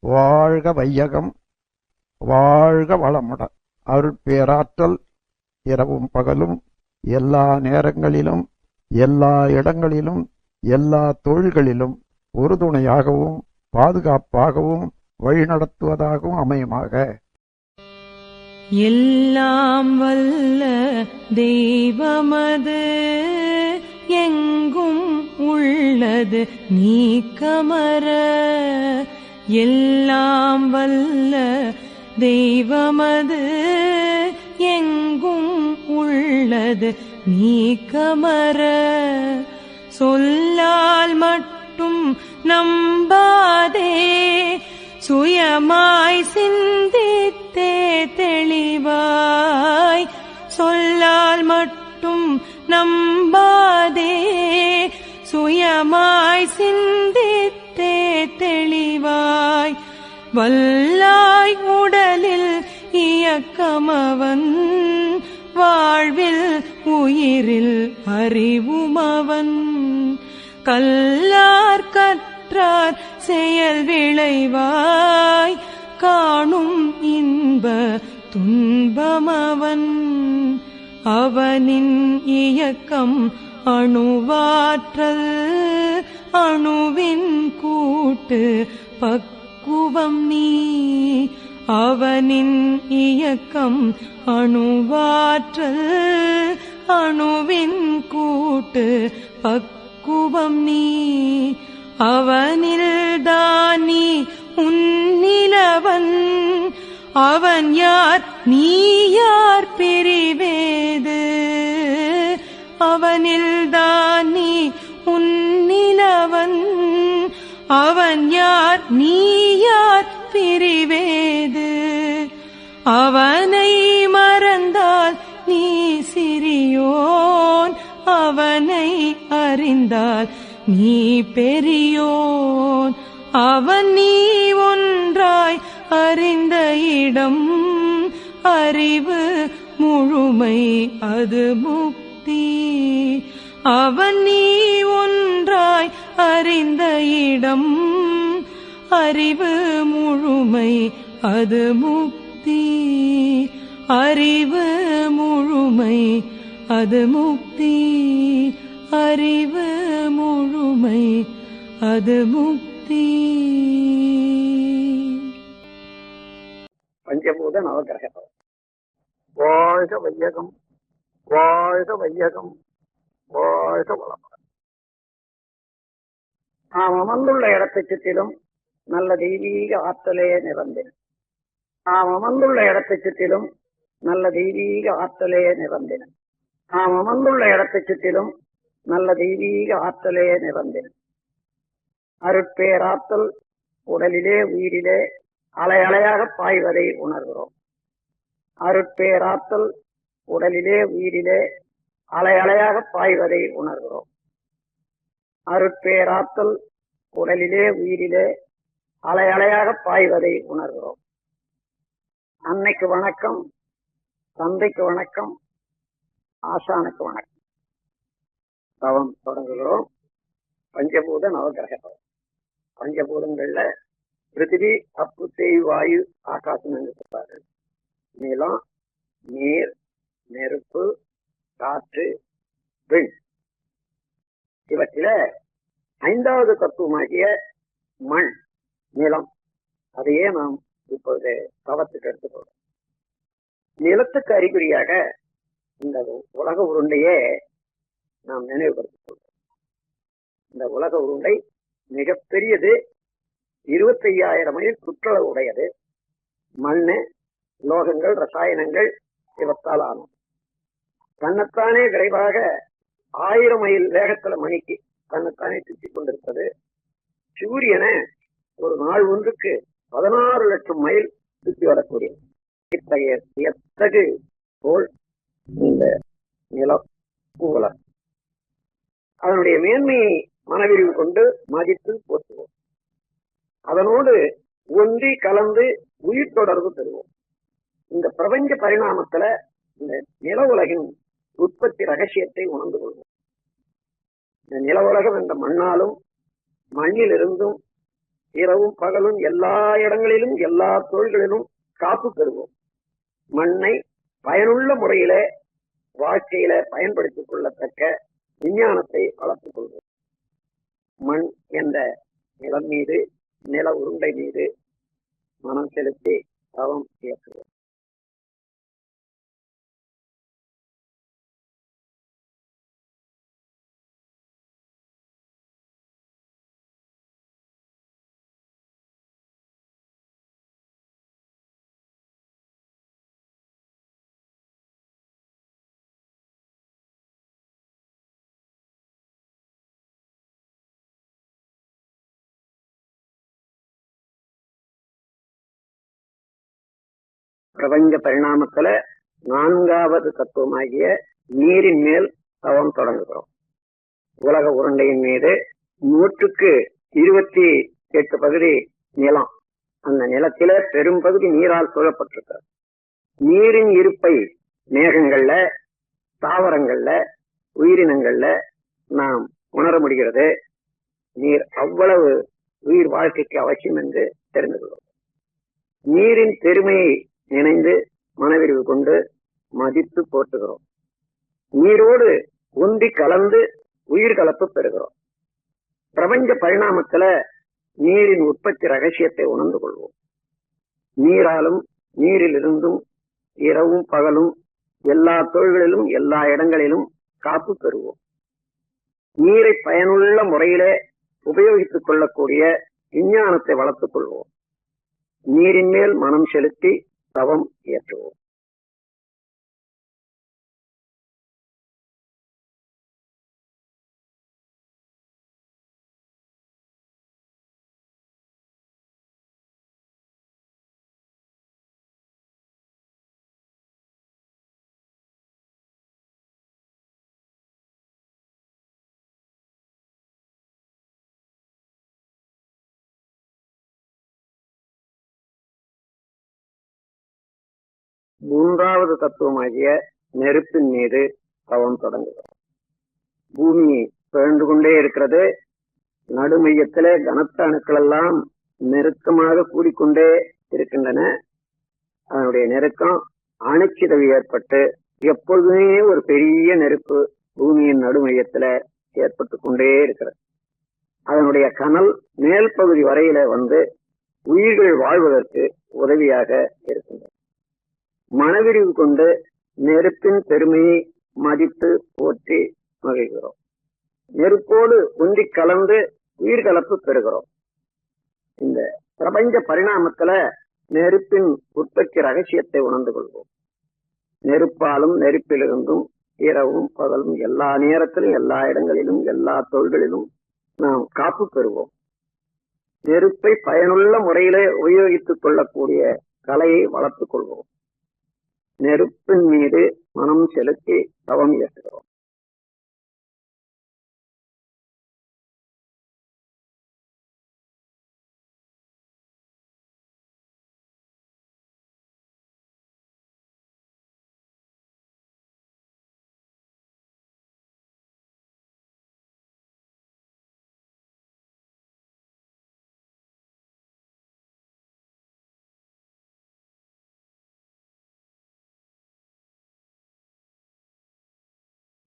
வாழ்க வையகம், வாழ்க வளமுட. அருட்பேராற்றல் இரவும் பகலும் எல்லா நேரங்களிலும் எல்லா இடங்களிலும் எல்லா தொழில்களிலும் உறுதுணையாகவும் பாதுகாப்பாகவும் வழிநடத்துவதாகவும் அமையுமாக. எல்லாம் வல்ல தெய்வமது எங்கும் உள்ளது நீக்கமற. எல்லாம் வல்ல தெய்வமது எங்கும் உள்ளது நீக்கமற. சொல்லால் மட்டும் நம்பாதே, சுயமாய் சிந்தித்தே தெளிவாய். சொல்லால் மட்டும் நம்பாதே, சுயமாய் சிந்தித்தே தெளிவாய். வல்லாய் உடலில் இயக்கமவன், வாழ்வில் உயிரில் அறிவுமவன். கல்லார் கற்றார் செயல் விளைவாய், காணும் இன்ப துன்பமவன். அவனின் இயக்கம் அணுவாற்றல், அணுவின் கூட்டு பக்குவம் நீ. அவனின் இயக்கம் அணுவாற்றல், அணுவின் கூட்டு பக்குவம் நீ. அவனில் தானி உன்னிலவன், அவன் யார் நீ யார் பிரிவேது. அவனில் தானி உன்னிலவன், அவன் யார் நீ யார் பிரிவேது. அவனை மறந்தால் நீ சிறியோன், அவனை அறிந்தால் நீ பெரியோன். அவன் நீ ஒன்றாய் அறிந்த இடம், அறிவு முழுமை அது முக்தி. அவன் நீ ஒன்றாய் அறிந்த இடம், அறிவு முழுமை அது முக்தி. அறிவு முழுமை அது முக்தி. அறிவு முழுமை அது முக்தி. பஞ்சபூத நவகிரகம். வாழ்க வையகம், வாழ்க வையகம், வாழ்க வளமுடன். நாம் அமர்ந்துள்ள இடத்தை சுற்றிலும் நல்ல தெய்வீக ஆற்றலே நிறந்தின. நாம் அமர்ந்துள்ள இடத்தை சுற்றிலும் நல்ல தெய்வீக ஆற்றலே நிறந்தின. நாம் அமர்ந்துள்ள இடத்தை சுற்றிலும் நல்ல தெய்வீக ஆற்றலே நிறந்தின. அருட்பேராற்றல் உடலிலே உயிரிலே அலை அலையாக பாய்வதை உணர்கிறோம். அருட்பேராற்றல் உடலிலே உயிரிலே அலை அலையாக பாய்வதை உணர்கிறோம். அருட்பேராற்றல் உடலிலே உயிரிலே அலை அலையாக பாய்வதை உணர்கிறோம். அன்னைக்கு வணக்கம், தந்தைக்கு வணக்கம், ஆசானுக்கு வணக்கம். தவம் தொடங்குகிறோம். பஞ்சபூத நவகிரகம். பஞ்சபூதங்கள்ல பிருத்திவி, அப்பு, தேய், வாயு, ஆகாசம் என்று சொல்றார்கள். நிலம், நீர், நெருப்பு, காற்று, விண். இவற்றில ஐந்தாவது தத்துவமாகிய மண், நிலம், அதையே நாம் இப்பொழுது தவத்துக்கு எடுத்துக்கொள்வோம். நிலத்துக்கு அறிகுறியாக இந்த உலக உருண்டையே நாம் நினைவுபடுத்திக் கொள்வோம். இந்த உலக உருண்டை மிகப்பெரியது, 25,000 மைல் சுற்றளவு உடையது. மண்ணு, லோகங்கள், ரசாயனங்கள் இவற்றால் ஆனது. தன்னைத்தானே விரைவாக 1000 மைல் வேகத்துல மணிக்கு தன்னைத்தானே சுற்றிக் கொண்டிருப்பது. சூரியனை ஒரு நாள் ஒன்றுக்கு 16 லட்சம் மைல் சுற்றி வரக்கூடிய இத்தகைய வியத்தகு போல் இந்த நிலம் உலகம். அதனுடைய மேன்மையை மனவிரிவு கொண்டு மதித்து போற்றுவோம். அதனோடு ஒன்றி கலந்து உயிர் தொடர்பு பெறுவோம். இந்த பிரபஞ்ச பரிணாமத்துல இந்த நில உலகின் உற்பத்தி ரகசியத்தை உணர்ந்து கொள்வோம். இந்த நில உலகம் என்ற மண்ணாலும் மண்ணிலிருந்தும் இரவும் பகலும் எல்லா இடங்களிலும் எல்லா தொழில்களிலும் காப்பு பெறுவோம். மண்ணை பயனுள்ள முறையில வாழ்க்கையில பயன்படுத்திக் கொள்ளத்தக்க விஞ்ஞானத்தை வளர்த்துக் கொள்வோம். மண் என்ற நிலம் மீது, நில உருண்டை மீது மனம் செலுத்தி தவம் இயக்குவோம். பிரபஞ்ச பரிணாமத்துல 4வது தத்துவமாகிய நீரின் மேல் தவம் தொடங்குகிறோம். உலக உருண்டையின் மீது 128 பகுதி நிலம். அந்த நிலத்தில பெரும் பகுதி நீரால் சூழப்பட்டிருக்கிறது. நீரின் இருப்பை மேகங்கள்ல, தாவரங்கள்ல, உயிரினங்கள்ல நாம் உணர முடிகிறது. நீர் அவ்வளவு உயிர் வாழ்க்கைக்கு அவசியம் என்று தெரிந்து கொள்வோம். நீரின் பெருமையை நினைந்து மனவிரிவு கொண்டு மதித்து போற்றுகிறோம். நீரோடு ஒன்றி கலந்து உயிர் கலப்பு பெறுகிறோம். பிரபஞ்ச பரிணாமத்துல நீரின் உற்பத்தி ரகசியத்தை உணர்ந்து கொள்வோம். நீராலும் நீரிலிருந்தும் இரவும் பகலும் எல்லா தொழில்களிலும் எல்லா இடங்களிலும் காப்பு பெறுவோம். நீரை பயனுள்ள முறையிலே உபயோகித்துக் கொள்ளக்கூடிய விஞ்ஞானத்தை வளர்த்துக் கொள்வோம். நீரின் மேல் மனம் செலுத்தி தவம் இயற்றுவோம். மூன்றாவது தத்துவமாகிய நெருப்பின் மீது தவம் தொடங்குகிறோம். பூமி பிறந்து கொண்டே இருக்கிறது. நடுமையத்திலே கனத்த அணுக்கள் எல்லாம் நெருக்கமாக கூடிக்கொண்டே இருக்கின்றன. அதனுடைய நெருக்கம் அணுச்சிதவு ஏற்பட்டு எப்பொழுதுமே ஒரு பெரிய நெருப்பு பூமியின் நடுமையத்துல ஏற்பட்டு கொண்டே இருக்கிறது. அதனுடைய கனல் மேல் பகுதி வரையில வந்து உயிர்கள் வாழ்வதற்கு உதவியாக இருக்கின்றன. மனவிரிவு கொண்டு நெருப்பின் பெருமையை மதித்து போற்றி மகிழ்கிறோம். நெருப்போடு ஒன்றி கலந்து உயிர் கலப்பு பெறுகிறோம். இந்த பிரபஞ்ச பரிணாமத்துல நெருப்பின் உற்பத்தி ரகசியத்தை உணர்ந்து கொள்வோம். நெருப்பாலும் நெருப்பிலிருந்தும் இரவும் பகலும் எல்லா நேரத்திலும் எல்லா இடங்களிலும் எல்லா தொழில்களிலும் நாம் காப்பு பெறுவோம். நெருப்பை பயனுள்ள முறையிலே உபயோகித்துக் கொள்ளக்கூடிய கலையை வளர்த்துக் கொள்வோம். நெருப்பின் மீது மனம் செலுத்தி தவம் இயற்றுகிறோம்.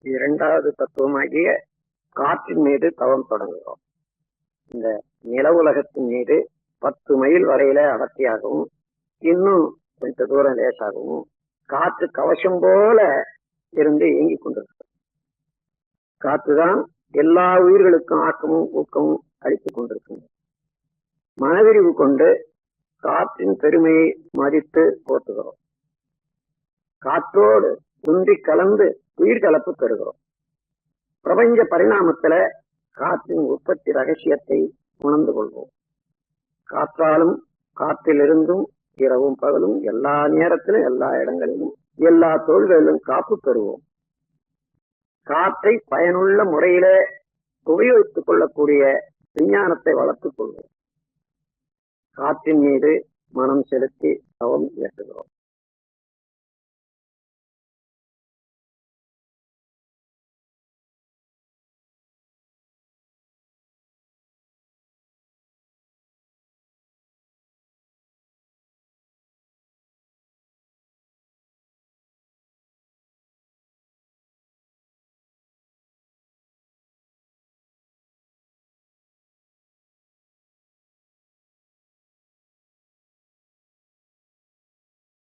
இரண்டாவது தத்துவமாகிய காற்றின் மீது தவம் தொடங்குகிறோம். இந்த நில உலகத்தின் மீது 10 மைல் வரையில அடர்த்தியாகவும் இன்னும் கொஞ்ச தூரம் லேசாகவும் காற்று கவசம் போல இருந்து இயங்கிக் கொண்டிருக்கிறது. காற்றுதான் எல்லா உயிர்களுக்கும் ஆக்கமும் ஊக்கமும் அளித்துக் கொண்டிருக்கின்றது. மனவிரிவு கொண்டு காற்றின் பெருமையை மதித்து போற்றுகிறோம். காற்றோடு ஒன்றி கலந்து உயிர் கலப்பு பெறுகிறோம். பிரபஞ்ச பரிணாமத்துல காற்றின் உற்பத்தி ரகசியத்தை உணர்ந்து கொள்வோம். காற்றாலும் காற்றிலிருந்தும் இரவும் பகலும் எல்லா நேரத்திலும் எல்லா இடங்களிலும் எல்லா தொழில்களிலும் காப்பு பெறுவோம். காற்றை பயனுள்ள முறையில உபயோகித்துக் கொள்ளக்கூடிய விஞ்ஞானத்தை வளர்த்துக் கொள்வோம். காற்றின் மீது மனம் செலுத்தி தவம் இயற்றுகிறோம்.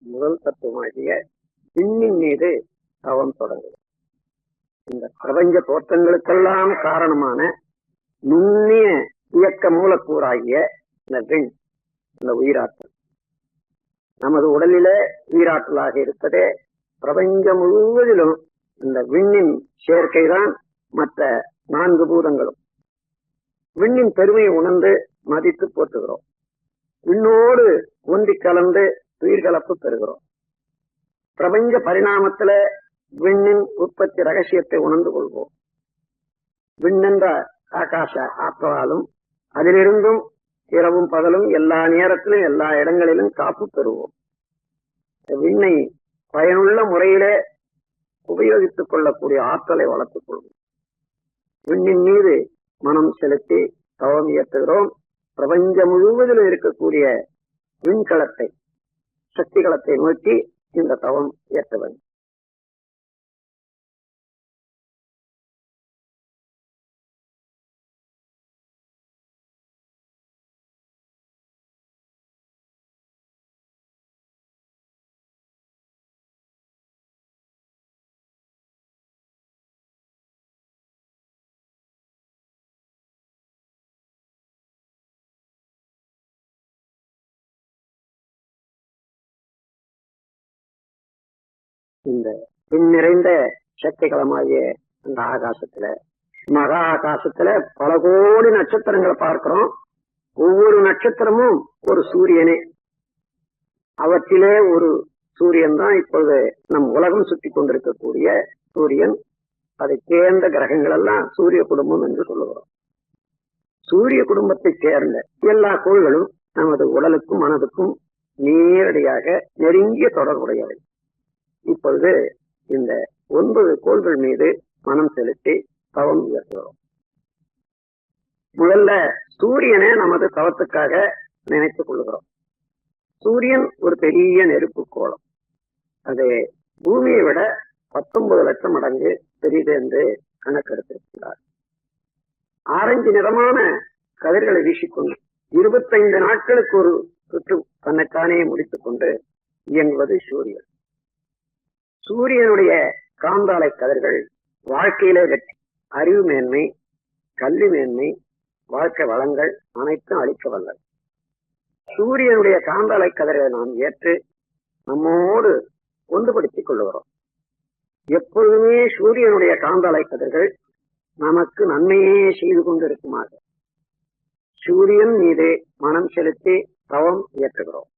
முதல் தத்துவமாகிய விண்ணின் மீது தவம் தொடங்குது. இந்த பிரபஞ்ச தோற்றங்களுக்கெல்லாம் காரணமான நுண்ணிய இயக்க மூலக்கூறாகிய இந்த விண், இந்த உயிராற்றல் நமது உடலிலே உயிராற்றலாக இருப்பதே பிரபஞ்சம் முழுவதிலும் இந்த விண்ணின் சேர்க்கைதான் மற்ற 4 பூதங்களும். விண்ணின் பெருமையை உணர்ந்து மதித்து போற்றுகிறோம். விண்ணோடு ஒன்றி கலந்து உயிர்கலப்பு பெறுகிறோம். பிரபஞ்ச பரிணாமத்தில விண்ணின் உற்பத்தி ரகசியத்தை உணர்ந்து கொள்வோம். விண்ணென்ற ஆகாச ஆற்றலாலும் அதிலிருந்தும் இரவும் பகலும் எல்லா நேரத்திலும் எல்லா இடங்களிலும் காப்பு பெறுவோம். விண்ணை பயனுள்ள முறையிலே உபயோகித்துக் கொள்ளக்கூடிய ஆற்றலை வளர்த்துக் கொள்வோம். விண்ணின் மீது மனம் செலுத்தி தவம் இயற்றுகிறோம். பிரபஞ்சம் முழுவதிலும் இருக்கக்கூடிய விண்கலத்தை, சக்தி களத்தை நோக்கி இந்த தவம் இயற்ற வேண்டும். இந்த பின் நிறைந்த சக்தி களமாகிய இந்த ஆகாசத்துல, மகா ஆகாசத்துல பல கோடி நட்சத்திரங்களை பார்க்கிறோம். ஒவ்வொரு நட்சத்திரமும் ஒரு சூரியனே. அவற்றிலே ஒரு சூரியன் தான் இப்பொழுது நம் உலகம் சுற்றி கொண்டிருக்கக்கூடிய சூரியன். அதை சேர்ந்த கிரகங்கள் எல்லாம் சூரிய குடும்பம் என்று சொல்லுகிறோம். சூரிய குடும்பத்தை சேர்ந்த எல்லா கோள்களும் நமது உடலுக்கும் மனதுக்கும் நேரடியாக நெருங்கிய தொடர்புடையவை. இப்பொழுது இந்த 9 கோள்கள் மீது மனம் செலுத்தி தவம் இயற்றுகிறோம். முதல்ல சூரியனை நமது தவத்துக்காக நினைத்துக் கொள்கிறோம். சூரியன் ஒரு பெரிய நெருப்பு கோளம். அது பூமியை விட 19 லட்சம் மடங்கு பெரிது என்று கணக்கெடுத்திருக்கிறார். ஆரஞ்சு நிறமான கதிர்களை வீசிக்கொண்டு 25 நாட்களுக்கு ஒரு சுற்று தன்னைத்தானே முடித்துக் கொண்டு இயங்குவது சூரியன். சூரியனுடைய காந்தாலை கதிர்கள் வாழ்க்கையிலே வெற்றி, அறிவு மேன்மை, கல்வி மேன்மை, வாழ்க்கை வளங்கள் அனைத்தும் அளிக்க வல்லது. சூரியனுடைய காந்தாலை கதிர்களை நாம் ஏற்று நம்மோடு ஒன்றுபடுத்திக் கொள்ளுகிறோம். எப்பொழுதுமே சூரியனுடைய காந்தாலை கதிர்கள் நமக்கு நன்மையே செய்து கொண்டிருக்குமாக சூரியன் மீது மனம் செலுத்தி தவம் இயற்றுகிறோம்.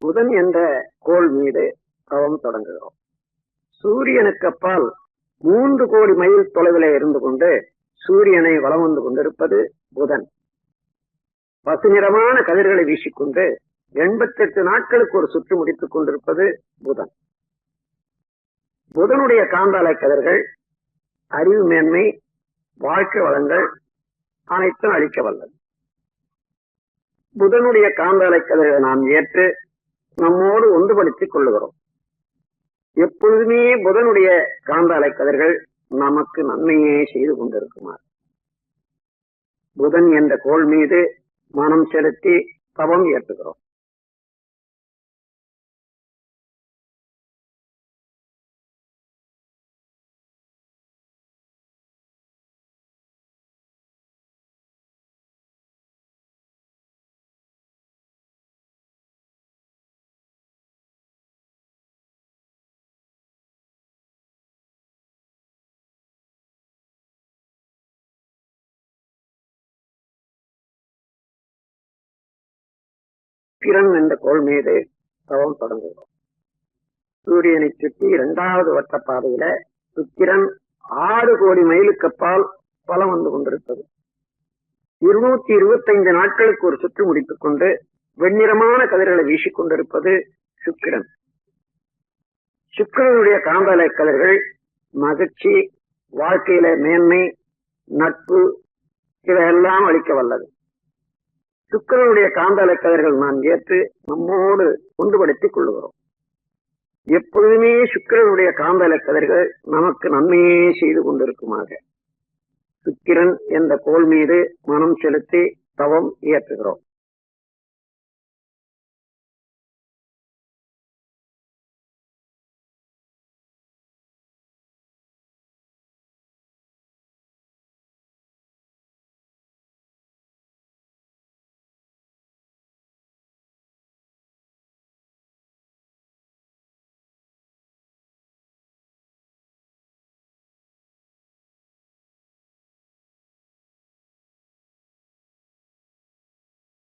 புதன் என்ற கோள் மீது தவம் தொடங்குகிறோம். சூரியனுக்கு அப்பால் 3 கோடி மைல் தொலைவிலே இருந்து கொண்டு சூரியனை வலம் வந்து கொண்டிருப்பது புதன். பசுநிறமான கதிர்களை வீசிக்கொண்டு 88 நாட்களுக்கு ஒரு சுற்று முடித்துக் கொண்டிருப்பது புதன். புதனுடைய காந்தாலை கதிர்கள் அறிவு மேன்மை, வாழ்க்கை வளங்கள் அனைத்தும் அளிக்க வல்லது. புதனுடைய காந்தாலை கதிர்களை நாம் ஏற்று நம்மோடு ஒன்றுபடுத்திக் கொள்ளுகிறோம். எப்பொழுதுமே புதனுடைய காந்தாலை கதிர்கள் நமக்கு நன்மையே செய்து கொண்டிருக்குமாறு புதன் என்ற கோள் மீது மனம் செலுத்தி தவம் ஏற்றுகிறோம். சுக்கிரன் என்ற கோள் மீது தவம் தொடங்குகிறோம். சூரியனை சுற்றி 2வது வட்ட பாதையில சுக்கிரன் 6 கோடி மைலுக்கு அப்பால் பலம் வந்து கொண்டிருப்பது. 225 நாட்களுக்கு ஒரு சுற்று முடித்துக் கொண்டு வெண்ணிறமான கதிர்களை வீசிக்கொண்டிருப்பது சுக்கிரன். சுக்கிரனுடைய காந்தலை கதிர்கள் மகிழ்ச்சி, வாழ்க்கையில மேன்மை, நட்பு இதையெல்லாம் அளிக்க வல்லது. சுக்கிரனுடைய காந்தலை கதிர்கள் நாம் ஏற்று நம்மோடு ஒன்றுபடுத்திக் கொள்ளுகிறோம். எப்பொழுதுமே சுக்கிரனுடைய காந்தலை கதிர்கள் நமக்கு நன்மையே செய்து கொண்டிருக்குமாக சுக்கிரன் என்ற கோள் மீது மனம் செலுத்தி தவம் இயற்றுகிறோம்.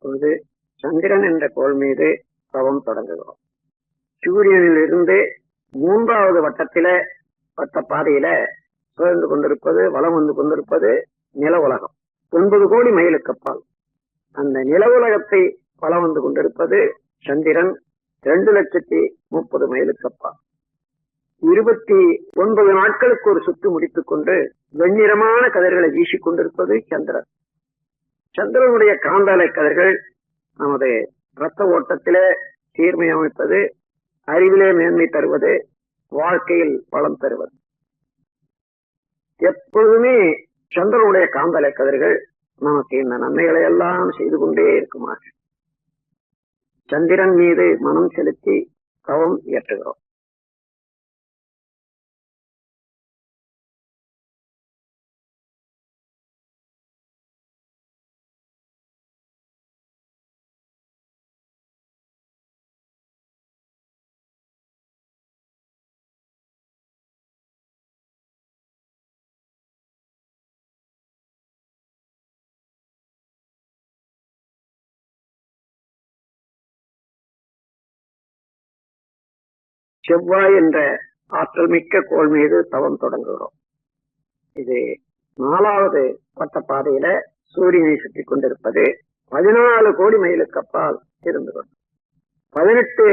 இப்பொழுது சந்திரன் என்ற கோள் மீது தவம் தொடங்குகிறோம். சூரியனில் இருந்து 3வது வட்ட பாதையில சுழன்று கொண்டிருப்பது, வலம் வந்து கொண்டிருப்பது நில உலகம். 9 கோடி மைலுக்கு அப்பால் அந்த நில உலகத்தை வலம் வந்து கொண்டிருப்பது சந்திரன் 2,30,30 மைலுக்கு அப்பால். 29 நாட்களுக்கு ஒரு சுற்று முடித்துக் கொண்டு வெண்ணிறமான கதிர்களை வீசிக் கொண்டிருப்பது சந்திரன். சந்திரனுடைய காந்தலை கதிர்கள் நமது இரத்த ஓட்டத்திலே சீர்மை அமைப்பது, அறிவிலே மேன்மை தருவது, வாழ்க்கையில் பலம் தருவது. எப்பொழுதுமே சந்திரனுடைய காந்தலை கதிர்கள் நமக்கு இந்த நன்மைகளை எல்லாம் செய்து கொண்டே இருக்குமாக சந்திரன் மீது மனம் செலுத்தி தவம் இயற்றுகிறோம். செவ்வாய் என்ற ஆற்றல் மிக்க கோள் மீது தவம் தொடங்குகிறோம். இது 4வது வட்ட பாதையில சூரியனை சுற்றி கொண்டிருப்பது 14 கோடி மைலுக்கு அப்பால் இருந்து கொண்டு 18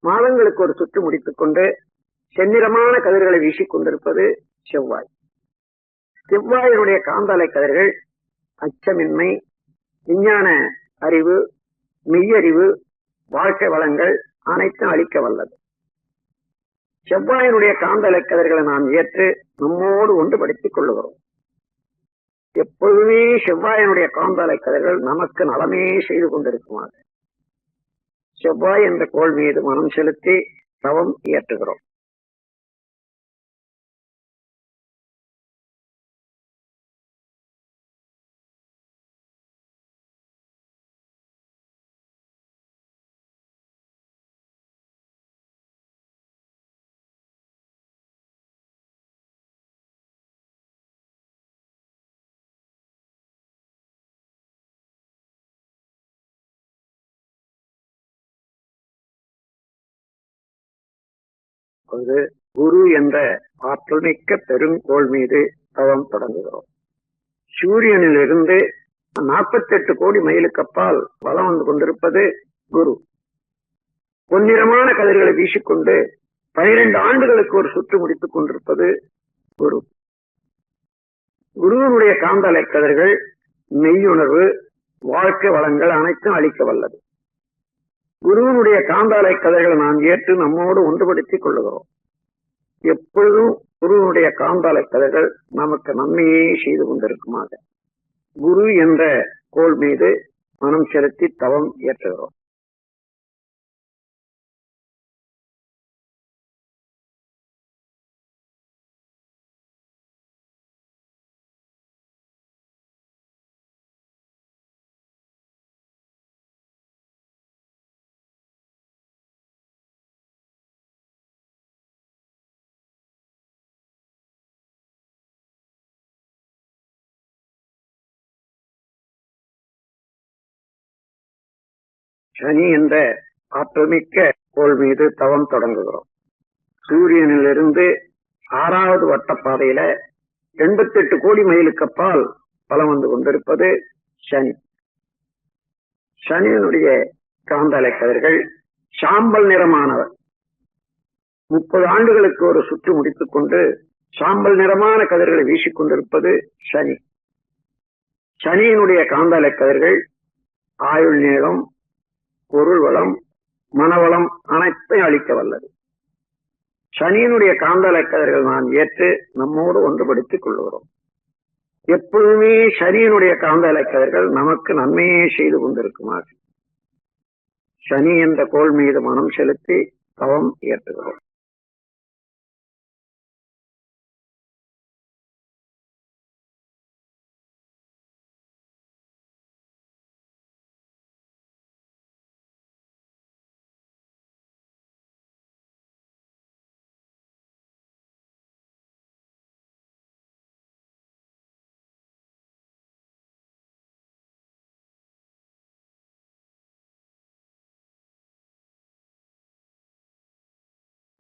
மாதங்களுக்கு ஒரு சுற்று முடித்துக் கொண்டு செந்நிறமான கதிர்களை வீசிக் கொண்டிருப்பது செவ்வாய். செவ்வாயினுடைய காந்தலை கதிர்கள் அச்சமின்மை, விஞ்ஞான அறிவு, மெய்யறிவு, வாழ்க்கை வளங்கள் அனைத்தும் அளிக்க வல்லது. செவ்வாயினுடைய காந்தலை கதிர்களை நாம் ஏற்று நம்மோடு ஒன்றுபடுத்திக் கொள்ளுகிறோம். எப்பொழுதுமே செவ்வாயினுடைய காந்தலை கதிர்கள் நமக்கு நலமே செய்து கொண்டிருக்குமாறு செவ்வாய் என்ற கோள் மீது மனம் செலுத்தி தவம் இயற்றுகிறோம். குரு என்ற ஆற்றல் மிக்க பெருங்கோள் மீது தவம் தொடங்குகிறோம். சூரியனில் இருந்து 48 கோடி மைலுக்கு அப்பால் வலம் வந்து கொண்டிருப்பது குரு. பொன்னிறமான கதிர்களை வீசிக்கொண்டு 12 ஆண்டுகளுக்கு ஒரு சுற்று முடித்துக் கொண்டிருப்பது குரு. குருவினுடைய காந்தலை கதிர்கள் மெய்யுணர்வு, வாழ்க்கை வளங்கள் அனைத்தும் அளிக்க வல்லது. குருவினுடைய காந்தலை கதிர்களை நாம் ஏற்று நம்மோடு ஒன்றுபடுத்திக் கொள்ளுகிறோம். எப்பொழுதும் குருவினுடைய காந்தலை கதிர்கள் நமக்கு நன்மையே செய்து கொண்டிருக்குமாக குரு என்ற கோள் மீது மனம் செலுத்தி தவம் இயற்றுகிறோம். சனி என்ற ஆற்றல்மிக்க கோள் மீது தவம் தொடங்குகிறோம். சூரியனிலிருந்து 6வது வட்டப்பாதையில 88 கோடி மைலுக்கு அப்பால் பலம் வந்து கொண்டிருப்பது சனி. சனியினுடைய காந்தலை கதிர்கள் சாம்பல் நிறமானவர். 30 ஆண்டுகளுக்கு ஒரு சுற்று முடித்துக் கொண்டு சாம்பல் நிறமான கதிர்களை வீசிக்கொண்டிருப்பது சனி. சனியினுடைய காந்தால கதிர்கள் ஆயுள் நீளம், பொருள் வளம், மனவளம் அனைத்தையும் அளிக்க வல்லது. சனியினுடைய காந்தால கதிர்கள் நாம் ஏற்று நம்மோடு ஒன்றுபடுத்திக் கொள்ளுகிறோம். எப்பொழுதுமே சனியினுடைய காந்தால கதிர்கள் நமக்கு நன்மையே செய்து கொண்டிருக்குமாக சனி என்ற கோள் மீது மனம் செலுத்தி தவம் ஏற்றுகிறோம்.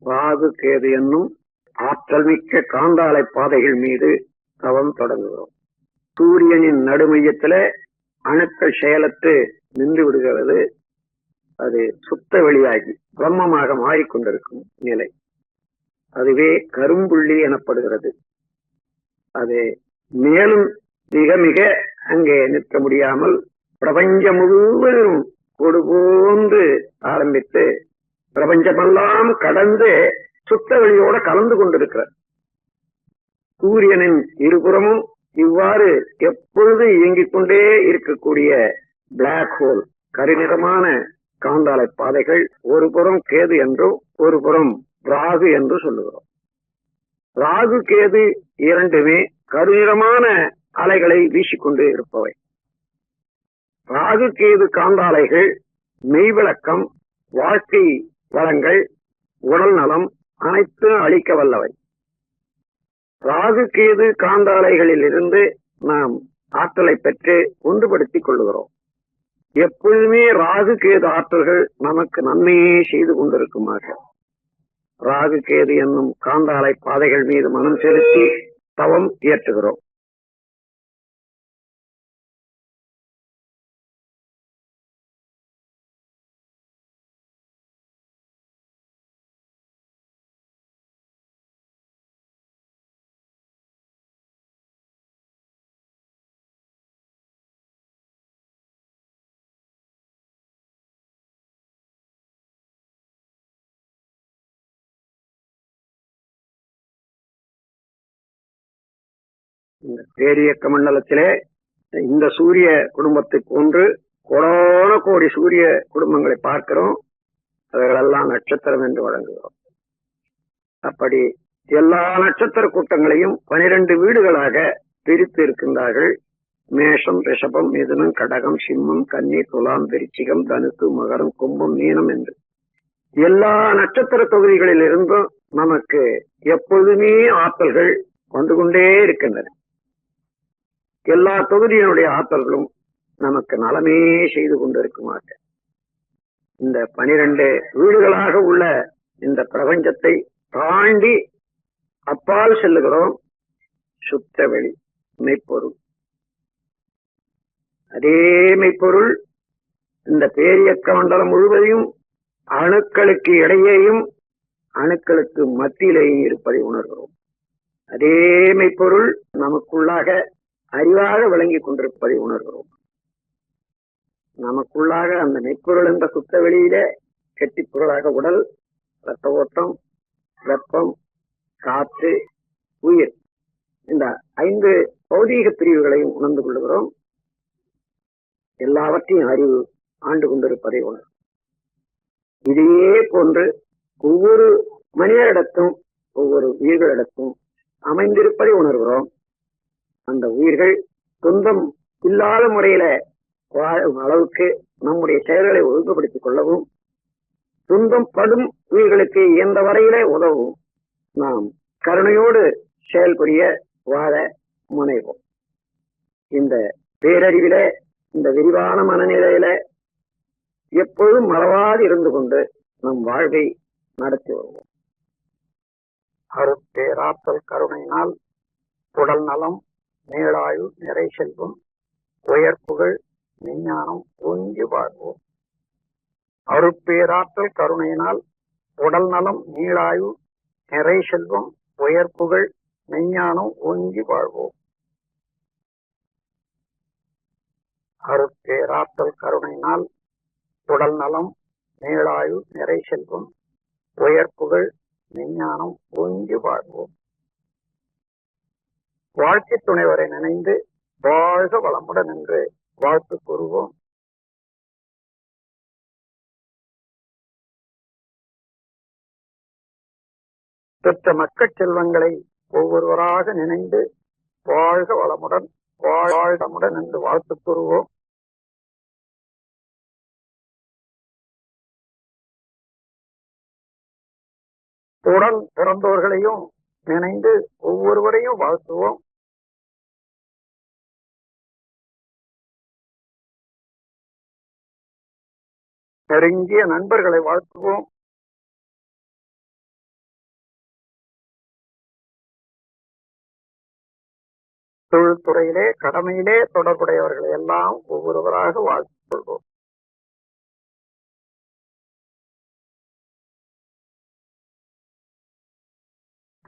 ராகு கேது என்னும் ஆற்றல் மிக்க காந்தாலை பாதைகள் மீது தவம் தொடங்குகிறோம். சூரியனின் நடுமையத்தில அணுக்கள் செயலற்று நின்று விடுகிறது. அது சுத்த வெளியாகி பிரம்மமாக மாறிக்கொண்டிருக்கும் நிலை, அதுவே கரும்புள்ளி எனப்படுகிறது. அது மேலும் மிக மிக அங்கே நிற்க முடியாமல் பிரபஞ்சம் முழுவதும் கொடுபோன்று ஆரம்பித்து பிரபஞ்சமெல்லாம் கடந்து சுத்த வெளியோட கலந்து கொண்டிருக்கிறார். சூரியனின் இருபுறமும் இவ்வாறு எப்பொழுது இயங்கிக் கொண்டே இருக்கக்கூடிய பிளாக் ஹோல் கருநிறமான காந்தாலை பாதைகள் ஒரு புறம் கேது என்றும் ஒரு புறம் ராகு என்று சொல்லுகிறோம். ராகு கேது இரண்டுமே கருநிறமான அலைகளை வீசிக்கொண்டு இருப்பவை. ராகு கேது காந்தாலைகள் மெய்விளக்கம், வாழ்க்கை வளங்கள், உடல் நலம் அனைத்தும் அளிக்க வல்லவை. ராகு கேது காந்தாலைகளில் இருந்து நாம் ஆற்றலை பெற்று ஒன்றுபடுத்திக் கொள்ளுகிறோம். எப்பொழுதுமே ராகு கேது ஆற்றல்கள் நமக்கு நன்மையே செய்து கொண்டிருக்குமாக ராகு கேது என்னும் காந்தாலை பாதைகள் மீது மனம் செலுத்தி தவம் இயற்றுகிறோம். இந்த பேரியக்க மண்டலத்திலே இந்த சூரிய குடும்பத்தை போன்று கோடான கோடி சூரிய குடும்பங்களை பார்க்கிறோம். அவைகளெல்லாம் நட்சத்திரம் என்று வழங்குகிறோம். அப்படி எல்லா நட்சத்திர கூட்டங்களையும் 12 வீடுகளாக பிரித்து இருக்கின்றார்கள். மேஷம், ரிஷபம், மிதுனம், கடகம், சிம்மம், கன்னி, துலாம், விருச்சிகம், தனுசு, மகரம், கும்பம், மீனம் என்று எல்லா நட்சத்திர தொகுதிகளில் இருந்தும் நமக்கு எப்பொழுதுமே ஆற்றல்கள் வந்து கொண்டே இருக்கின்றன. எல்லா தொகுதியினுடைய ஆற்றல்களும் நமக்கு நலமே செய்து கொண்டிருக்குமாக இந்த 12 வீடுகளாக உள்ள இந்த பிரபஞ்சத்தை தாண்டி அப்பால் செல்லுகிறோம். சுத்த வெளி மெய்ப்பொருள். அதே மெய்ப்பொருள் இந்த பேரியக்க மண்டலம் முழுவதையும் அணுக்களுக்கு இடையேயும் அணுக்களுக்கு மத்தியிலேயும் இருப்பதை உணர்கிறோம். அதே மெய்ப்பொருள் நமக்குள்ளாக அறிவாக விளங்கிக் கொண்டிருப்பதை உணர்கிறோம். நமக்குள்ளாக அந்த மெய்ப்பொருள் என்ற சுத்த வெளியிலே கெட்டிப்பொருளாக உடல், ரத்த ஓட்டம், வெப்பம், காற்று, உயிர் இந்த 5 பௌதீக பிரிவுகளையும் உணர்ந்து கொள்கிறோம். எல்லாவற்றையும் அறிவு ஆண்டு கொண்டிருப்பதை உணர். இதே போன்று ஒவ்வொரு மனிதரிடத்தும் ஒவ்வொரு உயிர்களிடத்தும் அமைந்திருப்பதை உணர்கிறோம். அந்த உயிர்கள் சொந்தம் இல்லாத முறையில வாழும் அளவுக்கு நம்முடைய செயல்களை ஒழுங்குபடுத்திக் கொள்ளவும், துன்பம் படும் உயிர்களுக்கு எந்த வரையில உதவும் நாம் கருணையோடு செயல்புரிய வாழ முனைவோம். இந்த பேரறிவில, இந்த விரிவான மனநிலையில எப்பொழுதும் மறவாது இருந்து கொண்டு நம் வாழ்வை நடத்தி வருவோம். அருட்பேராற்றல் கருணையினால் உடல் நலம், நீளாயு, நிறை செல்வம், உயர் புகழ், விஞ்ஞானம் ஓங்கி வாழ்வோம். அருட்பேராற்றல் கருணையினால் உடல் நலம், நீளாயு, நிறை செல்வம், உயர் புகழ், மெஞ்ஞானம் ஓங்கி வாழ்வோம். அருட்பேராற்றல் கருணையினால் உடல் நலம், நீளாயு, நிறை செல்வம், உயர் புகழ், மெஞ்ஞானம் ஓங்கி வாழ்வோம். வாழ்க்கை துணைவரை நினைந்து வாழ்க வளமுடன் என்று வாழ்த்து கூறுவோம். பெற்ற மக்கள் செல்வங்களை ஒவ்வொருவராக நினைந்து வாழ்க வளமுடன் வாழ்முடன் என்று வாழ்த்து கூறுவோம். உடன் பிறந்தோர்களையும் நினைந்து ஒவ்வொருவரையும் வாழ்த்துவோம். நெருங்கிய நண்பர்களை வாழ்த்துவோம். தொழில்துறையிலே கடமையிலே தொடர்புடையவர்களை எல்லாம் ஒவ்வொருவராக வாழ்த்துக் கொள்வோம்.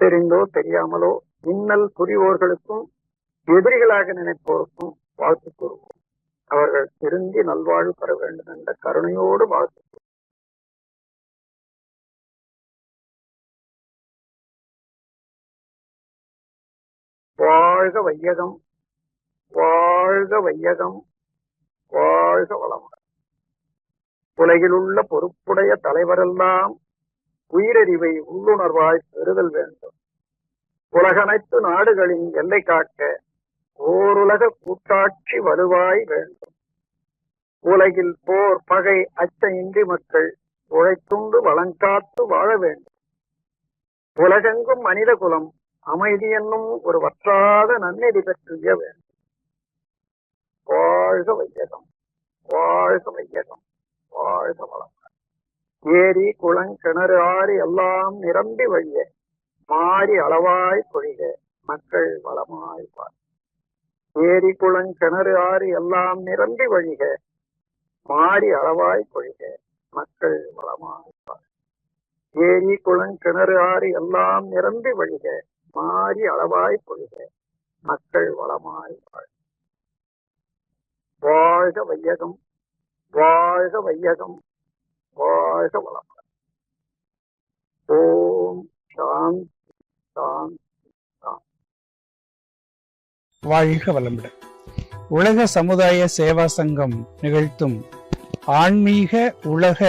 தெரிந்தோ தெரியாமலோ இன்னல் புரிவோர்களுக்கும் எதிரிகளாக நினைப்போருக்கும் வாழ்த்து கூறுவோம். அவர்கள் திருந்தி நல்வாழ்வு பெற வேண்டும் என்ற கருணையோடு வாழ்த்து. வாழ்க வையகம், வாழ்க வையகம், வாழ்க வளமுடன். உலகில் உள்ள பொறுப்புடைய தலைவரெல்லாம் உயிரறிவை உள்ளுணர்வாய் பெறுதல் வேண்டும். உலகனைத்து நாடுகளின் எல்லை காக்க ஓருலக கூட்டாட்சி வலுவாய் வேண்டும். உலகில் போர் பகை அச்சமின்றி மக்கள் உழைத்துண்டு வளங்காத்து வாழ வேண்டும். உலகெங்கும் மனித குலம் அமைதி என்னும் ஒரு வற்றாத நன்னெறி பெற்றுய வேண்டும். வாழ்க வையகம், வாழ்க வையகம், வாழ்க வளம். ஏரி குளம் கிணறு ஆறு எல்லாம் நிரம்பி வழிய மாறி அளவாய் பொழிக மக்கள் வளமாய் வாழ். ஏரி குளம் கிணறு ஆறு எல்லாம் நிரம்பி வழிக மாறி அளவாய் பொழிக மக்கள் வளமாய் வாழ். ஏரி குளம் கிணறு ஆறு எல்லாம் நிரம்பி வழிக மாறி அளவாய் பொழிக மக்கள் வளமாய் வாழ். வாழ்க வையகம், வாழ்க வையகம், வாழ்க வளமுடன். ஓம் சாந்தி சாந்தி சாந்தி. வாழ்க வளமுடன். உலக சமுதாய சேவா சங்கம் நிகழ்த்தும் ஆன்மீக உலக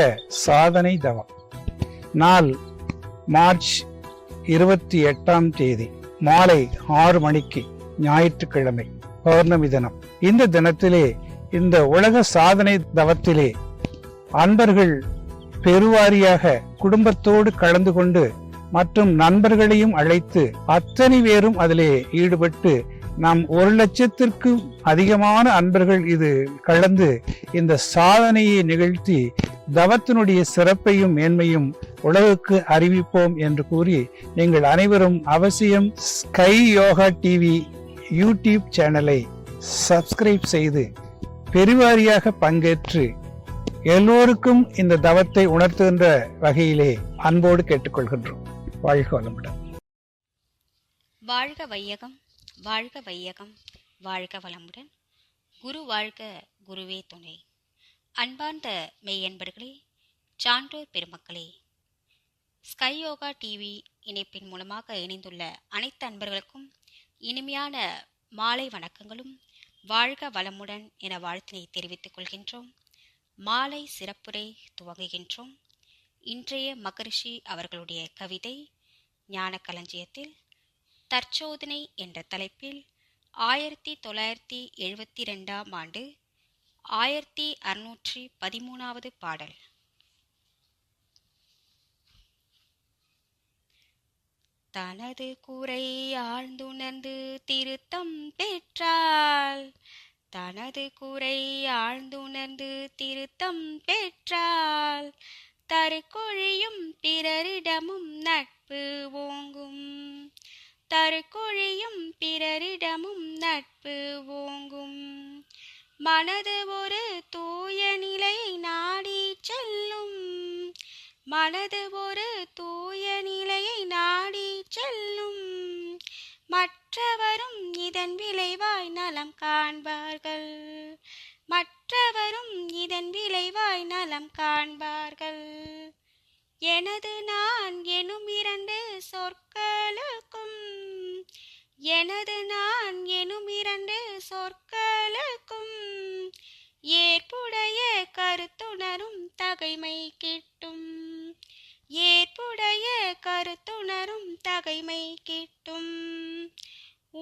சாதனை தவம். நாள் மார்ச் 28ஆம் தேதி மாலை 6 மணிக்கு, ஞாயிற்றுக்கிழமை, பௌர்ணமி தினம். இந்த தினத்திலே, இந்த உலக சாதனை தவத்திலே அன்பர்கள் பெருவாரியாக குடும்பத்தோடு கலந்து கொண்டு மற்றும் நண்பர்களையும் அழைத்து அத்தனை பேரும் அதிலே ஈடுபட்டு நாம் 1,00,000க்கும் அதிகமான அன்பர்கள் இது கலந்து இந்த சாதனையை நிகழ்த்தி தவத்தினுடைய சிறப்பையும் மேன்மையும் உலகுக்கு அறிவிப்போம் என்று கூறி, நீங்கள் அனைவரும் அவசியம் ஸ்கை யோகா டிவி யூடியூப் சேனலை சப்ஸ்கிரைப் செய்து பெருவாரியாக பங்கேற்று எல்லோருக்கும் இந்த தவத்தை உணர்த்துகின்ற வகையிலே அன்போடு கேட்டுக்கொள்கின்றோம். வாழ்க வளமுடன். வாழ்க வையகம், வாழ்க வையகம், வாழ்க வளமுடன். குரு வாழ்க, குருவே துணை. அன்பார்ந்த மெய்யன்பர்களே, சான்றோர் பெருமக்களே, ஸ்கை யோகா டிவி இணைப்பின் மூலமாக இணைந்துள்ள அனைத்து அன்பர்களுக்கும் இனிமையான மாலை வணக்கங்களும் வாழ்க வளமுடன் என வாழ்த்தினை தெரிவித்துக் கொள்கின்றோம். மாலை சிறப்புரை துவங்குகின்றோம். இன்றைய மகரிஷி அவர்களுடைய கவிதை ஞான களஞ்சியத்தில் தற்சோதனை என்ற தலைப்பில் 1972ஆம் ஆண்டு 1613வது பாடல். தனது குறை ஆழ்ந்துணர்ந்து திருத்தம் பெற்றால், தனது குறை ஆழ்ந்துணர்ந்து திருத்தம் பெற்றால், தருக்கொழியும் பிறரிடமும் நட்பு ஓங்கும், தருக்கொழியும் பிறரிடமும் நட்பு ஓங்கும். மனது ஒரு தூய நிலையை நாடி செல்லும், மனது ஒரு தூய நிலையை நாடி செல்லும். மற்றவரும் இதன் விளைவாய் நலம் காண்பார்கள். மற்றவரும் இதன் விளைவாய் நலம் காண்பார்கள். எனது நான் எனும் இரண்டு சொற்களுக்கும், எனது நான் எனும் இரண்டு சொற்களுக்கும் ஏற்புடைய கருத்துணரும் தகைமை கிட்டும். ஏற்புடைய கருத்துணரும் தகைமை கிட்டும்.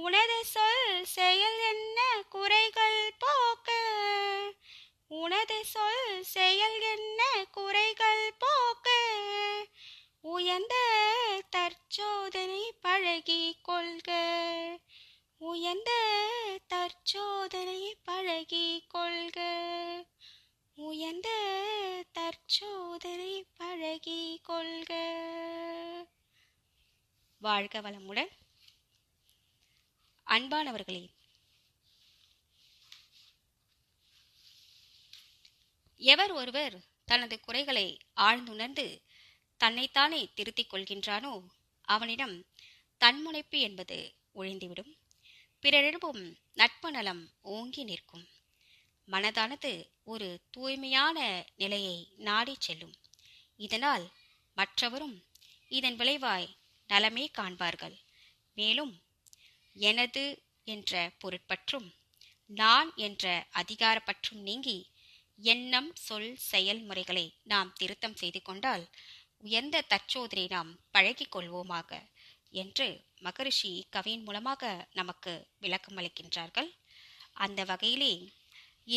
உனது சொல் செயல் என்ன குறைகள் போக்க, உனது சொல் செயல் என்ன குறைகள் போக்க உயர்ந்த தற்சோதனை பழகி கொள்க. உயர்ந்த தற்சோதனை பழகி கொள்க. உயர்ந்த தற்சோதனை பழகி கொள்க. வாழ்க வளமுடன். அன்பானவர்களே, எவர் ஒருவர் தனது குறைகளை ஆழ்ந்துணர்ந்து தன்னைத்தானே திருத்திக் கொள்கின்றானோ அவனிடம் தன்முனைப்பு என்பது ஒழிந்துவிடும். பிறரிடமும் நட்பு நலம் ஓங்கி நிற்கும். மனதானது ஒரு தூய்மையான நிலையை நாடி செல்லும். இதனால் மற்றவரும் இதன் விளைவாய் நலமே காண்பார்கள். மேலும் எனது என்ற பொருட்பற்றும் நான் என்ற அதிகாரப்பற்றும் நீங்கி எண்ணம் சொல் செயல்முறைகளை நாம் திருத்தம் செய்து கொண்டால் உயர்ந்த தற்சோதனை நாம் பழகிக் கொள்வோமாக என்று மகரிஷி கவியின் மூலமாக நமக்கு விளக்கம் அளிக்கின்றார்கள். அந்த வகையிலே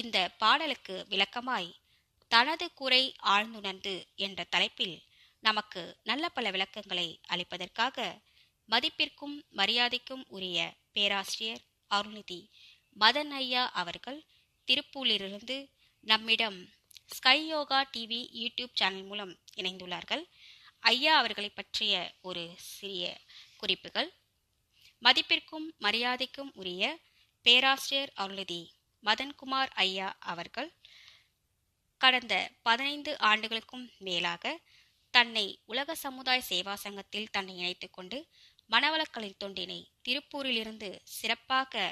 இந்த பாடலுக்கு விளக்கமாய் தனது குறை ஆழ்ந்துணர்ந்து என்ற தலைப்பில் நமக்கு நல்ல பல விளக்கங்களை அளிப்பதற்காக மதிப்பிற்கும் மரியாதைக்கும் உரிய பேராசிரியர் அருள்நிதி மதன் ஐயா அவர்கள் திருப்பூரிலிருந்து நம்மிடம் sky yoga TV YouTube channel மூலம் இணைந்துள்ளார்கள். ஐயா அவர்களை பற்றிய ஒரு சிறிய குறிப்புகள். மதிப்பிற்கும் மரியாதைக்கும் உரிய பேராசிரியர் அருள்நிதி மதன்குமார் ஐயா அவர்கள் கடந்த 15 ஆண்டுகளுக்கும் மேலாக தன்னை உலக சமுதாய சேவா சங்கத்தில் தன்னை இணைத்துக் கொண்டு மனவளக்கலை தொண்டினை திருப்பூரிலிருந்து சிறப்பாக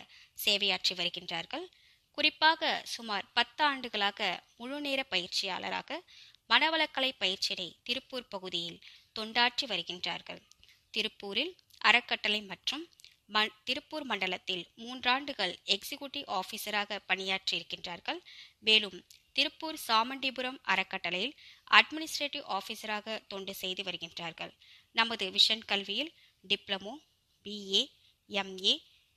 சேவையாற்றி வருகின்றார்கள். குறிப்பாக சுமார் 10 ஆண்டுகளாக முழுநேர பயிற்சியாளராக மனவளக்கலை பயிற்சியை திருப்பூர் பகுதியில் தொண்டாற்றி வருகின்றார்கள். திருப்பூரில் அறக்கட்டளை மற்றும் திருப்பூர் மண்டலத்தில் 3 ஆண்டுகள் எக்ஸிகியூட்டிவ் ஆபீசராக பணியாற்றி இருக்கின்றார்கள். மேலும் திருப்பூர் சாமண்டிபுரம் அறக்கட்டளையில் அட்மினிஸ்ட்ரேட்டிவ் ஆபீசராக தொண்டு செய்து வருகின்றார்கள். நமது விஷன் கல்வியில் டிப்ளமோ, BA, MA,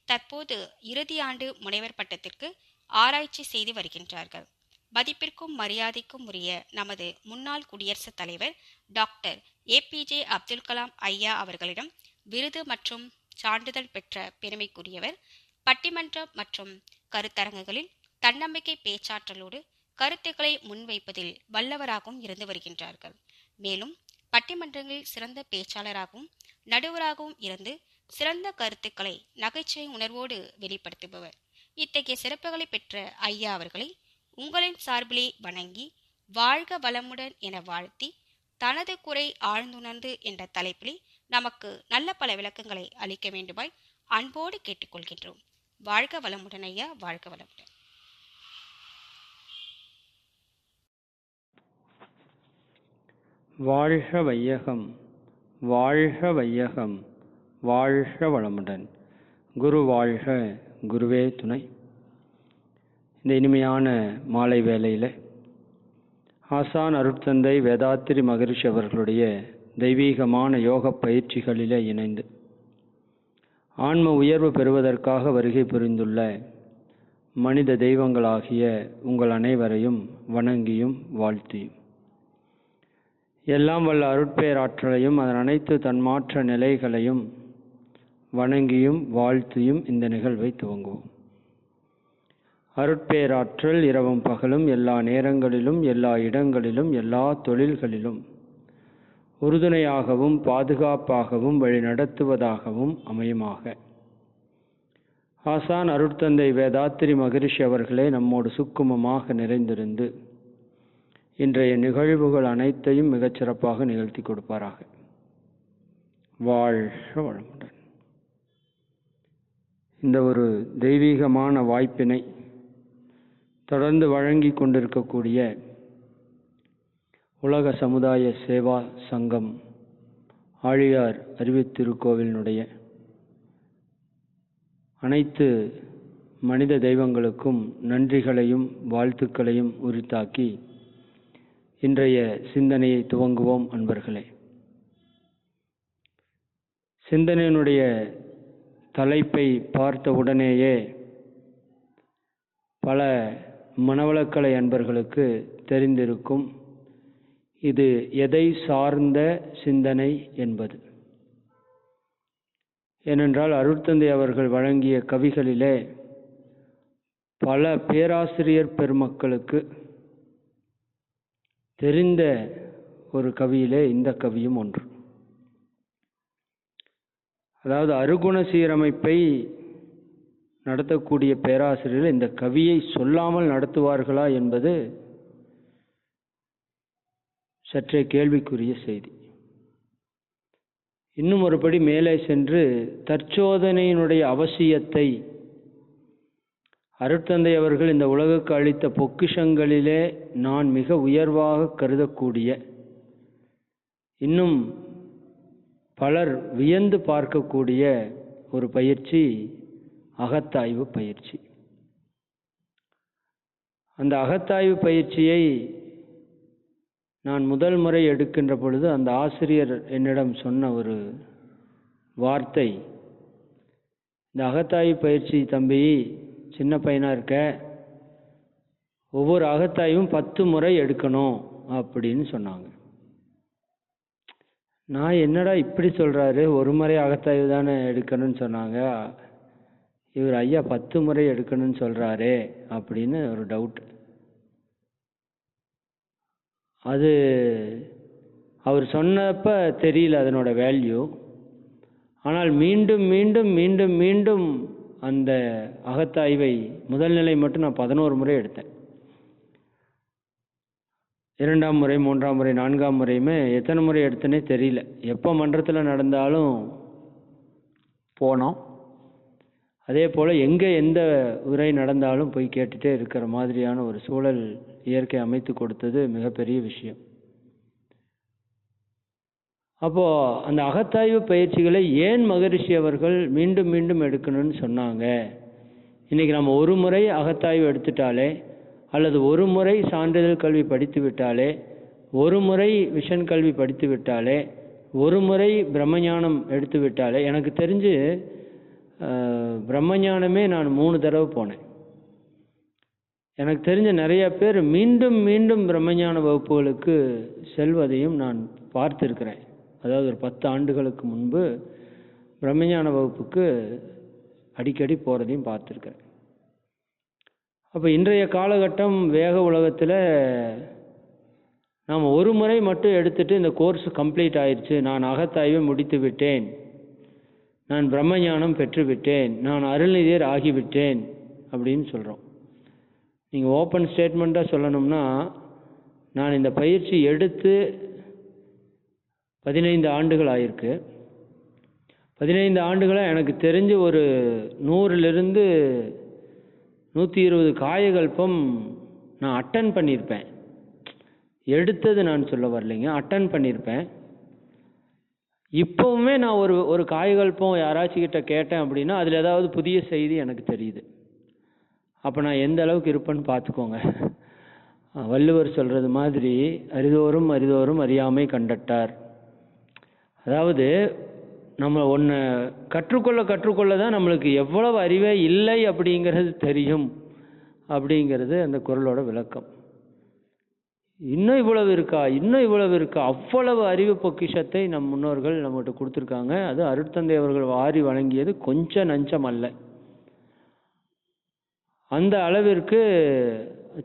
தற்போது இறுதி ஆண்டு முனைவர் பட்டத்திற்கு ஆராய்ச்சி செய்து வருகின்றார்கள். மதிப்பிற்கும் மரியாதைக்கும் உரிய நமது முன்னாள் குடியரசுத் தலைவர் டாக்டர் APJ அப்துல் கலாம் ஐயா அவர்களிடம் விருது மற்றும் சான்றிதழ் பெற்ற பெருமைக்குரியவர். பட்டிமன்றம் மற்றும் கருத்தரங்குகளில் தன்னம்பிக்கை பேச்சாற்றலோடு கருத்துக்களை முன்வைப்பதில் வல்லவராகவும் இருந்து வருகின்றார்கள். மேலும் பட்டிமன்றங்களில் சிறந்த பேச்சாளராகவும் நடுவராகவும் இருந்து சிறந்த கருத்துக்களை நகைச்சுவை உணர்வோடு வெளிப்படுத்துபவர். இத்தகைய சிறப்புகளை பெற்ற ஐயா அவர்களை உங்களின் சார்பிலே வணங்கி வாழ்க வளமுடன் என வாழ்த்தி தனது குறை ஆழ்ந்துணர்ந்து என்ற தலைப்பிலே நமக்கு நல்ல பல விளக்கங்களை அளிக்க வேண்டுமாய் அன்போடு கேட்டுக்கொள்கின்றோம். வாழ்க வளமுடன் ஐயா, வாழ்க வளமுடன். வாழ்க வையகம், வாழ்க வையகம், வாழ்க வளமுடன். குரு வாழ்க, குருவே துணை. இந்த இனிமையான மாலை வேளையில் ஆசான் அருட்தந்தை வேதாத்திரி மகரிஷி அவர்களுடைய தெய்வீகமான யோக பயிற்சிகளிலே இணைந்து ஆன்ம உயர்வு பெறுவதற்காக வருகை புரிந்துள்ள மனித தெய்வங்களாகிய உங்கள் அனைவரையும் வணங்கியும் வாழ்த்தியும் எல்லாம் வல்ல அருட்பேராற்றலையும் அதன் அனைத்து தன்மாற்ற நிலைகளையும் வணங்கியும் வாழ்த்தியும் இந்த நிகழ்வை துவங்குவோம். அருட்பேராற்றல் இரவும் பகலும் எல்லா நேரங்களிலும் எல்லா இடங்களிலும் எல்லா தொழில்களிலும் உறுதுணையாகவும் பாதுகாப்பாகவும் வழிநடத்துவதாகவும் அமையுமாக. ஆசான் அருட்தந்தை வேதாத்திரி மகரிஷி அவர்களே நம்மோடு சுக்குமமாக நிறைந்திருந்து இன்றைய நிகழ்வுகள் அனைத்தையும் மிகச்சிறப்பாக நிகழ்த்தி கொடுப்பாராக. வாழ்க வளமுடன். இந்த ஒரு தெய்வீகமான வாய்ப்பினை தொடர்ந்து வழங்கி கொண்டிருக்கக்கூடிய உலக சமுதாய சேவா சங்கம் ஆழியார் அறிவுத்திருக்கோவிலினுடைய அனைத்து மனித தெய்வங்களுக்கும் நன்றிகளையும் வாழ்த்துக்களையும் உரித்தாக்கி இன்றைய சிந்தனையை துவங்குவோம். அன்பர்களே, சிந்தனையினுடைய தலைப்பை பார்த்த உடனேயே பல மனவளக்கலை அன்பர்களுக்கு தெரிந்திருக்கும் இது எதை சார்ந்த சிந்தனை என்பது. ஏனென்றால் அருட்தந்தை அவர்கள் வழங்கிய கவிகளிலே பல பேராசிரியர் பெருமக்களுக்கு தெரிந்த ஒரு கவியிலே இந்த கவியும் ஒன்று. அதாவது அருகுண சீரமைப்பை நடத்தக்கூடிய பேராசிரியர்கள் இந்த கவியை சொல்லாமல் நடத்துவார்களா என்பது சற்றே கேள்விக்குரிய செய்தி. இன்னும் ஒருபடி மேலே சென்று தற்சோதனையினுடைய அவசியத்தை அருட்தந்தை அவர்கள் இந்த உலகுக்கு அளித்த பொக்கிஷங்களிலே நான் மிக உயர்வாக கருதக்கூடிய, இன்னும் பலர் வியந்து பார்க்கக்கூடிய ஒரு பயிற்சி அகத்தாய்வு பயிற்சி. அந்த அகத்தாய்வு பயிற்சியை நான் முதல் முறை எடுக்கின்ற பொழுது அந்த ஆசிரியர் என்னிடம் சொன்ன ஒரு வார்த்தை, இந்த அகத்தாய்வு பயிற்சி தம்பி சின்ன பையனாக இருக்க, ஒவ்வொரு அகத்தாய்வும் 10 முறை எடுக்கணும் அப்படின்னு சொன்னாங்க. நான் என்னடா இப்படி சொல்கிறாரு, ஒரு முறை அகத்தாய்வு தானே எடுக்கணும்னு சொன்னாங்க, இவர் ஐயா 10 முறை எடுக்கணும்னு சொல்கிறாரே அப்படின்னு ஒரு டவுட். அது அவர் சொன்னப்ப தெரியல அதனோட வேல்யூ. ஆனால் மீண்டும் மீண்டும் மீண்டும் மீண்டும் அந்த அகத்தாய்வை முதல் நிலை மட்டும் நான் 11 முறை எடுத்தேன். 2ஆம் முறை 3ஆம் முறை 4ஆம் முறையுமே எத்தனை முறை எடுத்தேனே தெரியல. எப்போ மன்றத்தில் நடந்தாலும் போனோம். அதே போல் எங்கே எந்த உரை நடந்தாலும் போய் கேட்டுகிட்டே இருக்கிற மாதிரியான ஒரு சூழல் இயற்கை அமைத்து கொடுத்தது மிகப்பெரிய விஷயம். அப்போது அந்த அகத்தாய்வு பயிற்சிகளை ஏன் மகரிஷி அவர்கள் மீண்டும் மீண்டும் எடுக்கணும்னு சொன்னாங்க? இன்றைக்கி நம்ம ஒரு முறை அகத்தாய்வு எடுத்துட்டாலே, அல்லது ஒரு முறை சான்றிதழ் கல்வி படித்து விட்டாலே, ஒரு முறை விஷன் கல்வி படித்து விட்டாலே, ஒரு முறை பிரம்மஞானம் எடுத்து விட்டாலே, எனக்கு தெரிஞ்சு பிரம்மஞானமே நான் 3 தடவை போனேன். எனக்கு தெரிஞ்ச நிறைய பேர் மீண்டும் மீண்டும் பிரம்மஞான வகுப்புகளுக்கு செல்வதையும் நான் பார்த்துருக்கிறேன். அதாவது ஒரு 10 ஆண்டுகளுக்கு முன்பு பிரம்மஞான வகுப்புக்கு அடிக்கடி போகிறதையும் பார்த்துருக்கிறேன். அப்போ இன்றைய காலகட்டம் வேக உலகத்தில் நாம் ஒரு முறை மட்டும் எடுத்துகிட்டு இந்த கோர்ஸ் கம்ப்ளீட் ஆயிடுச்சு, நான் அகத்தாய்வை முடித்து விட்டேன், நான் பிரம்மஞானம் பெற்றுவிட்டேன், நான் அருள்நிதியர் ஆகிவிட்டேன் அப்படின்னு சொல்கிறோம். நீங்கள் ஓப்பன் ஸ்டேட்மெண்ட்டாக சொல்லணும்னா, நான் இந்த பயிற்சி எடுத்து 15 ஆண்டுகள் ஆயிருக்கு. 15 ஆண்டுகளாக எனக்கு தெரிஞ்சு ஒரு 100லிருந்து 120 காயகல்பம் நான் அட்டன் பண்ணியிருப்பேன். எடுத்தது நான் சொல்ல வரலைங்க, அட்டன் பண்ணியிருப்பேன். இப்போவுமே நான் ஒரு காயகல்பம் யாராச்சும் கிட்ட கேட்டேன் அப்படின்னா அதில் ஏதாவது புதிய செய்தி எனக்கு தெரியுது. அப்போ நான் எந்த அளவுக்கு இருப்பேன்னு பார்த்துக்கோங்க. வள்ளுவர் சொல்கிறது மாதிரி அரிதோறும் அரிதோறும் அறியாமை கண்டட்டார். அதாவது நம்ம ஒன்று கற்றுக்கொள்ள தான் நம்மளுக்கு எவ்வளவு அறிவே இல்லை அப்படிங்கிறது தெரியும் அப்படிங்கிறது அந்த குறளோட விளக்கம். இன்னும் இவ்வளவு இருக்கா, அவ்வளவு அறிவு பொக்கிஷத்தை நம் முன்னோர்கள் நம்மகிட்ட கொடுத்துருக்காங்க. அது அருட்தந்தை அவர்கள் வாரி வழங்கியது கொஞ்சம் நஞ்சம் அல்ல. அந்த அளவிற்கு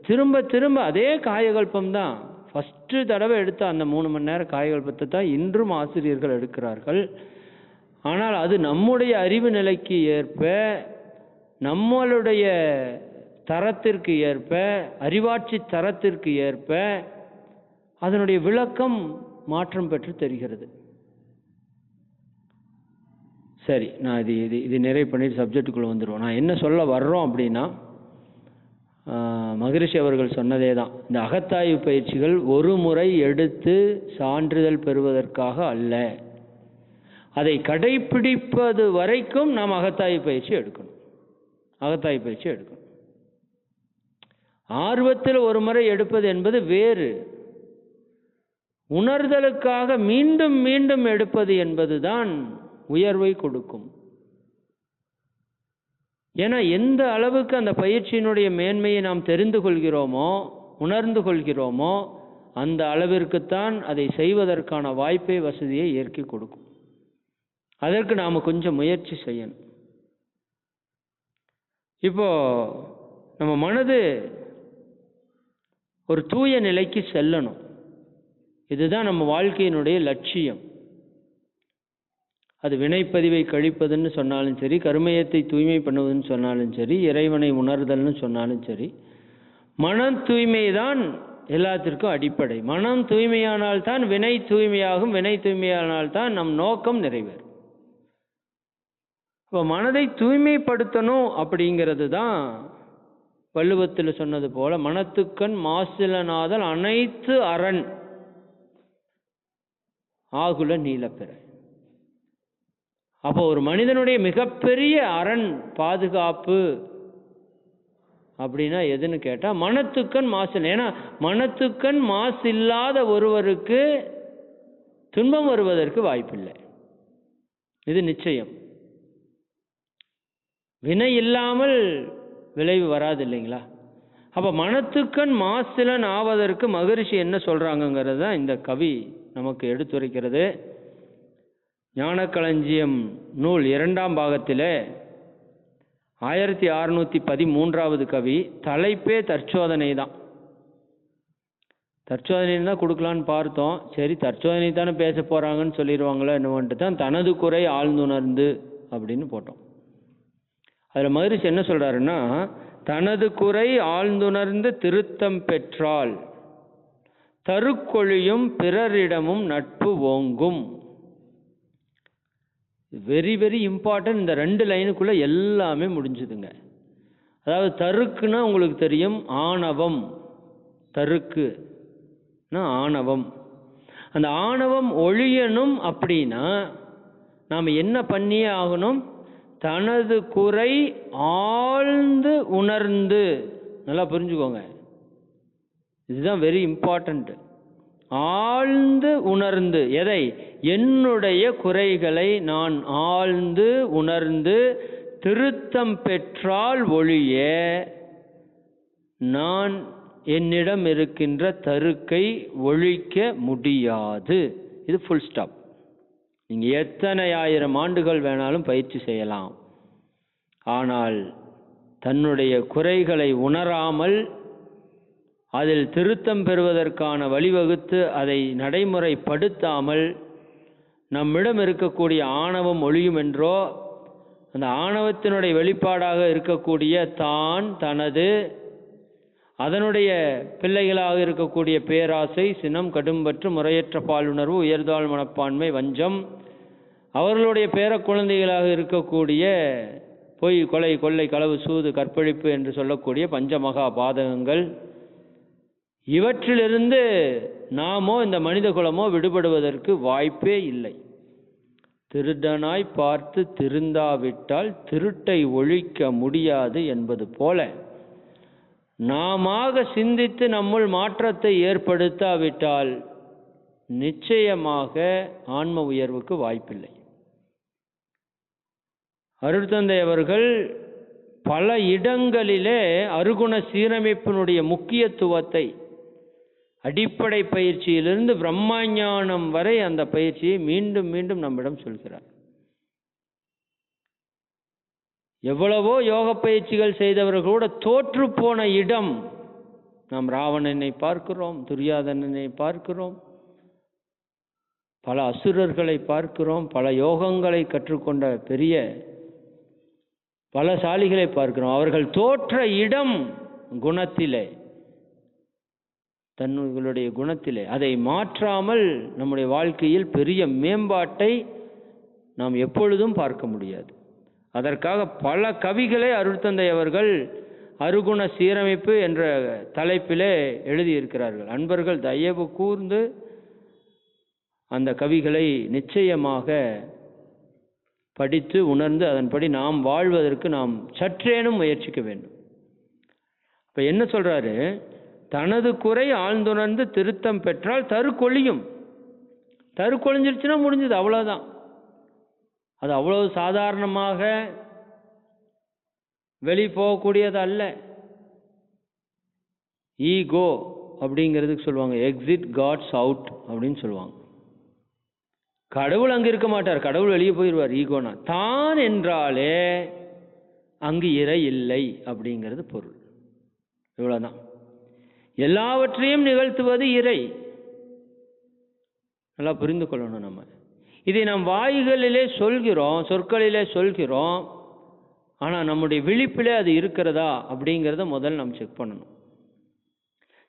திரும்ப திரும்ப அதே காயகல்பம் தான். ஃபஸ்ட்டு தடவை எடுத்த அந்த 3 மணி நேரம் காயகல்பத்தை தான் இன்றும் ஆசிரியர்கள் எடுக்கிறார்கள். ஆனால் அது நம்முடைய அறிவு நிலைக்கு ஏற்ப, நம்மளுடைய தரத்திற்கு ஏற்ப, அறிவாட்சி தரத்திற்கு ஏற்ப அதனுடைய விளக்கம் மாற்றம் பெற்று தெரிகிறது. சரி, நான் இது இது இது நிறைவு பண்ணிட்டு சப்ஜெக்டுக்குள்ளே வந்துடுவோம். நான் என்ன சொல்ல வர்றோம் அப்படின்னா, மகரிஷி அவர்கள் சொன்னதே தான். இந்த அகத்தாய்வு பயிற்சிகள் ஒரு முறை எடுத்து சான்றிதழ் பெறுவதற்காக அல்ல, அதை கடைப்பிடிப்பது வரைக்கும் நாம் அகத்தாய்வு பயிற்சி எடுக்கணும். அகத்தாய்வு பயிற்சி எடுக்கணும். ஆர்வத்தில் ஒரு முறை எடுப்பது என்பது வேறு. உணர்தலுக்காக மீண்டும் மீண்டும் எடுப்பது என்பதுதான் உயர்வை கொடுக்கும். ஏன்னா எந்த அளவுக்கு அந்த பயிற்சியினுடைய மேன்மையை நாம் தெரிந்து கொள்கிறோமோ, உணர்ந்து கொள்கிறோமோ, அந்த அளவிற்குத்தான் அதை செய்வதற்கான வாய்ப்பை, வசதியை ஏற்கி கொடுக்கும். அதற்கு நாம் கொஞ்சம் முயற்சி செய்யணும். இப்போ நம்ம மனது ஒரு தூய நிலைக்கு செல்லணும். இதுதான் நம்ம வாழ்க்கையினுடைய லட்சியம். அது வினைப்பதிவை கழிப்பதுன்னு சொன்னாலும் சரி, கருமையத்தை தூய்மை பண்ணுவதுன்னு சொன்னாலும் சரி, இறைவனை உணர்தல்னு சொன்னாலும் சரி, மனம் தூய்மை தான் எல்லாத்திற்கும் அடிப்படை. மனம் தூய்மையானால்தான் வினை தூய்மையாகும், வினை தூய்மையானால்தான் நம் நோக்கம் நிறைவேறும். இப்போ மனதை தூய்மைப்படுத்தணும் அப்படிங்கிறது தான் வள்ளுவத்தில் சொன்னது போல, மனத்துக்கண் மாசிலனாதல் அனைத்து அரண் ஆகுல நீலப்பெற. அப்போ ஒரு மனிதனுடைய மிகப்பெரிய அரண், பாதுகாப்பு அப்படின்னா எதுன்னு கேட்டால் மனத்துக்கண் மாசு. ஏன்னா மனத்துக்கண் மாசு இல்லாத ஒருவருக்கு துன்பம் வருவதற்கு வாய்ப்பில்லை, இது நிச்சயம். வினை இல்லாமல் விளைவு வராது இல்லைங்களா? அப்போ மனத்துக்கண் மாசிலன் ஆவதற்கு மகரிஷி என்ன சொல்கிறாங்கங்கிறது தான் இந்த கவி நமக்கு எடுத்துரைக்கிறது. ஞானக்களஞ்சியம் நூல் 2ஆம் பாகத்தில் 1613வது கவி. தலைப்பே தற்சோதனை தான். தற்சோதனை தான் கொடுக்கலான்னு பார்த்தோம். சரி, தற்சோதனை தானே பேச போகிறாங்கன்னு சொல்லிடுவாங்களோ என்னவன்ட்டு தான் தனது குறை ஆழ்ந்துணர்ந்து அப்படின்னு போட்டோம். அதில் மகரிஷி என்ன சொல்கிறாருன்னா, தனது குறை ஆழ்ந்துணர்ந்து திருத்தம் பெற்றால் தருக்கொழியும் பிறரிடமும் நட்பு ஓங்கும். Very very important. இந்த 2 லைனுக்குள்ளே எல்லாமே முடிஞ்சுதுங்க. அதாவது தருக்குன்னா உங்களுக்கு தெரியும், ஆணவம். தருக்குன்னா ஆணவம். அந்த ஆணவம் ஒழியணும் அப்படின்னா நாம் என்ன பண்ணியே ஆகணும்? தனது குறை ஆழ்ந்து உணர்ந்து, நல்லா புரிஞ்சுக்கோங்க, இதுதான் வெரி இம்பார்ட்டன்ட். ஆழ்ந்து உணர்ந்து, எதை? என்னுடைய குறைகளை நான் ஆழ்ந்து உணர்ந்து திருத்தம் பெற்றால் ஒழிய நான் என்னிடம் இருக்கின்ற தருக்கை ஒழிக்க முடியாது. இது ஃபுல் ஸ்டாப். நீங்கள் எத்தனை ஆயிரம் ஆண்டுகள் வேணாலும் பயிற்சி செய்யலாம். ஆனால் தன்னுடைய குறைகளை உணராமல் அதில் திருத்தம் பெறுவதற்கான வழிவகுத்து அதை நடைமுறைப்படுத்தாமல் நம்மிடம் இருக்கக்கூடிய ஆணவம் ஒழியும் என்றோ, அந்த ஆணவத்தினுடைய வெளிப்பாடாக இருக்கக்கூடிய தான், தனது, அதனுடைய பிள்ளைகளாக இருக்கக்கூடிய பேராசை, சினம், கடும்பற்று, முறையற்ற பாலுணர்வு, உயர்தாழ் மனப்பான்மை, வஞ்சம், அவர்களுடைய பேர குழந்தைகளாக இருக்கக்கூடிய பொய், கொலை, கொள்ளை, களவு, சூது, கற்பழிப்பு என்று சொல்லக்கூடிய பஞ்சமகா பாதகங்கள், இவற்றிலிருந்து நாமோ இந்த மனித குலமோ விடுபடுவதற்கு வாய்ப்பே இல்லை. திருடனாய் பார்த்து திருந்தாவிட்டால் திருட்டை ஒழிக்க முடியாது என்பது போல, நாமாக சிந்தித்து நம்முள் மாற்றத்தை ஏற்படுத்தாவிட்டால் நிச்சயமாக ஆன்ம உயர்வுக்கு வாய்ப்பில்லை. அருட்தந்தை அவர்கள் பல இடங்களிலே அருகுண சீரமைப்பினுடைய முக்கியத்துவத்தை, அடிப்படை பயிற்சியிலிருந்து பிரம்மஞானம் வரை அந்த பயிற்சியை மீண்டும் மீண்டும் நம்மிடம் சொல்கிறார். எவ்வளவோ யோக பயிற்சிகள் செய்தவர்களோட தோற்று போன இடம். நாம் ராவணனை பார்க்கிறோம், துரியாதனனை பார்க்கிறோம், பல அசுரர்களை பார்க்கிறோம், பல யோகங்களை கற்றுக்கொண்ட பெரிய பலசாலிகளை பார்க்கிறோம். அவர்கள் தோற்ற இடம் குணத்திலே, தன்னுடைய குணத்திலே. அதை மாற்றாமல் நம்முடைய வாழ்க்கையில் பெரிய மேம்பாட்டை நாம் எப்பொழுதும் பார்க்க முடியாது. அதற்காக பல கவிகளை அருட்தந்தை அவர்கள் அருகுண சீரமைப்பு என்ற தலைப்பிலே எழுதியிருக்கிறார்கள். அன்பர்கள் தயவு கூர்ந்து அந்த கவிகளை நிச்சயமாக படித்து உணர்ந்து அதன்படி நாம் வாழ்வதற்கு நாம் சற்றேனும் முயற்சிக்க வேண்டும். இப்போ என்ன சொல்றாரு? தனது குறை ஆழ்ந்துணர்ந்து திருத்தம் பெற்றால் தருக்கொழியும். தருக்கொழிஞ்சிருச்சுன்னா முடிஞ்சது, அவ்வளோதான். அது அவ்வளவு சாதாரணமாக வெளி போகக்கூடியது அல்ல. ஈகோ அப்படிங்கிறதுக்கு சொல்லுவாங்க எக்ஸிட் காட்ஸ் அவுட் அப்படின்னு சொல்லுவாங்க. கடவுள் அங்கே இருக்க மாட்டார், கடவுள் வெளியே போயிடுவார். ஈகோனா தான் என்றாலே அங்கு இறை இல்லை அப்படிங்கிறது பொருள். இவ்வளோதான். எல்லாவற்றையும் நிகழ்த்துவது இறை. நல்லா புரிந்து கொள்ளணும். நம்ம இதை நாம் வாய்களிலே சொல்கிறோம், சொற்களிலே சொல்கிறோம், ஆனால் நம்முடைய விழிப்பிலே அது இருக்கிறதா அப்படிங்கிறத முதல் நாம் செக் பண்ணணும்.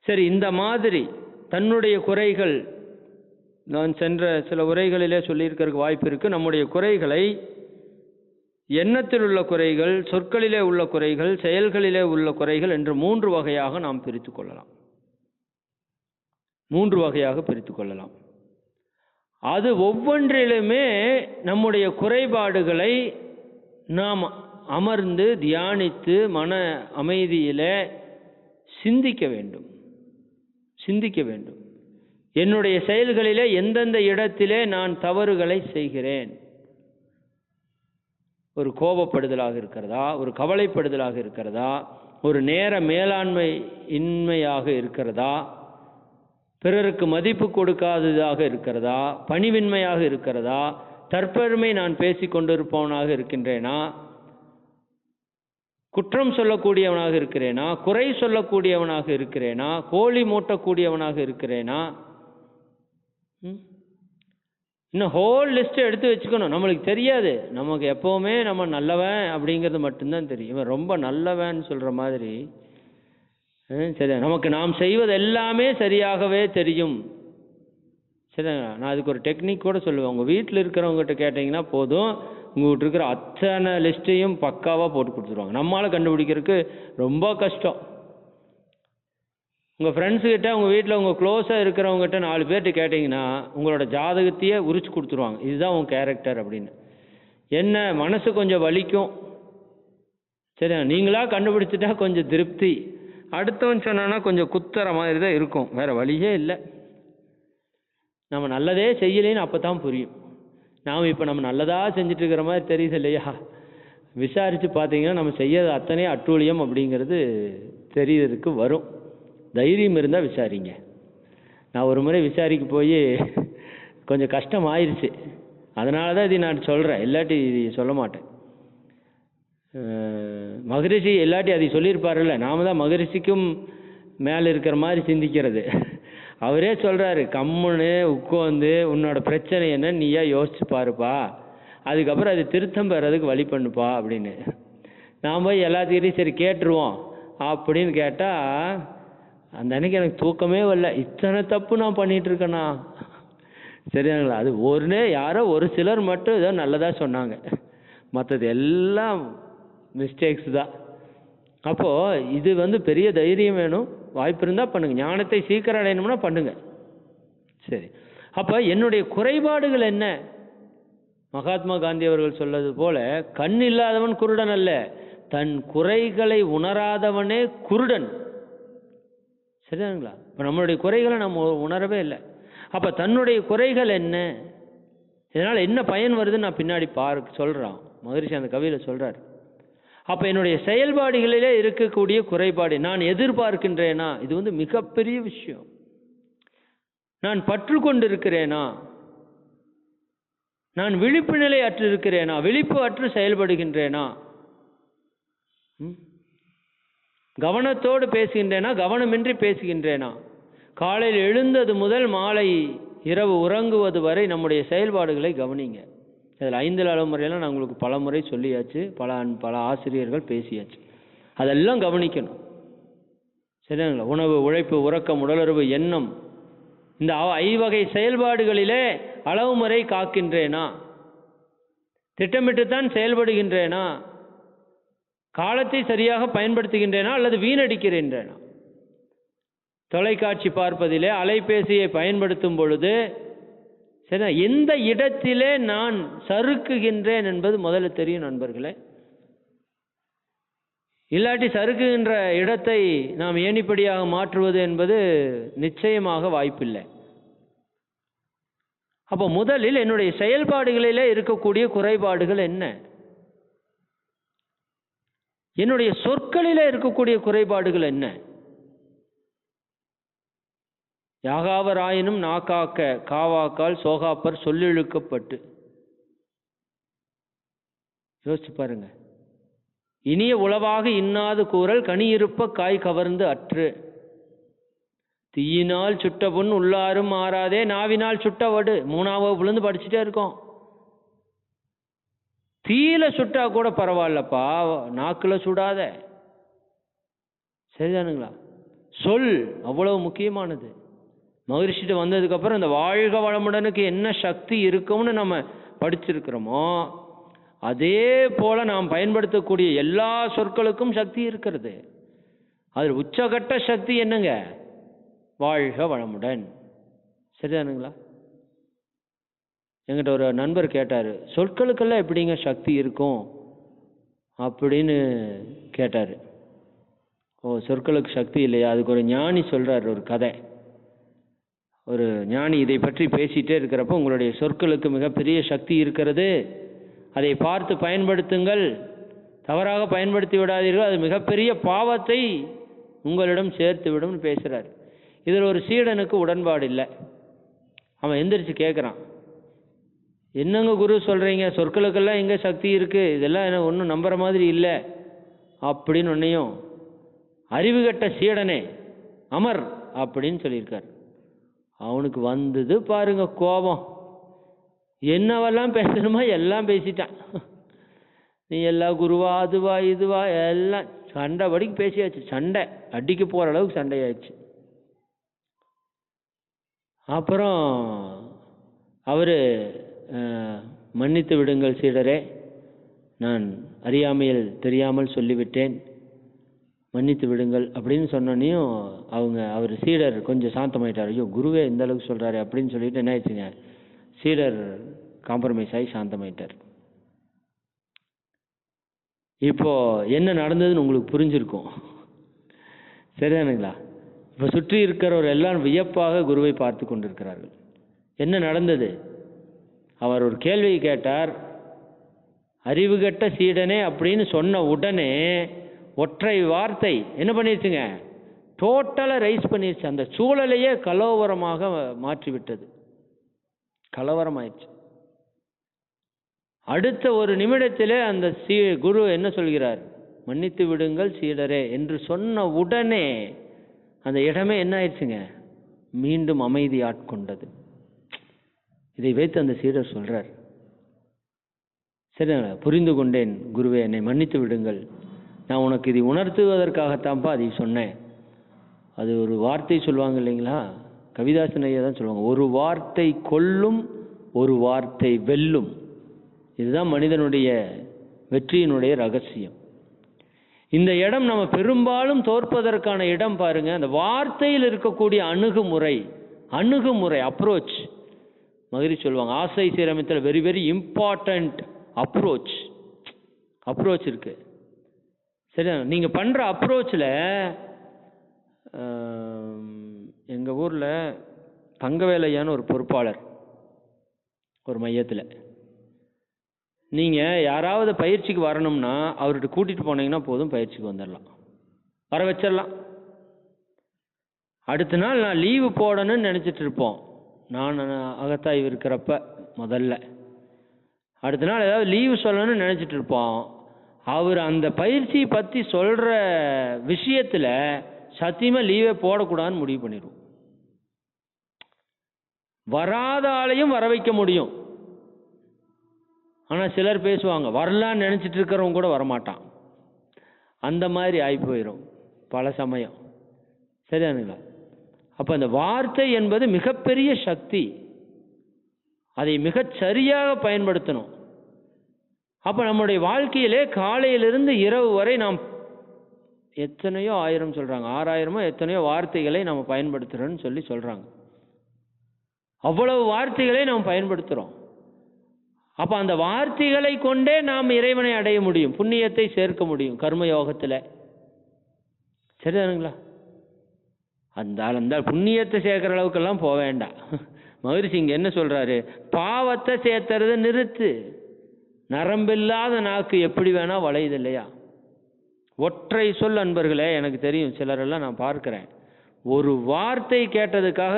சரி, இந்த மாதிரி தன்னுடைய குறைகள் நான் சென்ற சில உரைகளிலே சொல்லியிருக்கிறதுக்கு வாய்ப்பு இருக்குது. நம்முடைய குறைகளை எண்ணத்தில் உள்ள குறைகள், சொற்களிலே உள்ள குறைகள், செயல்களிலே உள்ள குறைகள் என்று 3 வகையாக நாம் பிரித்து கொள்ளலாம். 3 வகையாக பிரித்து கொள்ளலாம். அது ஒவ்வொன்றிலுமே நம்முடைய குறைபாடுகளை நாம் அமர்ந்து தியானித்து மன அமைதியிலே சிந்திக்க வேண்டும். என்னுடைய செயல்களிலே எந்தெந்த இடத்திலே நான் தவறுகளை செய்கிறேன்? ஒரு கோபப்படுதலாக இருக்கிறதா, ஒரு கவலைப்படுதலாக இருக்கிறதா, ஒரு நேர மேலாண்மை இன்மையாக இருக்கிறதா, பிறருக்கு மதிப்பு கொடுக்காததாக இருக்கிறதா, பணிவின்மையாக இருக்கிறதா, தற்பெருமை நான் பேசிக்கொண்டிருப்பவனாக இருக்கின்றேனா, குற்றம் சொல்லக்கூடியவனாக இருக்கிறேனா, குறை சொல்லக்கூடியவனாக இருக்கிறேனா, கோழி மூட்டக்கூடியவனாக இருக்கிறேனா? இன்னும் ஹோல் லிஸ்ட்டை எடுத்து வச்சுக்கணும். நம்மளுக்கு தெரியாது, நமக்கு எப்போவுமே நம்ம நல்லவன் அப்படிங்கிறது மட்டும்தான் தெரியும். இவன் ரொம்ப நல்லவன் சொல்கிற மாதிரி சரி, நமக்கு நாம் செய்வது எல்லாமே சரியாகவே தெரியும். சரி, நான் அதுக்கு ஒரு டெக்னிக் கூட சொல்லுவேன். உங்கள் வீட்டில் இருக்கிறவங்ககிட்ட கேட்டிங்கன்னா போதும், உங்கள்கிட்ட இருக்கிற அத்தனை லிஸ்ட்டையும் பக்காவாக போட்டு கொடுத்துருவாங்க. நம்மளால் கண்டுபிடிக்கிறதுக்கு ரொம்ப கஷ்டம். உங்கள் ஃப்ரெண்ட்ஸுக்கிட்ட, உங்கள் வீட்டில் உங்கள் க்ளோஸாக இருக்கிறவங்ககிட்ட 4 பேர்கிட்ட கேட்டிங்கன்னா உங்களோட ஜாதகத்தையே உரிச்சு கொடுத்துருவாங்க. இதுதான் உங்கள் கேரக்டர் அப்படின்னு. என்ன மனசு கொஞ்சம் வலிக்கும். சரி, நீங்களாக கண்டுபிடிச்சிட்டா கொஞ்சம் திருப்தி. அடுத்தவன் சொன்னான்னா கொஞ்சம் குத்துற மாதிரி தான் இருக்கும், வேறு வழியே இல்லை. நம்ம நல்லதே செய்யலைன்னு அப்போ தான் புரியும். நாம் இப்போ நம்ம நல்லதாக செஞ்சுட்டு இருக்கிற மாதிரி தெரியுது இல்லையா? விசாரித்து பார்த்தீங்கன்னா நம்ம செய்யறது அத்தனை அட்டூழியம் அப்படிங்கிறது தெரியறதுக்கு வரும். தைரியம் இருந்தால் விசாரிங்க. நான் ஒரு முறை விசாரிக்க போய் கொஞ்சம் கஷ்டம் ஆயிடுச்சு. அதனால தான் இதை நான் சொல்கிறேன், இல்லாட்டி இது சொல்ல மாட்டேன். மகரிஷி இல்லாட்டி அதை சொல்லியிருப்பார்ல, நாம தான் மகரிஷிக்கும் மேலே இருக்கிற மாதிரி சிந்திக்கிறது. அவரே சொல்கிறாரு, கம்முன்னு உட்காந்து உன்னோட பிரச்சனை என்ன நீயா யோசிச்சு பாருப்பா, அதுக்கப்புறம் அது திருத்தம் பெறதுக்கு வழி பண்ணுப்பா அப்படின்னு. நான் போய் எல்லாத்துக்கிட்டையும் சரி கேட்டுருவோம் அப்படின்னு கேட்டால் அந்த அன்னைக்கு எனக்கு தூக்கமே வரல. இத்தனை தப்பு நான் பண்ணிகிட்ருக்கேண்ணா. சரியாங்களா? அது யாரோ ஒரு சிலர் மட்டும் ஏதோ நல்லதாக சொன்னாங்க, மற்றது எல்லாம் மிஸ்டேக்ஸ் தான். அப்போது இது பெரிய தைரியம் வேணும். வாய்ப்பு இருந்தால் பண்ணுங்கள். ஞானத்தை சீக்கிரம் அடையணும்னா பண்ணுங்கள். சரி, அப்போ என்னுடைய குறைபாடுகள் என்ன? மகாத்மா காந்தி அவர்கள் சொல்வது போல, கண் இல்லாதவன் குருடன் அல்ல, தன் குறைகளை உணராதவனே குருடன். சரிதானுங்களா? இப்போ நம்மளுடைய குறைகளை நம்ம உணரவே இல்லை. அப்போ தன்னுடைய குறைகள் என்ன, இதனால் என்ன பயன் வருதுன்னு நான் பின்னாடி சொல்கிறான். மகரிஷி அந்த கவியில் சொல்கிறார். அப்போ என்னுடைய செயல்பாடுகளிலே இருக்கக்கூடிய குறைபாடு நான் எதிர்பார்க்கின்றேனா? இது மிகப்பெரிய விஷயம். நான் பற்று கொண்டு இருக்கிறேனா? நான் விழிப்பு நிலை அற்று இருக்கிறேனா? விழிப்பு அற்று செயல்படுகின்றேனா? கவனத்தோடு பேசுகின்றேனா? கவனமின்றி பேசுகின்றேனா? காலையில் எழுந்தது முதல் மாலை இரவு உறங்குவது வரை நம்முடைய செயல்பாடுகளை கவனிங்க. அதில் 5 அளமுறையெல்லாம் நான் உங்களுக்கு பல முறை சொல்லியாச்சு, பல ஆசிரியர்கள் பேசியாச்சு. அதெல்லாம் கவனிக்கணும். சரிங்களா? உணவு, உழைப்பு, உறக்கம், உடலுறவு, எண்ணம், இந்த 5 வகை செயல்பாடுகளிலே அளவு முறை காக்கின்றேனா? திட்டமிட்டுத்தான் செயல்படுகின்றேனா? காலத்தை சரியாக பயன்படுத்துகின்றேனா அல்லது வீணடிக்கின்றேனா? தொலைக்காட்சி பார்ப்பதிலே, அலைபேசியை பயன்படுத்தும் பொழுது சரி, எந்த இடத்திலே நான் சறுக்குகின்றேன் என்பது முதல்ல தெரியும் நண்பர்களே. இல்லாட்டி சறுக்குகின்ற இடத்தை நாம் ஏணிப்படியாக மாற்றுவது என்பது நிச்சயமாக வாய்ப்பில்லை. அப்போ முதலில் என்னுடைய செயல்பாடுகளிலே இருக்கக்கூடிய குறைபாடுகள் என்ன? என்னுடைய சொற்களிலே இருக்கக்கூடிய குறைபாடுகள் என்ன? யாகாவராயினும் நாக்காக்க காவாக்கால் சோகாப்பர் சொல்லிழுக்கப்பட்டு. யோசிச்சு பாருங்க. இனிய உளவாக இன்னாது கூறல் கனியிருப்ப காய் கவர்ந்து அற்று. தீயினால் சுட்ட புண் உள்ளாரும் மாறாதே நாவினால் சுட்ட வடு. 3ஆவது விழுந்து படிச்சுட்டே இருக்கோம். தீயில சுட்டா கூட பரவாயில்லப்பா, நாக்குல சுடாத. சரிதானுங்களா? சொல் அவ்வளவு முக்கியமானது. மகரிஷிட்டு வந்ததுக்கு அப்புறம் இந்த வாழ்க வளமுடனுக்கு என்ன சக்தி இருக்கும்னு நம்ம படிச்சிருக்கிறோமோ, அதே போல நாம் பயன்படுத்தக்கூடிய எல்லா சொற்களுக்கும் சக்தி இருக்கிறது. அதில் உச்சகட்ட சக்தி என்னங்க? வாழ்க வளமுடன். சரிதானுங்களா? என்கிட்ட ஒரு நண்பர் கேட்டார், சொற்களுக்கெல்லாம் எப்படிங்க சக்தி இருக்கும் அப்படின்னு கேட்டார். ஓ, சொற்களுக்கு சக்தி இல்லையா? அதுக்கு ஒரு ஞானி சொல்கிறார் ஒரு கதை. ஒரு ஞானி இதை பற்றி பேசிகிட்டே இருக்கிறப்போ, உங்களுடைய சொற்களுக்கு மிகப்பெரிய சக்தி இருக்கிறது, அதை பார்த்து பயன்படுத்துங்கள், தவறாக பயன்படுத்தி விடாதீர்கள், அது மிகப்பெரிய பாவத்தை உங்களிடம் சேர்த்து விடும் பேசுகிறார். இதில் ஒரு சீடனுக்கு உடன்பாடு இல்லை. அவன் எந்திரிச்சு கேட்குறான், என்னங்க குரு சொல்கிறீங்க, சொற்களுக்கெல்லாம் எங்கே சக்தி இருக்குது, இதெல்லாம் என்ன ஒன்றும் நம்புற மாதிரி இல்லை அப்படின்னு. ஒன்றையும் அறிவுகட்ட சீடனே அமர் அப்படின்னு சொல்லியிருக்கார். அவனுக்கு வந்தது பாருங்க கோபம். என்னவெல்லாம் பேசணுமா எல்லாம் பேசிட்டான். நீ எல்லாம் குருவா அதுவா இதுவா எல்லாம் சண்டை படிக்கு பேசியாச்சு. சண்டை அடிக்க போகிற அளவுக்கு சண்டையாச்சு. அப்புறம் அவர் மன்னித்து விடுங்கள் சீடரே, நான் அறியாமையில் தெரியாமல் சொல்லிவிட்டேன், மன்னித்து விடுங்கள் அப்படின்னு சொன்னோன்னையும் அவர் சீடர் கொஞ்சம் சாந்தமாயிட்டார். ஐயோ குருவே இந்த அளவுக்கு சொல்கிறாரு அப்படின்னு சொல்லிட்டு என்ன ஆயிடுச்சுங்க, சீடர் காம்ப்ரமைஸ் ஆகி சாந்தமாயிட்டார். இப்போ என்ன நடந்ததுன்னு உங்களுக்கு புரிஞ்சிருக்கும். சரிதானுங்களா? இப்போ சுற்றி இருக்கிறவர் எல்லாம் வியப்பாக குருவை பார்த்து கொண்டிருக்கிறார்கள். என்ன நடந்தது? அவர் ஒரு கேள்வியை கேட்டார். அறிவுகட்ட சீடனே அப்படின்னு சொன்ன உடனே ஒற்றை வார்த்தை என்ன பண்ணிடுச்சுங்க, டோட்டலாக ரைஸ் பண்ணிடுச்சு. அந்த சூழலையே கலவரமாக மாற்றிவிட்டது. கலவரமாயிடுச்சு. அடுத்த ஒரு நிமிடத்திலே அந்த குரு என்ன சொல்கிறார், மன்னித்து விடுங்கள் சீடரே என்று சொன்ன உடனே அந்த இடமே என்ன ஆயிடுச்சுங்க, மீண்டும் அமைதி ஆட்கொண்டது. இதை வைத்து அந்த சீடர் சொல்றார், சரி புரிந்து கொண்டேன் குருவே, என்னை மன்னித்து விடுங்கள், நான் உனக்கு இதை உணர்த்துவதற்காகத்தான்ப்பா அதை சொன்னேன். அது ஒரு வார்த்தை சொல்லுவாங்க இல்லைங்களா, கவிதாசன் ஐயா தான் சொல்லுவாங்க, ஒரு வார்த்தை கொல்லும் ஒரு வார்த்தை வெல்லும். இதுதான் மனிதனுடைய வெற்றியினுடைய ரகசியம். இந்த இடம் நம்ம பெரும்பாலும் தோற்பதற்கான இடம் பாருங்க, அந்த வார்த்தையில் இருக்கக்கூடிய அணுகுமுறை அப்ரோச். மகிழ்ச்சி சொல்லுவாங்க, ஆசை சீரமைத்தல் வெரி வெரி இம்பார்ட்டன்ட் அப்ரோச் இருக்கு. சரியா? நீங்க பண்ற அப்ரோச்சில் எங்க ஊர்ல தங்கவேலையான ஒரு பொறுப்பாளர் ஒரு மையத்தில், நீங்க யாராவது பயிற்சிக்கு வரணும்னா அவர்கிட்ட கூட்டிட்டு போனீங்கன்னா போதும், பயிற்சிக்கு வந்துடலாம், வர வச்சிடலாம். அடுத்த நாள் நான் லீவு போடணும்னு நினைச்சிட்டு இருப்போம். நான் அகத்தாய்வு இருக்கிறப்ப முதல்ல அடுத்த நாள் ஏதாவது லீவு சொல்லணும்னு நினைச்சிட்டு இருப்போம். அவர் அந்த பயிற்சியை பற்றி சொல்ற விஷயத்துல சத்தியமா லீவே போடக்கூடாதுன்னு முடிவு பண்ணிடுவோம். வராத ஆளையும் வர வைக்க முடியும். ஆனால் சிலர் பேசுவாங்க, வரலான்னு நினச்சிட்டு இருக்கிறவங்க கூட வரமாட்டான். அந்த மாதிரி ஆகி போயிடும் பல சமயம். சரியானுங்களா? அப்போ அந்த வார்த்தை என்பது மிகப்பெரிய சக்தி. அதை மிகச் சரியாக பயன்படுத்தணும். அப்போ நம்முடைய வாழ்க்கையிலே காலையிலிருந்து இரவு வரை நாம் எத்தனையோ ஆயிரம் சொல்கிறாங்க, 6000 எத்தனையோ வார்த்தைகளை நம்ம பயன்படுத்துகிறோன்னு சொல்லி சொல்கிறாங்க. அவ்வளவு வார்த்தைகளை நாம் பயன்படுத்துகிறோம். அப்போ அந்த வார்த்தைகளை கொண்டே நாம் இறைவனை அடைய முடியும், புண்ணியத்தை சேர்க்க முடியும் கர்மயோகத்தில். சரிதானுங்களா? அந்த புண்ணியத்தை சேர்க்கிற அளவுக்கெல்லாம் போக வேண்டாம். மகரிஷி இங்கே என்ன சொல்கிறாரு? பாவத்தை சேர்த்துறதை நிறுத்து. நரம்பில்லாத நாக்கு எப்படி வேணா வளையுது இல்லையா? ஒற்றை சொல் அன்பர்களே, எனக்கு தெரியும் சிலரெல்லாம் நான் பார்க்குறேன், ஒரு வார்த்தை கேட்டதுக்காக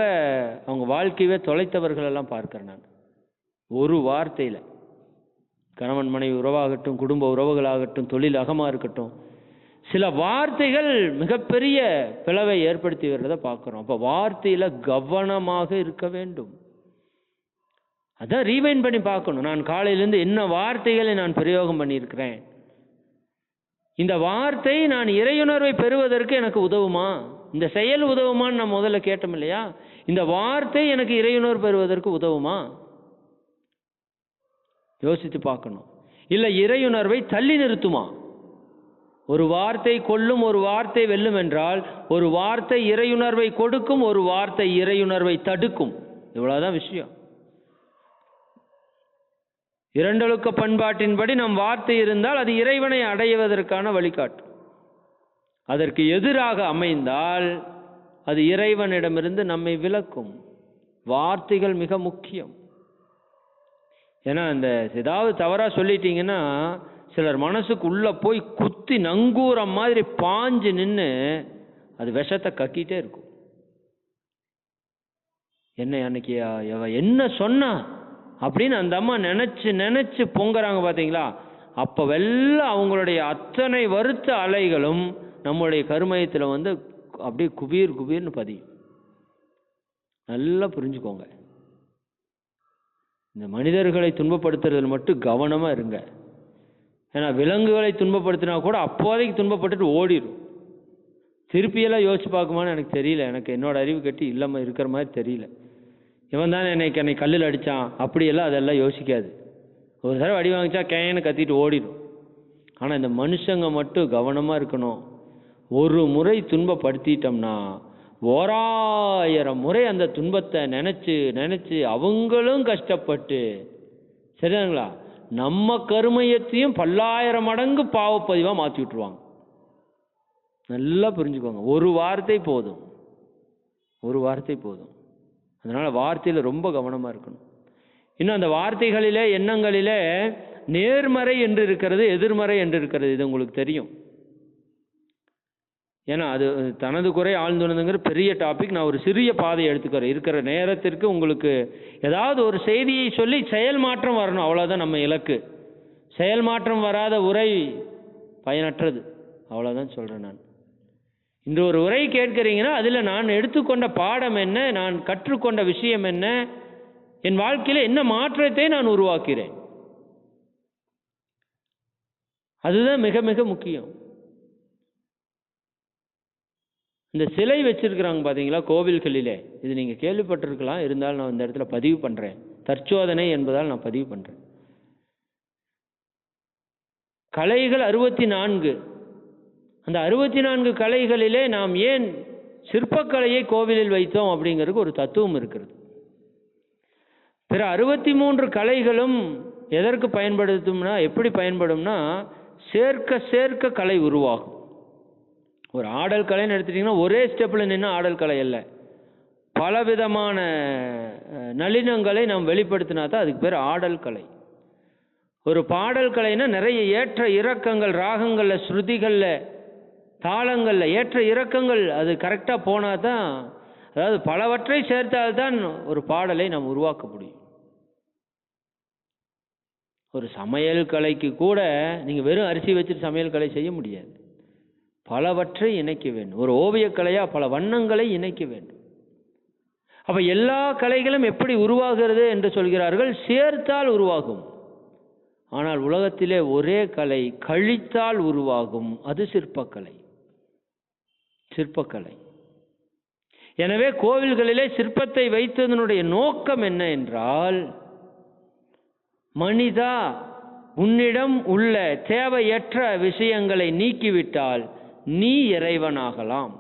அவங்க வாழ்க்கையவே தொலைத்தவர்களெல்லாம் பார்க்குறேன் நான். ஒரு வார்த்தையில் கணவன் மனைவி உறவாகட்டும், குடும்ப உறவுகளாகட்டும், தொழில் அகமாக இருக்கட்டும், சில வார்த்தைகள் மிகப்பெரிய பிளவை ஏற்படுத்தி வர்றதை பார்க்குறோம். அப்போ வார்த்தையில் கவனமாக இருக்க வேண்டும். அதான் ரீவைண்ட் பண்ணி பார்க்கணும். நான் காலையிலேருந்து என்ன வார்த்தைகளை நான் பிரயோகம் பண்ணியிருக்கிறேன், இந்த வார்த்தை நான் இறையுணர்வை பெறுவதற்கு எனக்கு உதவுமா, இந்த செயல் உதவுமான்னு நான் முதல்ல கேட்டோம் இல்லையா? இந்த வார்த்தை எனக்கு இறையுணர்வு பெறுவதற்கு உதவுமா? யோசித்து பார்க்கணும். இல்லை இறையுணர்வை தள்ளி நிறுத்துமா? ஒரு வார்த்தை கொல்லும், ஒரு வார்த்தை வெல்லும் என்றால், ஒரு வார்த்தை இறையுணர்வை கொடுக்கும், ஒரு வார்த்தை இறையுணர்வை தடுக்கும். இவ்வளவுதான் விஷயம். இரண்டொழுக்க பண்பாட்டின்படி நம் வார்த்தை இருந்தால் அது இறைவனை அடைவதற்கான வழிகாட்டும். அதற்கு எதிராக அமைந்தால் அது இறைவனிடமிருந்து நம்மை விலக்கும். வார்த்தைகள் மிக முக்கியம். ஏன்னா அந்த ஏதாவது தவறா சொல்லிட்டீங்கன்னா சிலர் மனசுக்கு உள்ள போய் குத்தி நங்கூரம் மாதிரி பாஞ்சு நின்று அது விஷத்தை கக்கிட்டே இருக்கும். அன்னைக்கு என்ன சொன்னா அப்படின்னு அந்த அம்மா நினைச்சு பொங்குறாங்க பார்த்தீங்களா? அப்போ வெள்ளம் அவங்களுடைய அத்தனை வருத்த அலைகளும் நம்முடைய கருமயத்தில் அப்படியே குபீர்னு பதியும். நல்லா புரிஞ்சுக்கோங்க. இந்த மனிதர்களை துன்பப்படுத்துறதுல மட்டும் கவனமா இருங்க. ஏன்னா விலங்குகளை துன்பப்படுத்தினா கூட அப்போதைக்கு துன்பப்பட்டுட்டு ஓடிடும். திருப்பியெல்லாம் யோசிச்சு பார்க்குமான்னு எனக்கு தெரியல. எனக்கு என்னோட அறிவு கட்டி இல்லாமல் இருக்கிற மாதிரி தெரியல. இவன் தானே என்னை கல்லில் அடித்தான் அப்படியெல்லாம் அதெல்லாம் யோசிக்காது. ஒரு தடவை அடி வாங்கிச்சா கேன்னு கத்திட்டு ஓடிடும். ஆனால் இந்த மனுஷங்க மட்டும் கவனமாக இருக்கணும். ஒரு முறை துன்பப்படுத்திட்டோம்னா 1000 முறை அந்த துன்பத்தை நினச்சி அவங்களும் கஷ்டப்பட்டு, சரிதாங்களா, நம்ம கருமையத்தையும் 10,000 மடங்கு பாவப்பதிவாக மாற்றி விட்டுருவாங்க. நல்லா புரிஞ்சுக்கோங்க. ஒரு வார்த்தை போதும். அதனால் வார்த்தையில் ரொம்ப கவனமாக இருக்கணும். இன்னும் அந்த வார்த்தைகளிலே எண்ணங்களிலே நேர்மறை என்று இருக்கிறது, எதிர்மறை என்று இருக்கிறது. இது உங்களுக்கு தெரியும். ஏன்னா அது தனது குறை ஆழ்ந்துணர்ந்துங்கிற பெரிய டாபிக். நான் ஒரு சிறிய பாதையை எடுத்துக்கிறேன். இருக்கிற நேரத்திற்கு உங்களுக்கு ஏதாவது ஒரு செய்தியை சொல்லி செயல் மாற்றம் வரணும், அவ்வளோதான் நம்ம இலக்கு. செயல் மாற்றம் வராத உரை பயனற்றது, அவ்வளோதான் சொல்கிறேன் நான். இந்த ஒரு உரை கேட்குறீங்கன்னா அதில் நான் எடுத்துக்கொண்ட பாடம் என்ன, நான் கற்றுக்கொண்ட விஷயம் என்ன, என் வாழ்க்கையில் என்ன மாற்றத்தை நான் உருவாக்கிறேன், அதுதான் மிக மிக முக்கியம். இந்த சிலை வச்சிருக்கிறாங்க பார்த்தீங்களா கோவில்களிலே, இது நீங்கள் கேள்விப்பட்டிருக்கலாம். இருந்தாலும் நான் இந்த இடத்துல பதிவு பண்ணுறேன். தற்சோதனை என்பதால் நான் பதிவு பண்ணுறேன். கலைகள் 64. அந்த 64 கலைகளிலே நாம் ஏன் சிற்பக்கலையை கோவிலில் வைத்தோம் அப்படிங்கிறதுக்கு ஒரு தத்துவம் இருக்கிறது. பிற 63 கலைகளும் எதற்கு பயன்படுத்தும்னா, எப்படி பயன்படும்னா, சேர்க்க கலை உருவாகும். ஒரு ஆடல் கலைன்னு எடுத்துட்டிங்கன்னா ஒரே ஸ்டெப்பில் நின்று ஆடல் கலை அல்ல, பலவிதமான நளினங்களை நாம் வெளிப்படுத்தினா தான் அதுக்கு பேர் ஆடல் கலை. ஒரு பாடல் கலைன்னா நிறைய ஏற்ற இறக்கங்கள், ராகங்களில், ஸ்ருதிகளில், தாளங்களில் ஏற்ற இறக்கங்கள் அது கரெக்டாக போனால் தான், அதாவது பலவற்றை சேர்த்தால்தான் ஒரு பாடலை நாம் உருவாக்க முடியும். ஒரு சமையல் கலைக்கு கூட நீங்கள் வெறும் அரிசி வச்சுட்டு சமையல் கலை செய்ய முடியாது. பலவற்றை இணைக்க வேண்டும். ஒரு ஓவியக்கலையாக பல வண்ணங்களை இணைக்க வேண்டும். அப்போ எல்லா கலைகளும் எப்படி உருவாகிறது என்று சொல்கிறார்கள், சேர்த்தால் உருவாகும். ஆனால் உலகத்திலே ஒரே கலை கழித்தால் உருவாகும், அது சிற்பக்கலை. எனவே கோவில்களிலே சிற்பத்தை வைத்ததனுடைய நோக்கம் என்ன என்றால், மனிதா உன்னிடம் உள்ள தேவையற்ற விஷயங்களை நீக்கிவிட்டால் நீ இறைவனாகலாம்.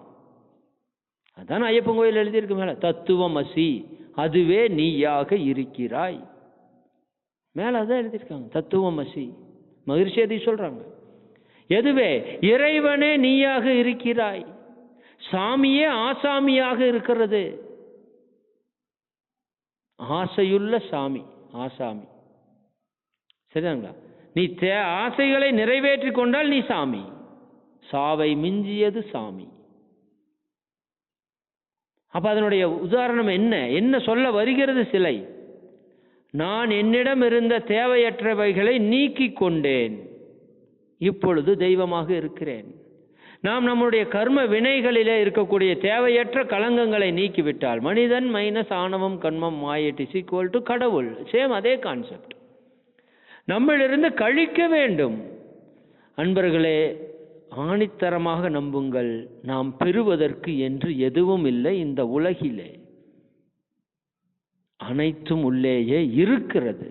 அதான் ஐயப்பன் கோயில் எழுதியிருக்கு மேல, தத்துவமசி, அதுவே நீயாக இருக்கிறாய். மேல அதான் எழுதியிருக்காங்க, தத்துவமசி. மகிழ்ச்சி அதை சொல்றாங்க. எதுவே? இறைவனே நீயாக இருக்கிறாய். சாமியே ஆசாமியாக இருக்கிறது. ஆசையுள்ள சாமி ஆசாமி. சரிங்களா? நீ ஆசைகளை நிறைவேற்றி கொண்டால் நீ சாமி. சாவை மிஞ்சியது சாமி. அப்ப அதனுடைய உதாரணம் என்ன சொல்ல வருகிறது? சிலை. நான் என்னிடம் இருந்த தேவையற்றவைகளை நீக்கிக் கொண்டேன், இப்பொழுது தெய்வமாக இருக்கிறேன். நாம் நம்முடைய கர்ம வினைகளிலே இருக்கக்கூடிய தேவையற்ற களங்கங்களை நீக்கிவிட்டால், மனிதன் மைனஸ் ஆணவம் கண்மம் மாய இஸ் ஈக்குவல் டு கடவுள். சேம் அதே கான்செப்ட் நம்மளிருந்து கழிக்க வேண்டும். அன்பர்களே, ஆணித்தரமாக நம்புங்கள், நாம் பெறுவதற்கு என்று எதுவும் இல்லை இந்த உலகிலே. அனைத்தும் உள்ளேயே இருக்கிறது.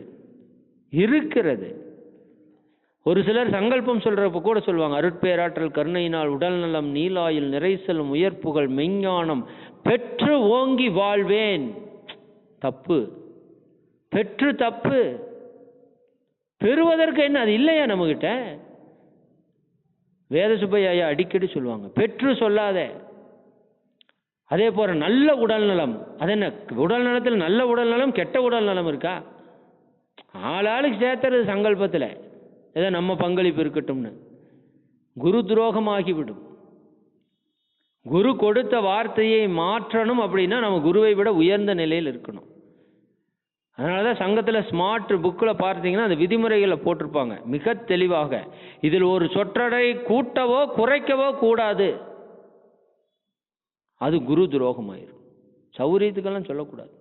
ஒரு சிலர் சங்கல்பம் சொல்றப்ப கூட சொல்லுவாங்க, அருட்பேராற்றல் கருணையினால் உடல் நலம் நீலாயில் நிறைசலும் உயர்ப்புகள் மெஞ்ஞானம் பெற்று ஓங்கி வாழ்வேன். தப்பு. பெற்று தப்பு. பெறுவதற்கு என்ன? அது இல்லையா நம்மகிட்ட? வேத சுப்பையா அடிக்கடி சொல்லுவாங்க, பெற்று சொல்லாத. அதே போல நல்ல உடல் நலம், அது என்ன? உடல் நலத்தில் நல்ல உடல் நலம் கெட்ட உடல் நலம் இருக்கா? ஆளாளுக்கு சேர்த்துறது சங்கல்பத்தில், ஏதோ நம்ம பங்களிப்பு இருக்கட்டும்னு. குரு துரோகமாகிவிடும். குரு கொடுத்த வார்த்தையை மாற்றணும் அப்படின்னா நம்ம குருவை விட உயர்ந்த நிலையில் இருக்கணும். அதனாலதான் சங்கத்தில் ஸ்மார்ட் புக்கில் பார்த்தீங்கன்னா அந்த விதிமுறைகளை போட்டிருப்பாங்க மிக தெளிவாக. இதில் ஒரு சொற்றடை கூட்டவோ குறைக்கவோ கூடாது. அது குரு துரோகமாயிரும். சௌரியத்துக்கெல்லாம் சொல்லக்கூடாது.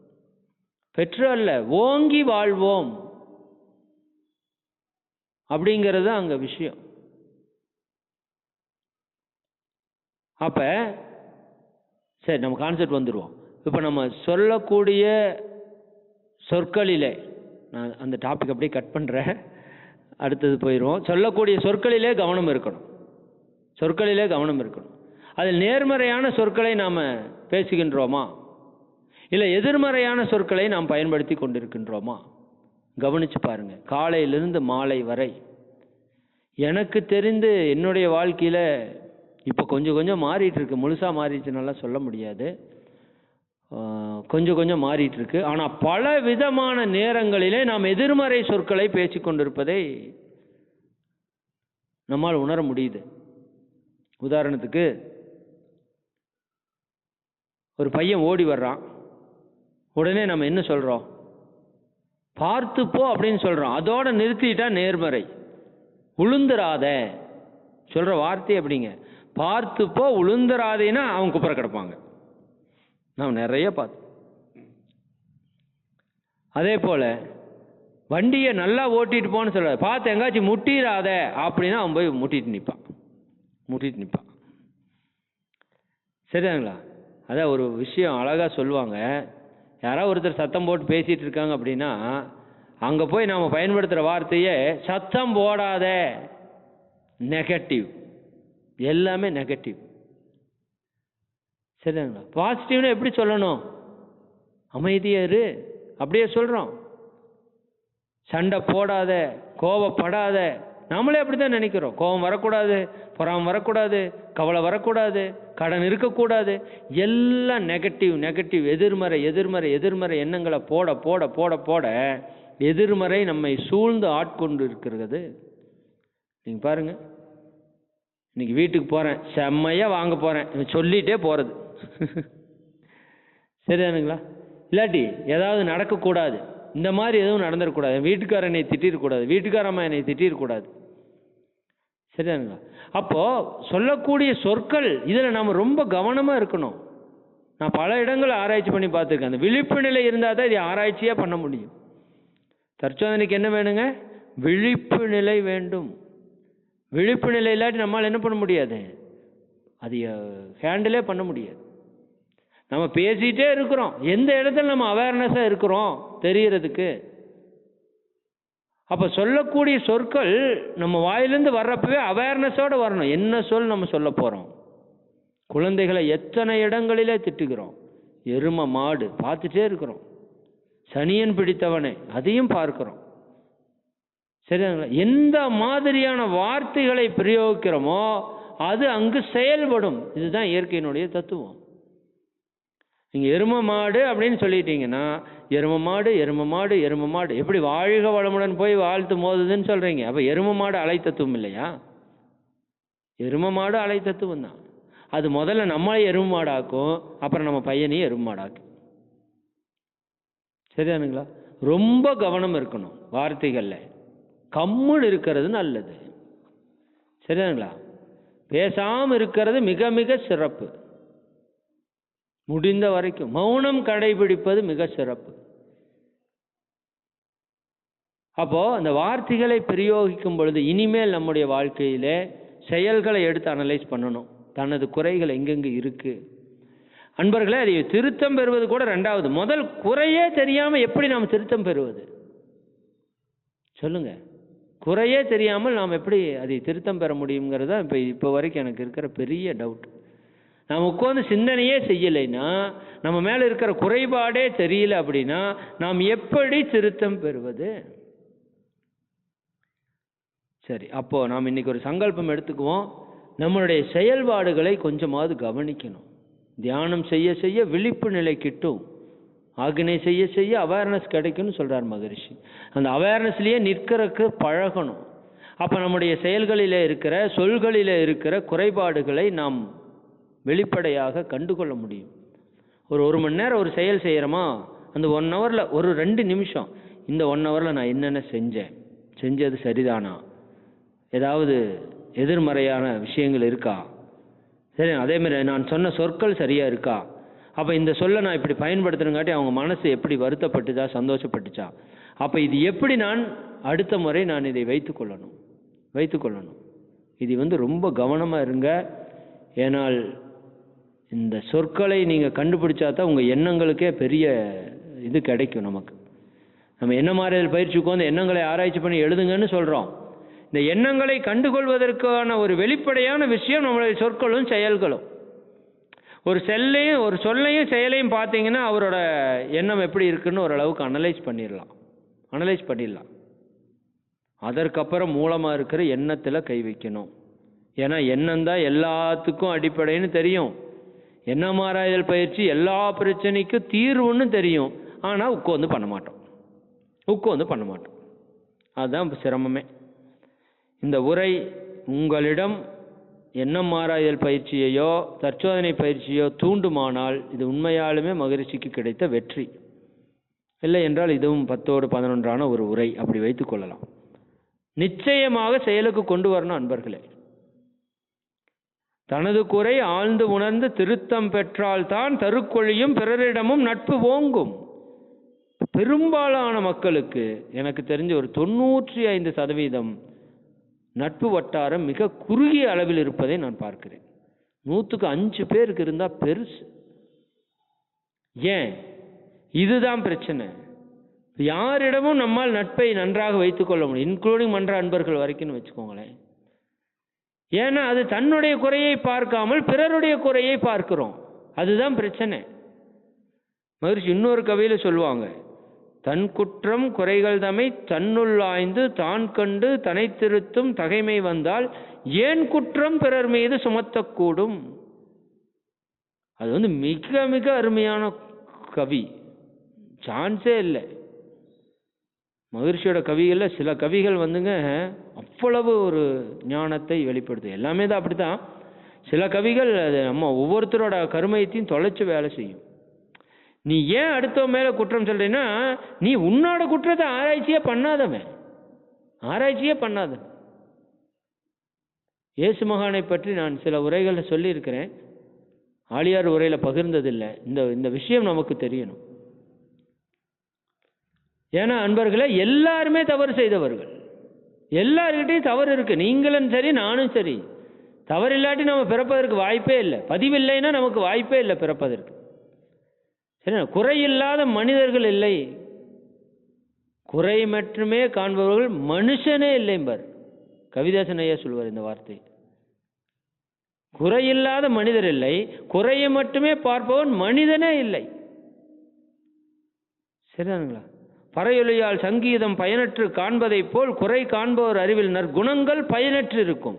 பெற்று அல்ல, ஓங்கி வாழ்வோம் அப்படிங்கிறது அங்க விஷயம். அப்ப சரி, நம்ம கான்செப்ட் வந்துடுவோம். இப்ப நம்ம சொல்லக்கூடிய சொற்களிலே, நான் அந்த டாபிக் அப்படியே கட் பண்றேன், அடுத்தது போயிடுவோம். சொல்லக்கூடிய சொற்களிலே கவனம் இருக்கணும். சொற்களிலே கவனம் இருக்கணும். அதில் நேர்மறையான சொற்களை நாம் பேசுகின்றோமா, இல்லை எதிர்மறையான சொற்களை நாம் பயன்படுத்தி கொண்டிருக்கின்றோமா? கவனிச்சு பாருங்க. காலையிலிருந்து மாலை வரை எனக்கு தெரிந்து என்னுடைய வாழ்க்கையில் இப்போ கொஞ்சம் கொஞ்சம் மாறிட்டு இருக்கு. முழுசாக மாறிடுச்சுனால சொல்ல முடியாது, கொஞ்சம் கொஞ்சம் மாறிட்டு இருக்கு. ஆனால் பல விதமான நேரங்களிலே நாம் எதிர்மறை சொற்களை பேசிக்கொண்டிருப்பதை நம்மால் உணர முடியுது. உதாரணத்துக்கு, ஒரு பையன் ஓடி வர்றான், உடனே நம்ம என்ன சொல்றோம்? பார்த்துப்போ அப்படின்னு சொல்றோம். அதோட நிறுத்திட்டா நேர்மறை. உளுந்துராத சொல்ற வார்த்தை அப்படிங்க. பார்த்துப்போ உளுந்துராதேன்னா அவன் குப்புற கிடப்பாங்க. நாம் நிறைய பார்த்து. அதே போல வண்டியை நல்லா ஓட்டிட்டு போன்னு சொல்ற, பார்த்து எங்காச்சும் முட்டிடாத அப்படின்னா அவன் போய் முட்டிட்டு நிற்பான். சரிதாங்களா? அதான் ஒரு விஷயம் அழகா சொல்லுவாங்க. யாராவது ஒருத்தர் சத்தம் போட்டு பேசிட்டு இருக்காங்க அப்படின்னா அங்க போய் நாம பயன்படுத்துற வார்த்தையே சத்தம் போடாத. நெகட்டிவ், எல்லாமே நெகட்டிவ். சரிதாங்களா? பாசிட்டிவ்னு எப்படி சொல்லணும்? அமைதியா இரு அப்படியே சொல்றோம். சண்டை போடாத, கோபப்படாத. நம்மளே அப்படித்தான் நினைக்கிறோம். கோபம் வரக்கூடாது, பொறாம வரக்கூடாது, கவலை வரக்கூடாது, கடன் இருக்கக்கூடாது. எல்லாம் நெகட்டிவ் நெகட்டிவ், எதிர்மறை எதிர்மறை எதிர்மறை எண்ணங்களை போட போட போட போட எதிர்மறை நம்மை சூழ்ந்து ஆட்கொண்டு இருக்கிறது. நீங்க பாருங்க, இன்னைக்கு வீட்டுக்கு போறேன், செம்மையா வாங்க போறேன் சொல்லிட்டே போறது. சரிதானுங்களா? இல்லாட்டி ஏதாவது நடக்கக்கூடாது, இந்த மாதிரி எதுவும் நடந்துடக்கூடாது, வீட்டுக்கார என்னை திட்டிடக்கூடாது, வீட்டுக்காரம்மா என்னை திட்டிடக்கூடாது. சரிதானுங்களா? அப்போ சொல்லக்கூடிய சொற்கள் இதில் நாம் ரொம்ப கவனமாக இருக்கணும். நான் பல இடங்களை ஆராய்ச்சி பண்ணி பார்த்துருக்கேன். அந்த விழிப்பு நிலை இருந்தால் தான் இதை ஆராய்ச்சியாக பண்ண முடியும். தற்சோதனைக்கு என்ன வேணுங்க? விழிப்பு நிலை வேண்டும். விழிப்பு நிலை இல்லாட்டி நம்மளால் என்ன பண்ண முடியாது? அது ஹேண்டிலே பண்ண முடியாது. நம்ம பேசிகிட்டே இருக்கிறோம், எந்த இடத்துல நம்ம அவேர்னஸாக இருக்கிறோம் தெரியறதுக்கு. அப்போ சொல்லக்கூடிய சொற்கள் நம்ம வாயிலிருந்து வர்றப்பவே அவேர்னஸோடு வரணும். என்ன சொல் நம்ம சொல்ல போகிறோம்? குழந்தைகளை எத்தனை இடங்களிலே திட்டுகிறோம். எருமை மாடு பார்த்துட்டே இருக்கிறோம். சனியன் பிடித்தவனே அதையும் பார்க்கிறோம். சரிங்களா? எந்த மாதிரியான வார்த்தைகளை பிரயோகிக்கிறோமோ அது அங்கு செயல்படும். இதுதான் இயற்கையினுடைய தத்துவம். நீங்கள் எருமை மாடு அப்படின்னு சொல்லிட்டீங்கன்னா எருமை மாடு எருமை மாடு எருமை மாடு எப்படி வாழ்க வளமுடன் போய் வாழ்த்து மோதுதுன்னு சொல்கிறீங்க. அப்போ எருமை மாடு அலை தத்துவம் இல்லையா? எருமை மாடு அலை தத்துவம் தான். அது முதல்ல நம்மளே எருமை மாடாக்கும், அப்புறம் நம்ம பையனையும் எருமை மாடாக்கும். சரிதானுங்களா? ரொம்ப கவனம் இருக்கணும் வார்த்தைகளில். கம்முன்னு இருக்கிறது நல்லது. சரிதானுங்களா? பேசாமல் இருக்கிறது மிக மிக சிறப்பு. முடிந்த வரைக்கும் மௌனம் கடைபிடிப்பது மிக சிறப்பு. அப்போ அந்த வார்த்தைகளை பிரயோகிக்கும் பொழுது இனிமேல் நம்முடைய வாழ்க்கையிலே செயல்களை எடுத்து அனலைஸ் பண்ணணும். தனது குறைகள் எங்கெங்கு இருக்கு அன்பர்களே. அதை திருத்தம் பெறுவது கூட ரெண்டாவது. முதல் குறையே தெரியாமல் எப்படி நாம் திருத்தம் பெறுவது சொல்லுங்க? குறையே தெரியாமல் நாம் எப்படி அதை திருத்தம் பெற முடியுங்கிறது தான் இப்போ வரைக்கும் எனக்கு இருக்கிற பெரிய டவுட். நாம் உட்காந்து சிந்தனையே செய்யலைன்னா, நம்ம மேலே இருக்கிற குறைபாடே தெரியல அப்படின்னா நாம் எப்படி திருத்தம் பெறுவது? சரி, அப்போ நாம் இன்னைக்கு ஒரு சங்கல்பம் எடுத்துக்குவோம். நம்மளுடைய செயல்பாடுகளை கொஞ்சமாவது கவனிக்கணும். தியானம் செய்ய செய்ய விழிப்பு நிலை கிட்டும். ஆக்னை செய்ய செய்ய அவேர்னஸ் கிடைக்கும்னு சொல்கிறார் மகரிஷி. அந்த அவேர்னஸ்லேயே நிற்கிறதுக்கு பழகணும். அப்போ நம்முடைய செயல்களில் இருக்கிற சொல்களில் இருக்கிற குறைபாடுகளை நாம் வெளிப்படையாக கண்டுகொள்ள முடியும். ஒரு மணி நேரம் ஒரு செயல் செய்கிறோமா, அந்த 1 ஹவரில் ஒரு 2 நிமிஷம் இந்த 1 ஹவரில் நான் என்னென்ன செஞ்சது சரிதானா, ஏதாவது எதிர்மறையான விஷயங்கள் இருக்கா, சரி அதேமாதிரி நான் சொன்ன சொற்கள் சரியாக இருக்கா, அப்போ இந்த சொல்லை நான் இப்படி பயன்படுத்துறங்காட்டி அவங்க மனசு எப்படி வருத்தப்பட்டுச்சா சந்தோஷப்பட்டுச்சா, அப்போ இது எப்படி நான் அடுத்த முறை நான் இதை வைத்துக்கொள்ளணும். இது ரொம்ப கவனமாக இருங்க. ஏனால் இந்த சொற்களை நீங்கள் கண்டுபிடிச்சா தான் உங்கள் எண்ணங்களுக்கே பெரிய இது கிடைக்கும். நம்ம என்ன மாதிரி பயிற்சிக்கு வந்து எண்ணங்களை ஆராய்ச்சி பண்ணி எழுதுங்கன்னு சொல்கிறோம். இந்த எண்ணங்களை கண்டுகொள்வதற்கான ஒரு வெளிப்படையான விஷயம் நம்மளுடைய சொற்களும் செயல்களும். ஒரு சொல்லையும் செயலையும் பார்த்தீங்கன்னா அவரோட எண்ணம் எப்படி இருக்குன்னு ஓரளவுக்கு அனலைஸ் பண்ணிடலாம். அதற்கப்புறம் மூலமாக இருக்கிற எண்ணத்தில் கை வைக்கணும். ஏன்னா எண்ணம் தான் எல்லாத்துக்கும் அடிப்படைன்னு தெரியும். எண்ணம் ஆராய்தல் பயிற்சி எல்லா பிரச்சனைக்கும் தீர்வுன்னு தெரியும். ஆனால் உட்காந்து பண்ண மாட்டோம். அதுதான் சிரமமே. இந்த உரை உங்களிடம் எண்ணம் ஆராய்தல் பயிற்சியையோ தற்சோதனை பயிற்சியோ தூண்டுமானால் இது உண்மையாலுமே மகரிஷிக்கு கிடைத்த வெற்றி. இல்லை என்றால் இதுவும் 10ஓடு 11ஆன ஒரு உரை அப்படி வைத்துக் கொள்ளலாம். நிச்சயமாக செயலுக்கு கொண்டு வரணும் அன்பர்களே. தனது குறை ஆழ்ந்து உணர்ந்து திருத்தம் பெற்றால் தான் தருக்கொழியும் பிறரிடமும் நட்பு ஓங்கும். பெரும்பாலான மக்களுக்கு எனக்கு தெரிஞ்ச ஒரு 95% நட்பு வட்டாரம் மிக குறுகிய அளவில் இருப்பதை நான் பார்க்கிறேன். 100க்கு 5 பேருக்கு இருந்தால் பெருசு. ஏன்? இதுதான் பிரச்சனை. யாரிடமும் நம்மால் நட்பை நன்றாக வைத்துக்கொள்ள முடியும், இன்க்ளூடிங் மன்ற அன்பர்கள் வரைக்கும் வச்சுக்கோங்களேன். ஏன்னா அது தன்னுடைய குறையை பார்க்காமல் பிறருடைய குறையை பார்க்கிறோம். அதுதான் பிரச்சனை. மகிழ்ச்சி இன்னொரு கவியில் சொல்லுவாங்க, தன் குற்றம் குறைகள் தம்மை தன்னுள் ஆய்ந்து தான் கண்டு தனை திருத்தும் தகைமை வந்தால் ஏன் குற்றம் பிறர் மீது சுமத்தக்கூடும். அது மிக மிக அருமையான கவி, சான்ஸே இல்லை. மகிழ்ச்சியோட கவிகளில் சில கவிகள் அவ்வளவு ஒரு ஞானத்தை வெளிப்படுத்து. எல்லாமே தான் அப்படித்தான். சில கவிகள் அது நம்ம ஒவ்வொருத்தரோட கருமையத்தையும் தொலைச்சு வேலை செய்யும். நீ ஏன் அடுத்த மேலே குற்றம் சொல்றேன்னா, நீ உன்னோட குற்றத்தை ஆராய்ச்சியே பண்ணாதவன். இயேசு மகானை பற்றி நான் சில உரைகளை சொல்லியிருக்கிறேன், ஆழியார் உரையில் பகிர்ந்ததில்லை. இந்த விஷயம் நமக்கு தெரியணும். ஏன்னா அன்பர்களே, எல்லாருமே தவறு செய்தவர்கள், எல்லார்கிட்டையும் தவறு இருக்கு. நீங்களும் சரி நானும் சரி. தவறு இல்லாட்டி நம்ம பிறப்பதற்கு வாய்ப்பே இல்லை. பதிவில்லைன்னா நமக்கு வாய்ப்பே இல்லை பிறப்பதற்கு. சரி, குறையில்லாத மனிதர்கள் இல்லை. குறை மட்டுமே காண்பவர்கள் மனுஷனே இல்லைம்பார். கவிதாசன் ஐயா சொல்வார் இந்த வார்த்தை. குறையில்லாத மனிதர் இல்லை, குறையை மட்டுமே பார்ப்பவன் மனிதனே இல்லை. சரிதானுங்களா? பறையொலியால் சங்கீதம் பயனற்று காண்பதைப் போல் குறை காண்பவர் அறிவில் நற்குணங்கள் பயனற்று இருக்கும்.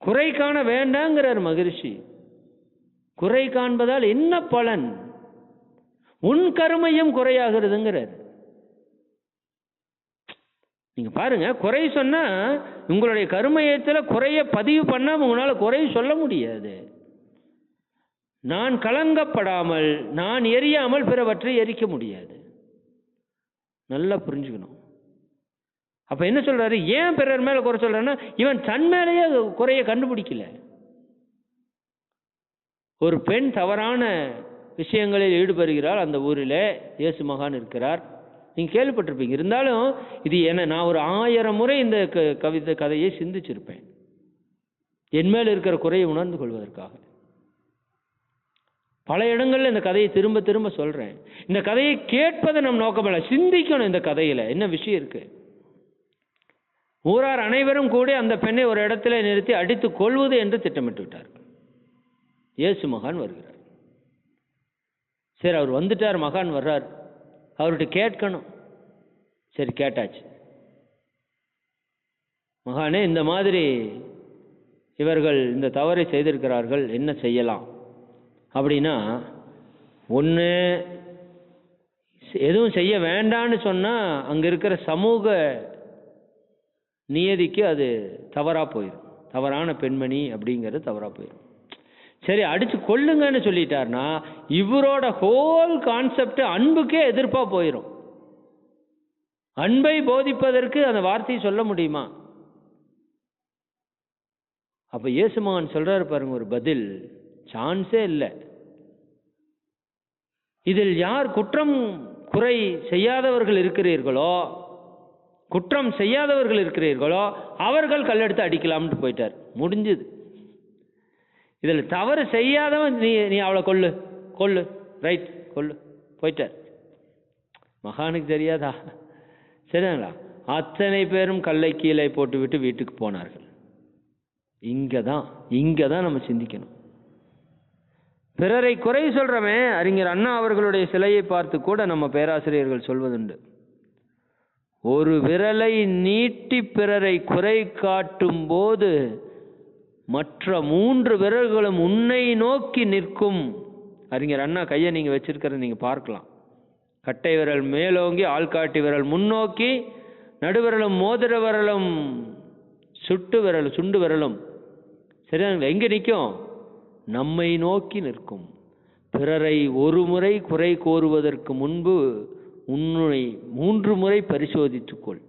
குறை காண வேண்டாங்கிறார் மகரிஷி. குறை காண்பதால் என்ன பலன்? உன் கருமையும் குறையாகிறதுங்கிறார். நீங்க பாருங்க, குறை சொன்னா உங்களுடைய கருமையத்துல குறைய பதிவு பண்ணாம உங்களால குறை சொல்ல முடியாது. நான் கலங்கப்படாமல், நான் எரியாமல் பிறவற்றை எரிக்க முடியாது. நல்லா புரிஞ்சுக்கணும். அப்ப என்ன சொல்றாரு? ஏன் பிறர் மேல குறை சொல்றான்னா, இவன் தன் மேலேயே குறைய கண்டுபிடிக்கல. ஒரு பெண் தவறான விஷயங்களில் ஈடுபடுகிறார். அந்த ஊரில் இயேசு மகான் இருக்கிறார். நீங்க கேள்விப்பட்டிருப்பீங்க. இருந்தாலும் இது என்ன, நான் ஒரு 1000 முறை இந்த கதையை சிந்திச்சிருப்பேன், என் மேல் இருக்கிற குறையை உணர்ந்து கொள்வதற்காக. பல இடங்கள்ல இந்த கதையை திரும்ப திரும்ப சொல்றேன். இந்த கதையை கேட்பதை நம் நோக்கமல்ல, சிந்திக்கணும். இந்த கதையில என்ன விஷயம் இருக்கு? ஊரார் அனைவரும் கூட அந்த பெண்ணை ஒரு இடத்துல நிறுத்தி அடித்து கொள்வது என்று திட்டமிட்டு விட்டார். இயேசு மகான் வருகிறார். சரி, அவர் வந்துட்டார், மகான் வர்றார், அவர்கிட்ட கேட்கணும். சரி, கேட்டாச்சு. மகானே, இந்த மாதிரி இவர்கள் இந்த தவறை செய்திருக்கிறார்கள், என்ன செய்யலாம் அப்படின்னா, ஒன்று எதுவும் செய்ய வேண்டான்னு சொன்னால் அங்கே இருக்கிற சமூக நியதிக்கு அது தவறாக போயிடும். தவறான பெண்மணி அப்படிங்கிறது தவறாக போயிடும். சரி, அடித்து கொள்ளுங்கன்னு சொல்லிட்டார்னா இவரோட ஹோல் கான்செப்ட் அன்புக்கே எதிர்ப்பாக போயிடும். அன்பை போதிப்பதற்கு அந்த வார்த்தையை சொல்ல முடியுமா? அப்போ இயேசு மகான் சொல்றாரு பாருங்க ஒரு பதில், சான்ஸே இல்லை. இதில் யார் குற்றம் குறை செய்யாதவர்கள் இருக்கிறீர்களோ, குற்றம் செய்யாதவர்கள் இருக்கிறீர்களோ அவர்கள் கல்லெடுத்து அடிக்கலாம்னு போயிட்டார். முடிஞ்சது. இதில் தவறு செய்யாதவன் நீ அவளை கொல்லு கொல்லு, ரைட், கொல்லு, போயிட்டார். மகானுக்கு தெரியாதா? சரிங்களா? அத்தனை பேரும் கல்லை கீழே போட்டுவிட்டு வீட்டுக்கு போனார்கள். இங்கே தான் நம்ம சிந்திக்கணும். பிறரை குறை சொல்றவன், அறிஞர் அண்ணா அவர்களுடைய சிலையை பார்த்து கூட நம்ம பேராசிரியர்கள் சொல்வதுண்டு, ஒரு விரலை நீட்டி பிறரை குறை காட்டும் போது மற்ற 3 விரல்களும் உன்னை நோக்கி நிற்கும். அறிஞர் அண்ணா கையை நீங்க வச்சிருக்கிறத நீங்க பார்க்கலாம். கட்டை விரல் மேலோங்கி, ஆள்காட்டி விரல் முன்னோக்கி, நடுவிரலும் மோதிர விரலும் சுண்டு விரலும் சரியா எங்க நிற்கும்? நம்மை நோக்கி நிற்கும். பிறரை ஒரு முறை குறை கோருவதற்கு முன்பு உன்னை 3 முறை பரிசோதித்துக்கொள்.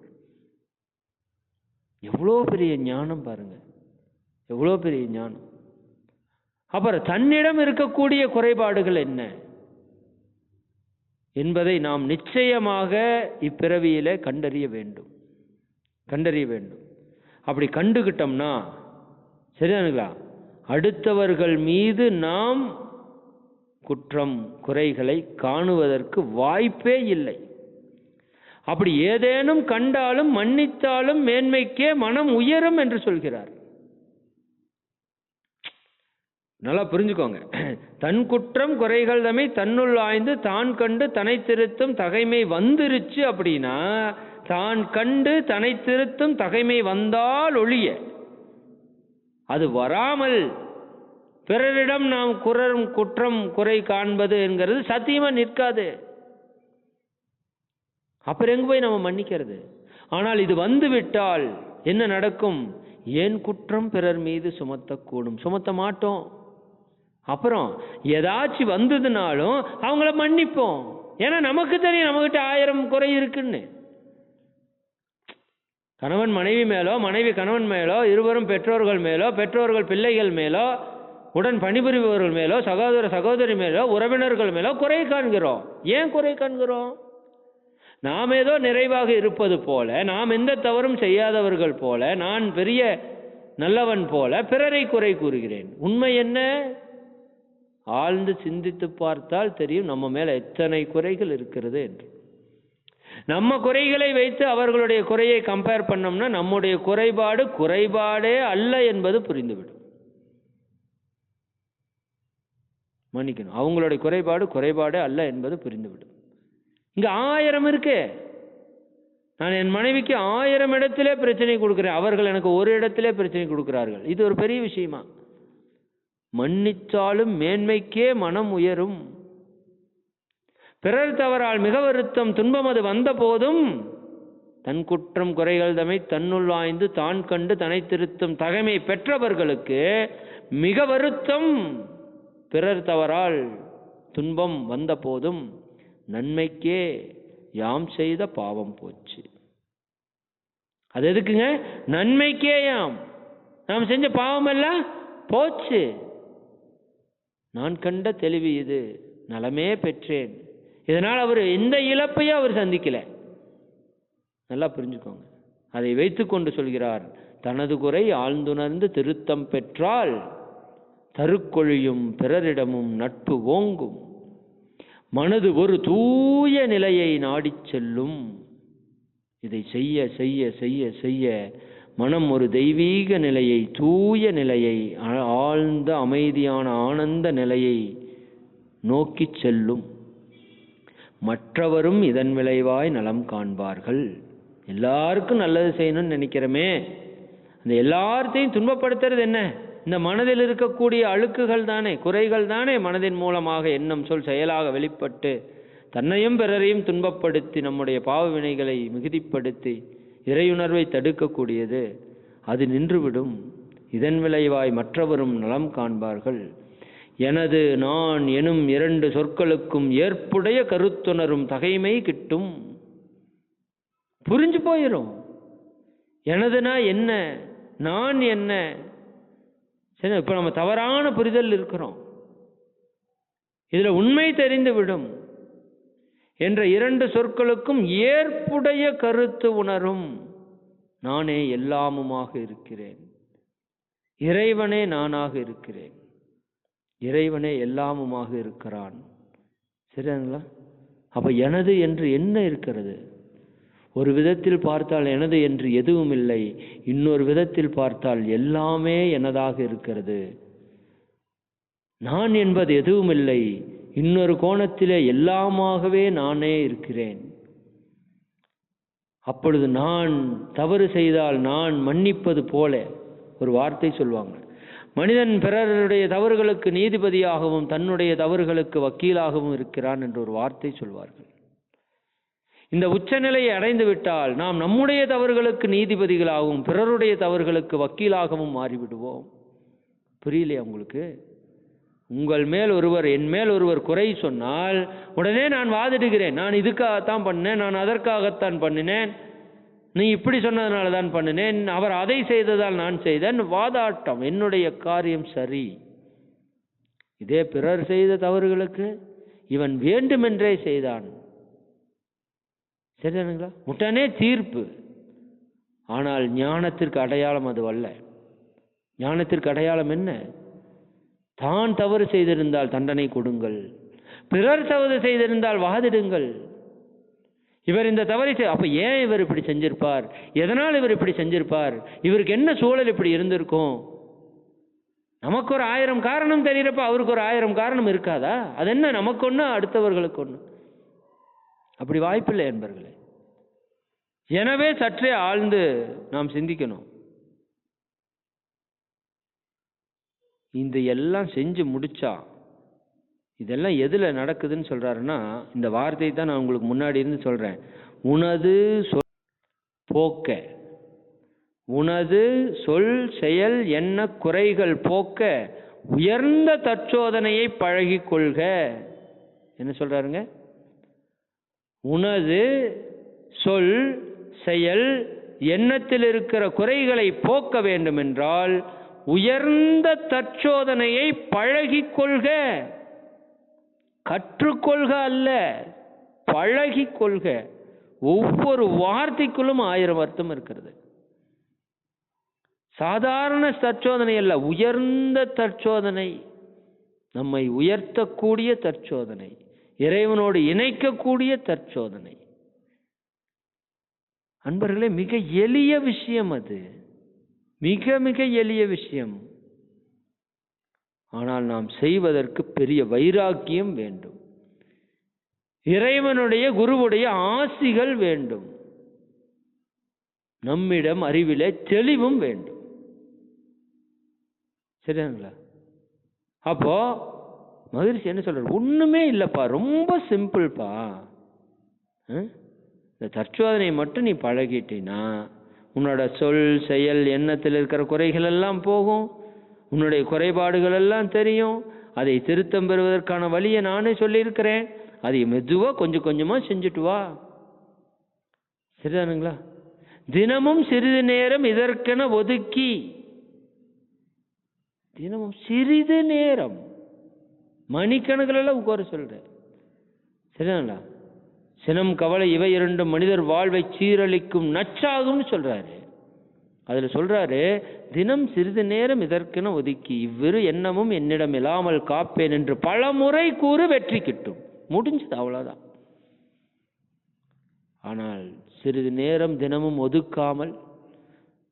எவ்வளோ பெரிய ஞானம் பாருங்க, எவ்வளோ பெரிய ஞானம். அப்புறம் தன்னிடம் இருக்கக்கூடிய குறைபாடுகள் என்ன என்பதை நாம் நிச்சயமாக இப்பிறவியில கண்டறிய வேண்டும். அப்படி கண்டுகிட்டோம்னா சரிதானுங்களா, அடுத்தவர்கள் மீது நாம் குற்றம் குறைகளை காணுவதற்கு வாய்ப்பே இல்லை. அப்படி ஏதேனும் கண்டாலும் மன்னித்தாலும் மேன்மைக்கே மனம் உயரும் என்று சொல்கிறார். நல்லா புரிஞ்சுக்கோங்க. தன் குற்றம் குறைகள் தம்மை தன்னுள் ஆய்ந்து தான் கண்டு தன்னை திருத்தும் தகைமை வந்துருச்சு அப்படின்னா, தான் கண்டு தன்னை திருத்தும் தகைமை வந்தால் ஒழிய அது வராமல் பிறரிடம் நாம் குற்றம் குறை காண்பது என்கிறது சத்தியமா நிற்காது. அப்புறம் எங்க போய் நம்ம மன்னிக்கிறது? ஆனால் இது வந்து விட்டால் என்ன நடக்கும்? ஏன் குற்றம் பிறர் மீது சுமத்தக்கூடும்? சுமத்த மாட்டோம். அப்புறம் ஏதாச்சும் வந்ததுனாலும் அவங்கள மன்னிப்போம். ஏன்னா நமக்கு தெரியும் நம்மகிட்ட 1000 குறை இருக்குன்னு. கணவன் மனைவி மேலோ, மனைவி கணவன் மேலோ, இருவரும் பெற்றோர்கள் மேலோ, பெற்றோர்கள் பிள்ளைகள் மேலோ, உடன் பணிபுரிபவர்கள் மேலோ, சகோதர சகோதரி மேலோ, உறவினர்கள் மேலோ குறை காண்கிறோம். ஏன் குறை காண்கிறோம்? நாம் ஏதோ நிறைவாக இருப்பது போல, நாம் எந்த தவறும் செய்யாதவர்கள் போல, நான் பெரிய நல்லவன் போல பிறரை குறை கூறுகிறேன். உண்மை என்ன? ஆழ்ந்து சிந்தித்து பார்த்தால் தெரியும் நம்ம மேல எத்தனை குறைகள் இருக்கிறது என்று. நம்ம குறைகளை வைத்து அவர்களுடைய குறையை கம்பேர் பண்ணோம்னா நம்முடைய குறைபாடு குறைபாடே அல்ல என்பது புரிந்துவிடும். மன்னிக்கணும், அவங்களுடைய குறைபாடு குறைபாடே அல்ல என்பது புரிந்துவிடும். இங்க 1000 இருக்கு. நான் என் மனைவிக்கு 1000 இடத்திலே பிரச்சனை கொடுக்கிறேன், அவர்கள் எனக்கு ஒரு இடத்திலே பிரச்சனை கொடுக்கிறார்கள். இது ஒரு பெரிய விஷயமா? மன்னிச்சாலும் மேன்மைக்கே மனம் உயரும். பிறர் தவறால் மிக வருத்தம் துன்பம் அது வந்த போதும் தன் குற்றம் குறைகள் தம்மை தன்னுள் ஆய்ந்து தான் கண்டு தன்னை திருத்தும் தகைமை பெற்றவர்களுக்கு மிக வருத்தம். பிறர் தவறால் துன்பம் வந்த போதும் நன்மைக்கே யாம் செய்த பாவம் போச்சு. அது எதுக்குங்க? நன்மைக்கே யாம், நாம் செஞ்ச பாவம் எல்லாம் போச்சு. நான் கண்ட தெளிவு இது, நலமே பெற்றேன். இதனால் அவர் எந்த இழப்பையும் அவர் சந்திக்கல. நல்லா புரிஞ்சுக்கோங்க. அதை வைத்துக்கொண்டு சொல்கிறார், தனது குறை ஆழ்ந்துணர்ந்து திருத்தம் பெற்றால் தருக்கொழியும் பிறரிடமும் நட்பு ஓங்கும். மனது ஒரு தூய நிலையை நாடிச் செல்லும். இதை செய்ய செய்ய செய்ய செய்ய மனம் ஒரு தெய்வீக நிலையை, தூய நிலையை, ஆழ்ந்த அமைதியான ஆனந்த நிலையை நோக்கி செல்லும். மற்றவரும் இதன் விளைவாய் நலம் காண்பார்கள். எல்லாருக்கும் நல்லது செய்யணும்னு நினைக்கிறோமே, அந்த எல்லாத்தையும் துன்பப்படுத்துறது என்ன? இந்த மனதில் இருக்கக்கூடிய அழுக்குகள் தானே, குறைகள் தானே மனதின் மூலமாக எண்ணம் சொல் செயலாக வெளிப்பட்டு தன்னையும் பிறரையும் துன்பப்படுத்தி நம்முடைய பாவ வினைகளை மிகுதிப்படுத்தி இறையுணர்வை தடுக்கக்கூடியது. அது நின்றுவிடும். இதன் விளைவாய் மற்றவரும் நலம் காண்பார்கள். எனது நான் எனும் 2 சொற்களுக்கும் ஏற்புடைய கருத்துணரும் தகைமை கிட்டும். புரிஞ்சு போயிடும். எனதுனா என்ன, நான் என்ன. சரி, இப்ப நம்ம தவறான புரிதல் இருக்கிறோம், இதுல உண்மை தெரிந்து விடும். என்ற 2 சொற்களுக்கும் ஏற்புடைய கருத்து உணரும். நானே எல்லாமுமாக இருக்கிறேன், இறைவனே நானாக இருக்கிறேன், இறைவனே எல்லாமுமாக இருக்கிறான். சரிங்களா? அப்ப எனது என்று என்ன இருக்கிறது? ஒரு விதத்தில் பார்த்தால் எனது என்று எதுவும் இல்லை, இன்னொரு விதத்தில் பார்த்தால் எல்லாமே எனதாக இருக்கிறது. நான் என்பது எதுவும் இல்லை, இன்னொரு கோணத்திலே எல்லாமாகவே நானே இருக்கிறேன். அப்பொழுது நான் தவறு செய்தால் நான் மன்னிப்பது போல ஒரு வார்த்தை சொல்லுவாங்க. மனிதன் பிறருடைய தவறுகளுக்கு நீதிபதியாகவும் தன்னுடைய தவறுகளுக்கு வக்கீலாகவும் இருக்கிறான் என்று ஒரு வார்த்தை சொல்வார்கள். இந்த உச்சநிலையை அடைந்து விட்டால் நாம் நம்முடைய தவறுகளுக்கு நீதிபதிகளாகவும் பிறருடைய தவறுகளுக்கு வக்கீலாகவும் மாறிவிடுவோம். புரியலையா உங்களுக்கு? உங்கள் மேல் ஒருவர், என் மேல் ஒருவர் குறை சொன்னால் உடனே நான் வாதிடுகிறேன். நான் இதுக்காகத்தான் பண்ணினேன், நான் அதற்காகத்தான் பண்ணினேன், நீ இப்படி சொன்னதுனால தான் பண்ணினேன், அவர் அதை செய்ததால் நான் செய்தேன். வாதாட்டம். என்னுடைய காரியம் சரி. இதே பிறர் செய்த தவறுகளுக்கு இவன் வேண்டுமென்றே செய்தான், சரிதானுங்களா? உடனே தீர்ப்பு. ஆனால் ஞானத்திற்கு அடையாளம் அது அல்ல. ஞானத்திற்கு அடையாளம் என்ன? தான் தவறு செய்திருந்தால் தண்டனை கொடுங்கள், பிறர் தவறு செய்திருந்தால் வாதிடுங்கள். இவர் இந்த தவறை அப்ப ஏன் இவர் இப்படி செஞ்சிருப்பார், எதனால் இவர் இப்படி செஞ்சிருப்பார், இவருக்கு என்ன சூழல் இப்படி இருந்திருக்கும்? நமக்கு ஒரு 1000 காரணம் தெரிகிறப்ப அவருக்கு ஒரு 1000 காரணம் இருக்காதா? அது என்ன, நமக்கு ஒன்று அடுத்தவர்களுக்கு ஒன்று? அப்படி வாய்ப்பில்லை என்பர்களே. எனவே சற்றே ஆழ்ந்து நாம் சிந்திக்கணும். இந்த எல்லாம் செஞ்சு முடிச்சா இதெல்லாம் எதுல நடக்குதுன்னு சொல்றாருன்னா, இந்த வார்த்தையை தான் நான் உங்களுக்கு முன்னாடி இருந்து சொல்றேன். உனது சொல் போக்க, உனது சொல் செயல் என்ன குறைகள் போக்க உயர்ந்த தற்சோதனையை பழகி கொள்க. என்ன சொல்றாருங்க? உனது சொல் செயல் எண்ணத்தில் இருக்கிற குறைகளை போக்க வேண்டும் என்றால் உயர்ந்த தற்சோதனையை பழகிக் கொள்க. கற்றுக்கொள்க அல்ல, பழகிக் கொள்க. ஒவ்வொரு வார்த்தைக்குள்ளும் 1000 அர்த்தம் இருக்கிறது. சாதாரண தற்சோதனை அல்ல, உயர்ந்த தற்சோதனை. நம்மை உயர்த்தக்கூடிய தற்சோதனை, இறைவனோடு இணைக்கக்கூடிய தற்சோதனை. அன்பர்களே, மிக எளிய விஷயம் அது, மிக மிக எளிய விஷயம். ஆனால் நாம் செய்வதற்கு பெரிய வைராக்கியம் வேண்டும். இறைவனுடைய குருவுடைய ஆசிகள் வேண்டும். நம்மிடம் அறிவிலே தெளிவும் வேண்டும். சரிங்களா? அப்போ மகிழ்ச்சி என்ன சொல்றாரு? ஒண்ணுமே இல்லப்பா, ரொம்ப சிம்பிள்ப்பா. இந்த தற்சோதனையை மட்டும் நீ பழகிட்டீன்னா உன்னோட சொல், செயல், எண்ணத்தில் இருக்கிற குறைகள் எல்லாம் போகும். உன்னுடைய குறைபாடுகள் எல்லாம் தெரியும். அதை திருத்தம் பெறுவதற்கான வழியை நானே சொல்லியிருக்கிறேன். அதை மெதுவாக கொஞ்சம் கொஞ்சமாக செஞ்சுட்டு வா. சரிதானுங்களா? தினமும் சிறிது நேரம் இதற்கென ஒதுக்கி, தினமும் சிறிது நேரம், மணிக்கணக்கில் உட்கார சொல்றேன். சரிதானுங்களா? சினம், கவலை இவை இரண்டும் மனிதர் வாழ்வை சீரழிக்கும் நச்சாகும்னு சொல்றாரு. அதுல சொல்றாரு, தினம் சிறிது நேரம் இதற்கென ஒதுக்கி இவ்விரு எண்ணமும் என்னிடம் இல்லாமல் காப்பேன் என்று பல முறை கூறு வெற்றி கிட்டும். முடிஞ்சது, அவ்வளவுதான். ஆனால் சிறிது நேரம் தினமும் ஒதுக்காமல்,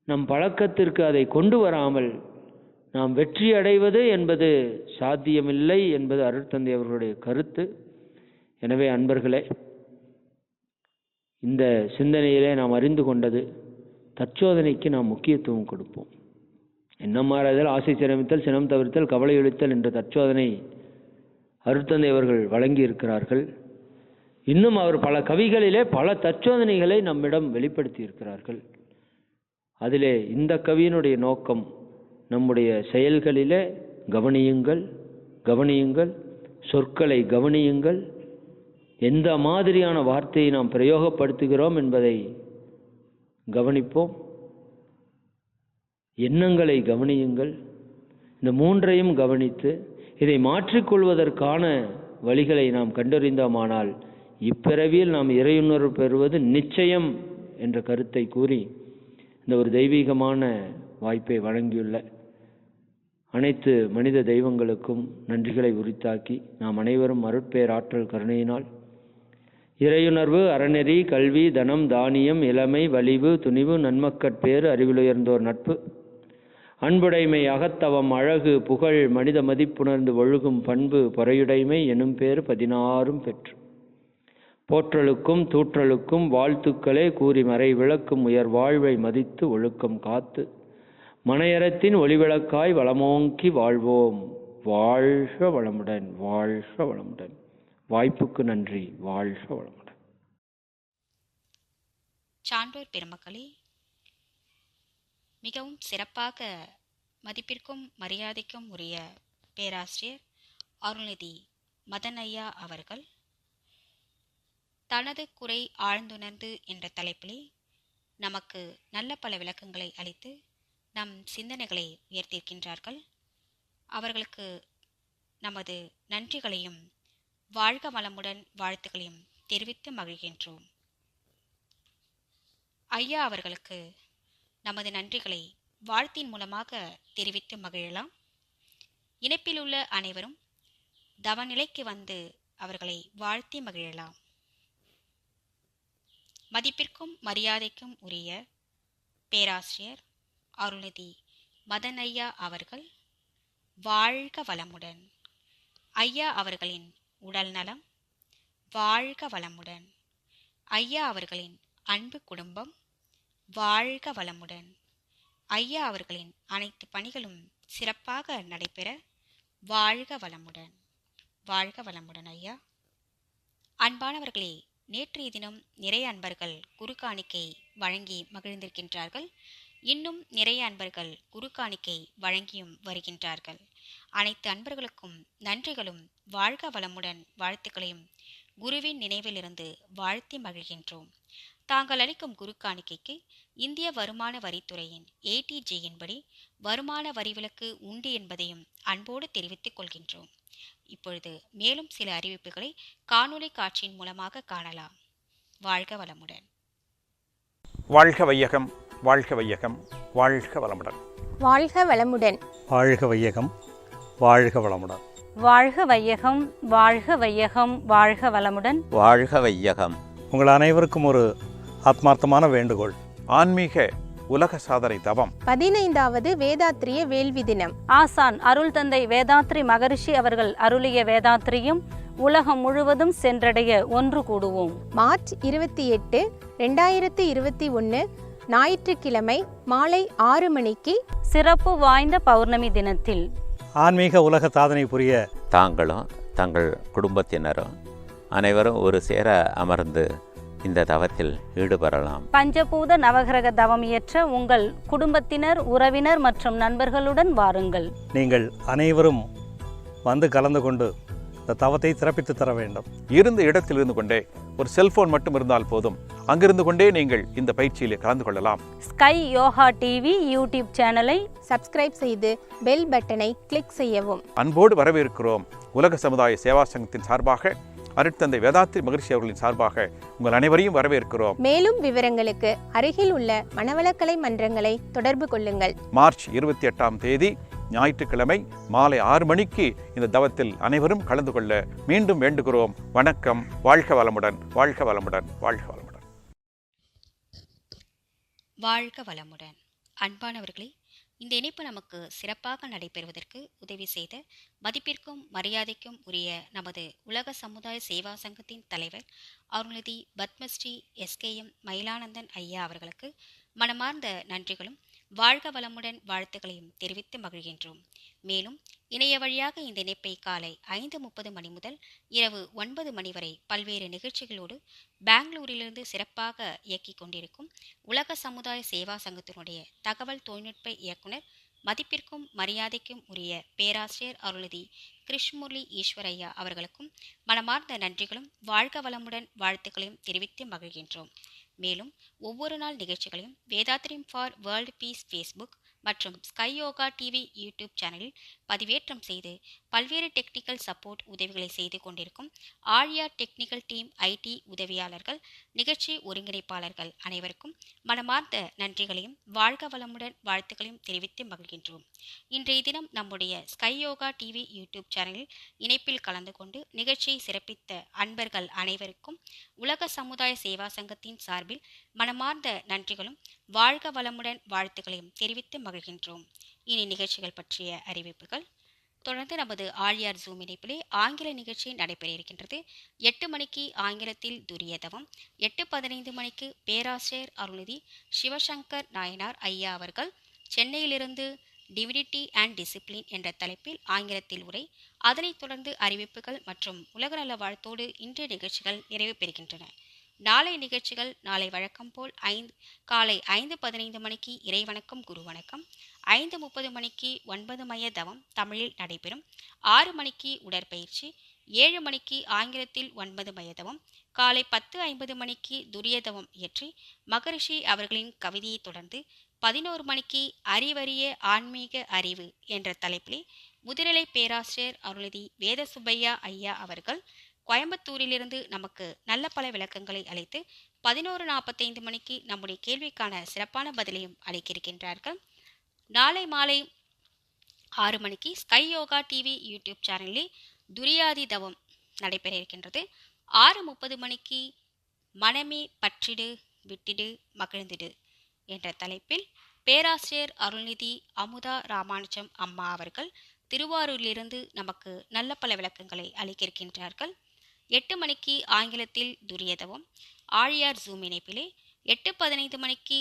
நம் பழக்கத்திற்கு அதை கொண்டு வராமல் நாம் வெற்றி அடைவது என்பது சாத்தியமில்லை என்பது அருட்தந்தை அவர்களுடைய கருத்து. எனவே அன்பர்களே, இந்த சிந்தனையிலே நாம் அறிந்து கொண்டது, தற்சோதனைக்கு நாம் முக்கியத்துவம் கொடுப்போம். எண்ணம் மாறாதல், ஆசை சிரமித்தல், சினம் தவிர்த்தல், கவலை ஒழித்தல் என்ற தற்சோதனை அருட்தந்தை அவர்கள் வழங்கி இருக்கிறார்கள். இன்னும் அவர் பல கவிகளிலே பல தற்சோதனைகளை நம்மிடம் வெளிப்படுத்தி இருக்கிறார்கள். அதிலே இந்த கவியினுடைய நோக்கம், நம்முடைய செயல்களிலே கவனியுங்கள், கவனியுங்கள், சொற்களை கவனியுங்கள், எந்த மாதிரியான வார்த்தையை நாம் பிரயோகப்படுத்துகிறோம் என்பதை கவனிப்போம், எண்ணங்களை கவனியுங்கள். இந்த மூன்றையும் கவனித்து இதை மாற்றிக்கொள்வதற்கான வழிகளை நாம் கண்டறிந்தோமானால் இப்பிறவியில் நாம் இறையுணர்வு பெறுவது நிச்சயம் என்ற கருத்தை கூறி இந்த ஒரு தெய்வீகமான வாய்ப்பை வழங்கியுள்ள அனைத்து மனித தெய்வங்களுக்கும் நன்றிகளை உரித்தாக்கி, நாம் அனைவரும் அருட்பேராற்றல் கருணையினால் இறையுணர்வு, அறநெறி, கல்வி, தனம், தானியம், இளமை, வலிவு, துணிவு, நன்மக்கட்பேறு, அறிவிலுயர்ந்தோர் நட்பு, அன்புடைமை, அகத்தவம், அழகு, புகழ், மனித மதிப்புணர்ந்து ஒழுகும் பண்பு, பொறையுடைமை எனும் பேறு 16 பெற்று போற்றலுக்கும் தூற்றலுக்கும் வாழ்த்துக்களே கூறி மறை விளக்கும் உயர் வாழ்வை மதித்து ஒழுக்கம் காத்து மனையறத்தின் ஒளிவிளக்காய் வளமோங்கி வாழ்வோம். வாழ்க வளமுடன், வாழ்க வளமுடன். வாய்ப்புக்கு நன்றி. வாழ்க வளமுடன். சான்றோர் பெருமக்களே, மிகவும் சிறப்பாக மதிப்பிற்கும் மரியாதைக்கும் உரிய பேராசிரியர் அருள்நிதி மதன் ஐயா அவர்கள் தனது குறை ஆழ்ந்துணர்ந்து என்ற தலைப்பிலே நமக்கு நல்ல பல விளக்கங்களை அளித்து நம் சிந்தனைகளை உயர்த்தியிருக்கின்றார்கள். அவர்களுக்கு நமது நன்றிகளையும் வாழ்க வளமுடன் வாழ்த்துக்களையும் தெரிவித்து மகிழ்கின்றோம். ஐயா அவர்களுக்கு நமது நன்றிகளை வாழ்த்தின் மூலமாக தெரிவித்து மகிழலாம். இணைப்பில் உள்ள அனைவரும் தவநிலைக்கு வந்து அவர்களை வாழ்த்தி மகிழலாம். மதிப்பிற்கும் மரியாதைக்கும் உரிய பேராசிரியர் அருள்நிதி மதன் ஐயா அவர்கள் வாழ்க வளமுடன். ஐயா அவர்களின் உடல் நலம் வாழ்க வளமுடன். ஐயா அவர்களின் அன்பு குடும்பம் வாழ்க வளமுடன். ஐயா அவர்களின் அனைத்து பணிகளும் சிறப்பாக நடைபெற வாழ்க வளமுடன். வாழ்க வளமுடன் ஐயா. அன்பானவர்களே, நேற்றைய தினம் நிறைய அன்பர்கள் குரு காணிக்கை வழங்கி மகிழ்ந்திருக்கின்றார்கள். இன்னும் நிறைய அன்பர்கள் குரு காணிக்கை வழங்கியும் வருகின்றார்கள். அனைத்து அன்பர்களுக்கும் நன்றிகளும் வாழ்க வளமுடன் வாழ்த்துக்களையும் குருவின் நினைவிலிருந்து வாழ்த்தி மகிழ்கின்றோம். தாங்கள் அளிக்கும் குரு காணிக்கைக்கு இந்திய வருமான வரித்துறையின் ATGயின்படி வருமான வரி விலக்கு உண்டு என்பதையும் அன்போடு தெரிவித்துக் கொள்கின்றோம். இப்பொழுது மேலும் சில அறிவிப்புகளை காணொலி காட்சியின் மூலமாக காணலாம். வாழ்க வளமுடன். வாழ்க வையகம், வாழ்க வையகம், வாழ்க வளமுடன். வாழ்க வளமுடன். வாழ்க வையகம், வாழ்க வளமுடன். வாழ்க வையகம், வாழ்க வையகம், வாழ்க வளமுடன். வாழ்க வையகம். உங்கள் அனைவருக்கும் ஒரு ஆத்மார்த்தமான வேண்டுகோள். ஆன்மீக உலக சாதனை தவம் 15வது வேதாத்திரிய வேள்வி தினம். ஆசான் அருள் தந்தை வேதாத்ரி மகரிஷி அவர்கள் அருளிய வேதாத்திரியும் உலகம் முழுவதும் சென்றடைய ஒன்று கூடுவோம். மார்ச் 28, 2021 ஞாயிற்றுக்கிழமை மாலை 6 மணிக்கு சிறப்பு வாய்ந்த பௌர்ணமி தினத்தில் ஆன்மீக உலக சாதனை புரிய தாங்களும் தங்கள் குடும்பத்தினரும் அனைவரும் ஒரு சேர அமர்ந்து இந்த தவத்தில் ஈடுபடலாம். பஞ்சபூத நவகிரக தவம் இயற்ற உங்கள் குடும்பத்தினர், உறவினர் மற்றும் நண்பர்களுடன் வாருங்கள். நீங்கள் அனைவரும் வந்து கலந்து கொண்டு இந்த தவத்தை சிறப்பித்து தர வேண்டும். இருந்த இடத்தில் இருந்து கொண்டே ஒரு செல்போன் மட்டும் இருந்தால் போதும், அங்கிருந்து கொண்டே நீங்கள் இந்த பயிற்சியிலே கலந்து கொள்ளலாம். ஸ்கை யோகா டிவி யூடியூப் சேனலை சப்ஸ்கிரைப் செய்து பெல் பட்டனை கிளிக் செய்யவும். அன்போடு வரவேற்கிறோம். உலக சமுதாய சேவா சங்கத்தின் சார்பாக, அருட்தந்தை வேதாத்ரி மகரிஷி அவர்களின் சார்பாக உங்கள் அனைவரையும் வரவேற்கிறோம். மேலும் விவரங்களுக்கு அருகில் உள்ள மனவளக்கலை மன்றங்களை தொடர்பு கொள்ளுங்கள். மார்ச் 28ஆம் தேதி ஞாயிற்றுக்கிழமை மாலை 6 மணிக்கு இந்த தவத்தில் அனைவரும் கலந்து கொள்ள மீண்டும் வேண்டுகிறோம். வணக்கம். வாழ்க வளமுடன், வாழ்க வளமுடன், வாழ்க வளமுடன். வாழ்க வளமுடன். அன்பானவர்களே, இந்த இணைப்பு நமக்கு சிறப்பாக நடைபெறுவதற்கு உதவி செய்த மதிப்பிற்கும் மரியாதைக்கும் உரிய நமது உலக சமுதாய சேவா சங்கத்தின் தலைவர் அருள்நிதி பத்மஸ்ரீ SKM மயிலானந்தன் ஐயா அவர்களுக்கு மனமார்ந்த நன்றிகளும் வாழ்க வளமுடன் வாழ்த்துக்களையும் தெரிவித்து மகிழ்கின்றோம். மேலும் இணைய வழியாக இந்த இணைப்பை காலை 5:30 மணி முதல் இரவு 9 மணி வரை பல்வேறு நிகழ்ச்சிகளோடு பெங்களூரிலிருந்து சிறப்பாக இயக்கிக் கொண்டிருக்கும் உலக சமுதாய சேவா சங்கத்தினுடைய தகவல் தொழில்நுட்ப இயக்குனர் மதிப்பிற்கும் மரியாதைக்கும் உரிய பேராசிரியர் அருள்நிதி கிருஷ்ணமுரளி ஈஸ்வரையா அவர்களுக்கும் மனமார்ந்த நன்றிகளும் வாழ்க வளமுடன் வாழ்த்துக்களையும் தெரிவித்து மகிழ்கின்றோம். மேலும் ஒவ்வொரு நாள் நிகழ்ச்சிகளையும் Vethathiriyam for world piece Facebook மற்றும் ஸ்கை யோகா டிவி யூடியூப் சேனலில் பதிவேற்றம் செய்து பல்வேறு டெக்னிக்கல் சப்போர்ட் உதவிகளை செய்து கொண்டிருக்கும் ஆழியா டெக்னிக்கல் டீம், IT உதவியாளர்கள், நிகழ்ச்சி ஒருங்கிணைப்பாளர்கள் அனைவருக்கும் மனமார்ந்த நன்றிகளையும் வாழ்க வளமுடன் வாழ்த்துக்களையும் தெரிவித்து மகிழ்கின்றோம். இன்றைய தினம் நம்முடைய ஸ்கை யோகா டிவி யூடியூப் சேனலில் இணைப்பில் கலந்து கொண்டு நிகழ்ச்சியை சிறப்பித்த அன்பர்கள் அனைவருக்கும் உலக சமுதாய சேவா சங்கத்தின் சார்பில் மனமார்ந்த நன்றிகளும் வாழ்க வளமுடன் வாழ்த்துக்களையும் தெரிவித்து மகிழ்கின்றோம். இனி நிகழ்ச்சிகள் பற்றிய அறிவிப்புகள். தொடர்ந்து நமது ஆழியார் ஜூம் இணைப்பிலே ஆங்கில நிகழ்ச்சி நடைபெற இருக்கின்றது. 8 மணிக்கு ஆங்கிலத்தில் துரியதவம், 8:15 மணிக்கு பேராசிரியர் அருள்நிதி சிவசங்கர் நாயனார் ஐயா அவர்கள் சென்னையிலிருந்து டிவினிட்டி அண்ட் டிசிப்ளின் என்ற தலைப்பில் ஆங்கிலத்தில் உரை, அதனைத் தொடர்ந்து அறிவிப்புகள் மற்றும் உலகநல வாழ்த்தோடு இன்றைய நிகழ்ச்சிகள் நிறைவு பெறுகின்றன. நாளை நிகழ்ச்சிகள் நாளை வழக்கம் போல் காலை 5:15 மணிக்கு இறைவணக்கம் குரு வணக்கம், 5:30 மணிக்கு 9 மைய தவம் தமிழில் நடைபெறும், 6 மணிக்கு உடற்பயிற்சி, 7 மணிக்கு ஆங்கிலத்தில் 9 மைய தவம், காலை 10:50 மணிக்கு துரியதவம் இயற்றி மகரிஷி அவர்களின் கவிதையை தொடர்ந்து 11 மணிக்கு அறிவறிய ஆன்மீக அறிவு என்ற தலைப்பிலே முதுநிலை பேராசிரியர் அருள்நிதி வேத சுப்பையா ஐயா அவர்கள் கோயம்புத்தூரிலிருந்து நமக்கு நல்ல பல விளக்கங்களை அளித்து 11:45 மணிக்கு நம்முடைய கேள்விக்கான சிறப்பான பதிலையும் அளிக்கிருக்கின்றார்கள். நாளை மாலை 6 மணிக்கு ஸ்கை யோகா டிவி யூடியூப் சேனலில் துரியாதி தவம் நடைபெற இருக்கின்றது. 6:30 மணிக்கு மனமே பற்றிடு விட்டிடு மகிழ்ந்திடு என்ற தலைப்பில் பேராசிரியர் அருள்நிதி அமுதா ராமானுஜம் அம்மா அவர்கள் திருவாரூரிலிருந்து நமக்கு நல்ல பல விளக்கங்களை அளிக்கிருக்கின்றார்கள். 8 மணிக்கு ஆங்கிலத்தில் துரியதவம் ஆழியார் ஜூம் இணைப்பிலே 8:15 மணிக்கு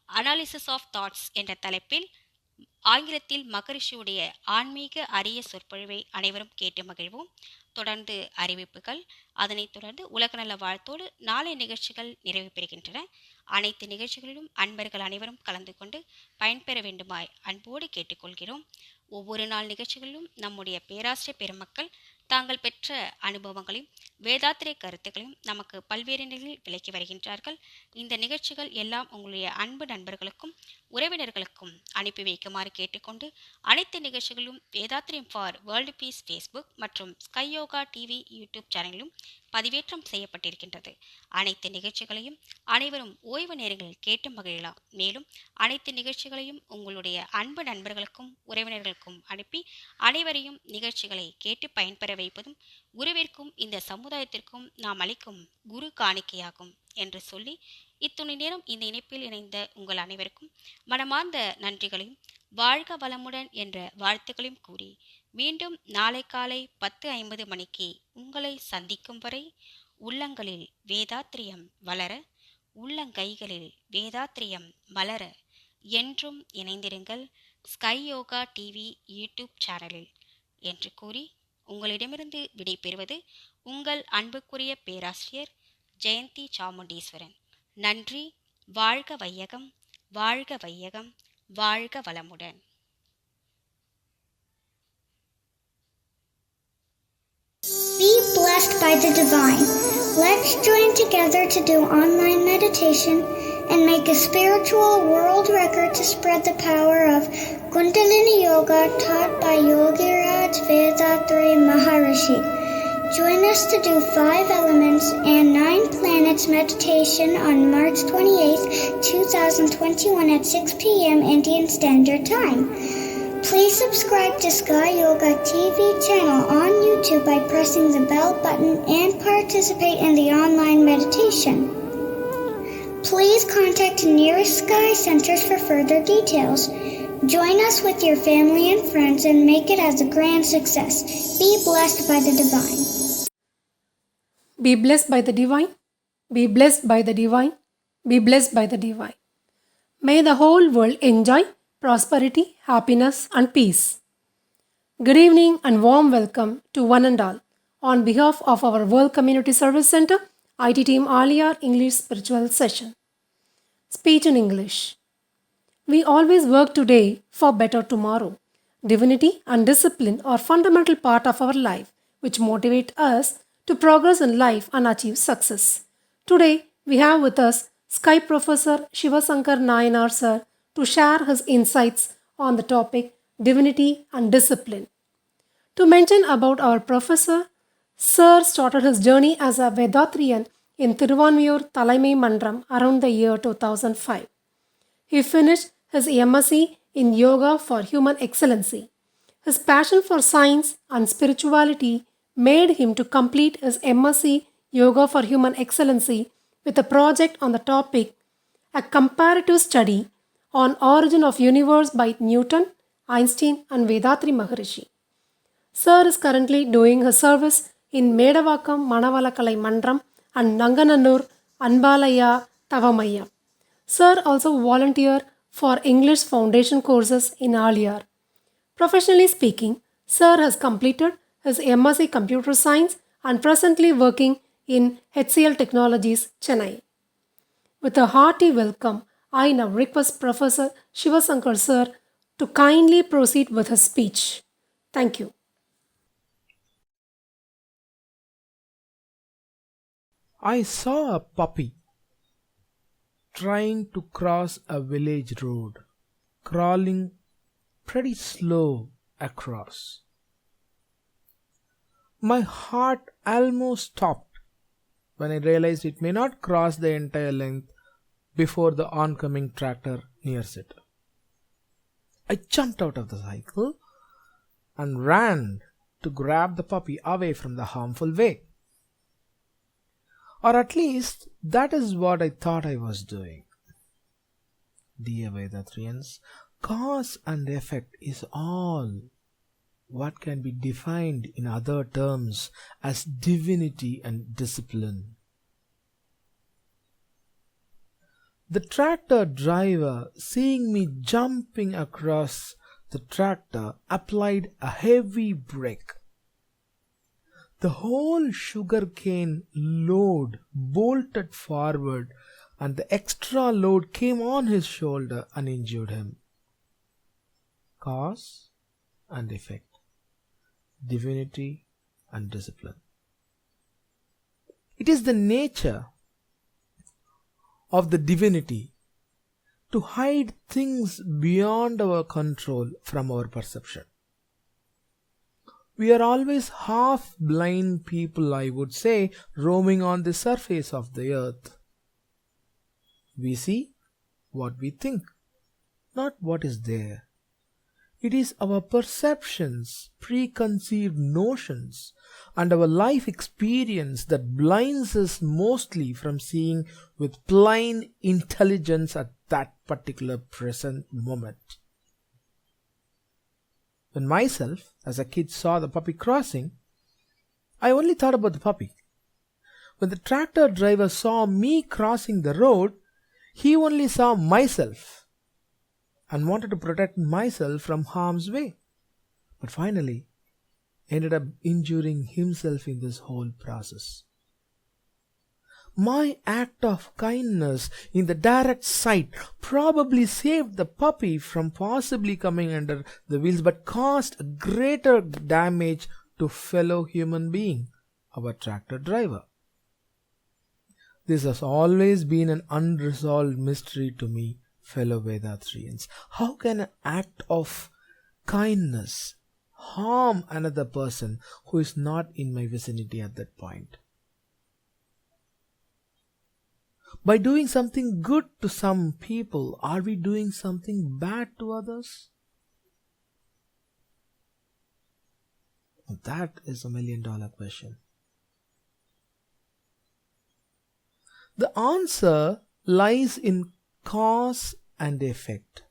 அனாலிசிஸ் ஆஃப் தாட்ஸ் என்ற தலைப்பில் ஆங்கிலத்தில் மகரிஷியுடைய ஆன்மீக அரிய சொற்பொழிவை அனைவரும் கேட்டு மகிழ்வோம். தொடர்ந்து அறிவிப்புகள், அதனைத் தொடர்ந்து உலகநல வாழ்த்தோடு நாளை நிகழ்ச்சிகள் நிறைவு பெறுகின்றன. அனைத்து நிகழ்ச்சிகளிலும் அன்பர்கள் அனைவரும் கலந்து கொண்டு பயன்பெற வேண்டுமாய் அன்போடு கேட்டுக்கொள்கிறோம். ஒவ்வொரு நாள் நிகழ்ச்சிகளிலும் நம்முடைய பேராசிரியர் பெருமக்கள் தாங்கள் பெற்ற அனுபவங்களையும் வேதாத்திரை கருத்துக்களையும் நமக்கு பல்வேறு நிலையில் விளக்கி வருகின்றார்கள். இந்த நிகழ்ச்சிகள் எல்லாம் உங்களுடைய அன்பு நண்பர்களுக்கும் உறவினர்களுக்கும் அனுப்பி வைக்குமாறு கேட்டுக்கொண்டு, அனைத்து நிகழ்ச்சிகளும் வேதாத்திரியம் ஃபார் வேர்ல்டு பீஸ் ஃபேஸ்புக் மற்றும் ஸ்கை யோகா டிவி யூடியூப் சேனலிலும் பதிவேற்றம் செய்யப்பட்டிருக்கின்றது. அனைத்து நிகழ்ச்சிகளையும் அனைவரும் ஓய்வு நேரங்களில் கேட்டு மகிழலாம். மேலும் அனைத்து நிகழ்ச்சிகளையும் உங்களுடைய அன்பு நண்பர்களுக்கும் உறவினர்களுக்கும் அனுப்பி அனைவரையும் நிகழ்ச்சிகளை கேட்டு பயன்பெற வைப்பதும் குருவிற்கும் இந்த சமுதாயத்திற்கும் நாம் அளிக்கும் குரு காணிக்கையாகும் என்று சொல்லி, இத்துணை நேரம் இந்த இணைப்பில் இணைந்த உங்கள் அனைவருக்கும் மனமார்ந்த நன்றிகளையும் வாழ்க வளமுடன் என்ற வாழ்த்துக்களையும் கூறி, மீண்டும் நாளை காலை 10:50 மணிக்கு உங்களை சந்திக்கும் வரை உள்ளங்களில் வேதாத்திரியம் வளர, உள்ளங்கைகளில் வேதாத்திரியம் மலர என்றும் இணைந்திருங்கள் ஸ்கை யோகா டிவி யூடியூப் சேனலில் என்று கூறி உங்களிடமிருந்து விடை பெறுவது உங்கள் அன்புக்குரிய பேராசிரியர் ஜெயந்தி சாமுண்டீஸ்வரன். நன்றி. வாழ்க வையகம், வாழ்க வையகம், வாழ்க வளமுடன். Be blessed by the divine. Let's join together to do online meditation and make a spiritual world record to spread the power of Kundalini Yoga taught by Yogiraj Vethathiri Maharishi. Join us to do 5 elements and 9 planets meditation on March 28, 2021 at 6 p.m. Indian Standard Time. Please subscribe to Sky Yoga TV channel on YouTube by pressing the bell button and participate in the online meditation. Please contact nearest Sky centers for further details. Join us with your family and friends and make it as a grand success. Be blessed by the divine. Be blessed by the divine. Be blessed by the divine. Be blessed by the divine. May the whole world enjoy prosperity, happiness and peace. Good evening and warm welcome to one and all. On behalf of our World Community Service Center, IT team Aliyar English Spiritual Session. Speech in English. We always work today for better tomorrow. Divinity and discipline are fundamental part of our life, which motivate us to progress in life and achieve success. Today, we have with us Sky Professor Shivasankar Nayanar sir to share his insights on the topic Divinity and Discipline. To mention about our professor, sir started his journey as a Vedatriyan in Thiruvanmiyur Thalaimai Mandram around the year 2005. He finished his MSc in Yoga for Human Excellency. His passion for science and spirituality made him to complete his MSc Yoga for Human Excellency with a project on the topic A Comparative Study on Origin of Universe by Newton, Einstein and Vethathiri Maharishi. Sir is currently doing his service in Medavakkam Manavalakalai Mandram and Nanganannur Anbalaya Tavamayam. Sir also volunteer for English foundation courses in Aliyar. Professionally speaking, Sir has completed his MSc Computer Science and presently working in HCL Technologies, Chennai. With a hearty welcome, I now request Professor Shivasankar Sir to kindly proceed with his speech. Thank you. I saw a puppy trying to cross a village road, crawling pretty slow across. My heart almost stopped when I realized it may not cross the entire length before the oncoming tractor nears it. I jumped out of the cycle and ran to grab the puppy away from the harmful way. Or at least that is what I thought I was doing. Dear Vedatrians, cause and effect is all what can be defined in other terms as divinity and discipline. The tractor driver, seeing me jumping across the tractor, applied a heavy brake. The whole sugarcane load bolted forward and the extra load came on his shoulder and injured him. Cause and effect, divinity and discipline. It is the nature of the divinity to hide things beyond our control from our perception. We are always half blind people, I would say, roaming on the surface of the earth. We see what we think, not what is there. It is our perceptions, preconceived notions, and our life experience that blinds us mostly from seeing with plain intelligence at that particular present moment. When myself, as a kid, saw the puppy crossing, I only thought about the puppy. When the tractor driver saw me crossing the road, he only saw myself and wanted to protect myself from harm's way, but finally ended up injuring himself in this whole process. My act of kindness in the direct sight probably saved the puppy from possibly coming under the wheels, but caused greater damage to fellow human being, our tractor driver. This has always been an unresolved mystery to me, fellow Vedatrians. How can an act of kindness harm another person who is not in my vicinity at that point? By doing something good to some people, are we doing something bad to others? That is $1 million question. The answer lies in cause and effect.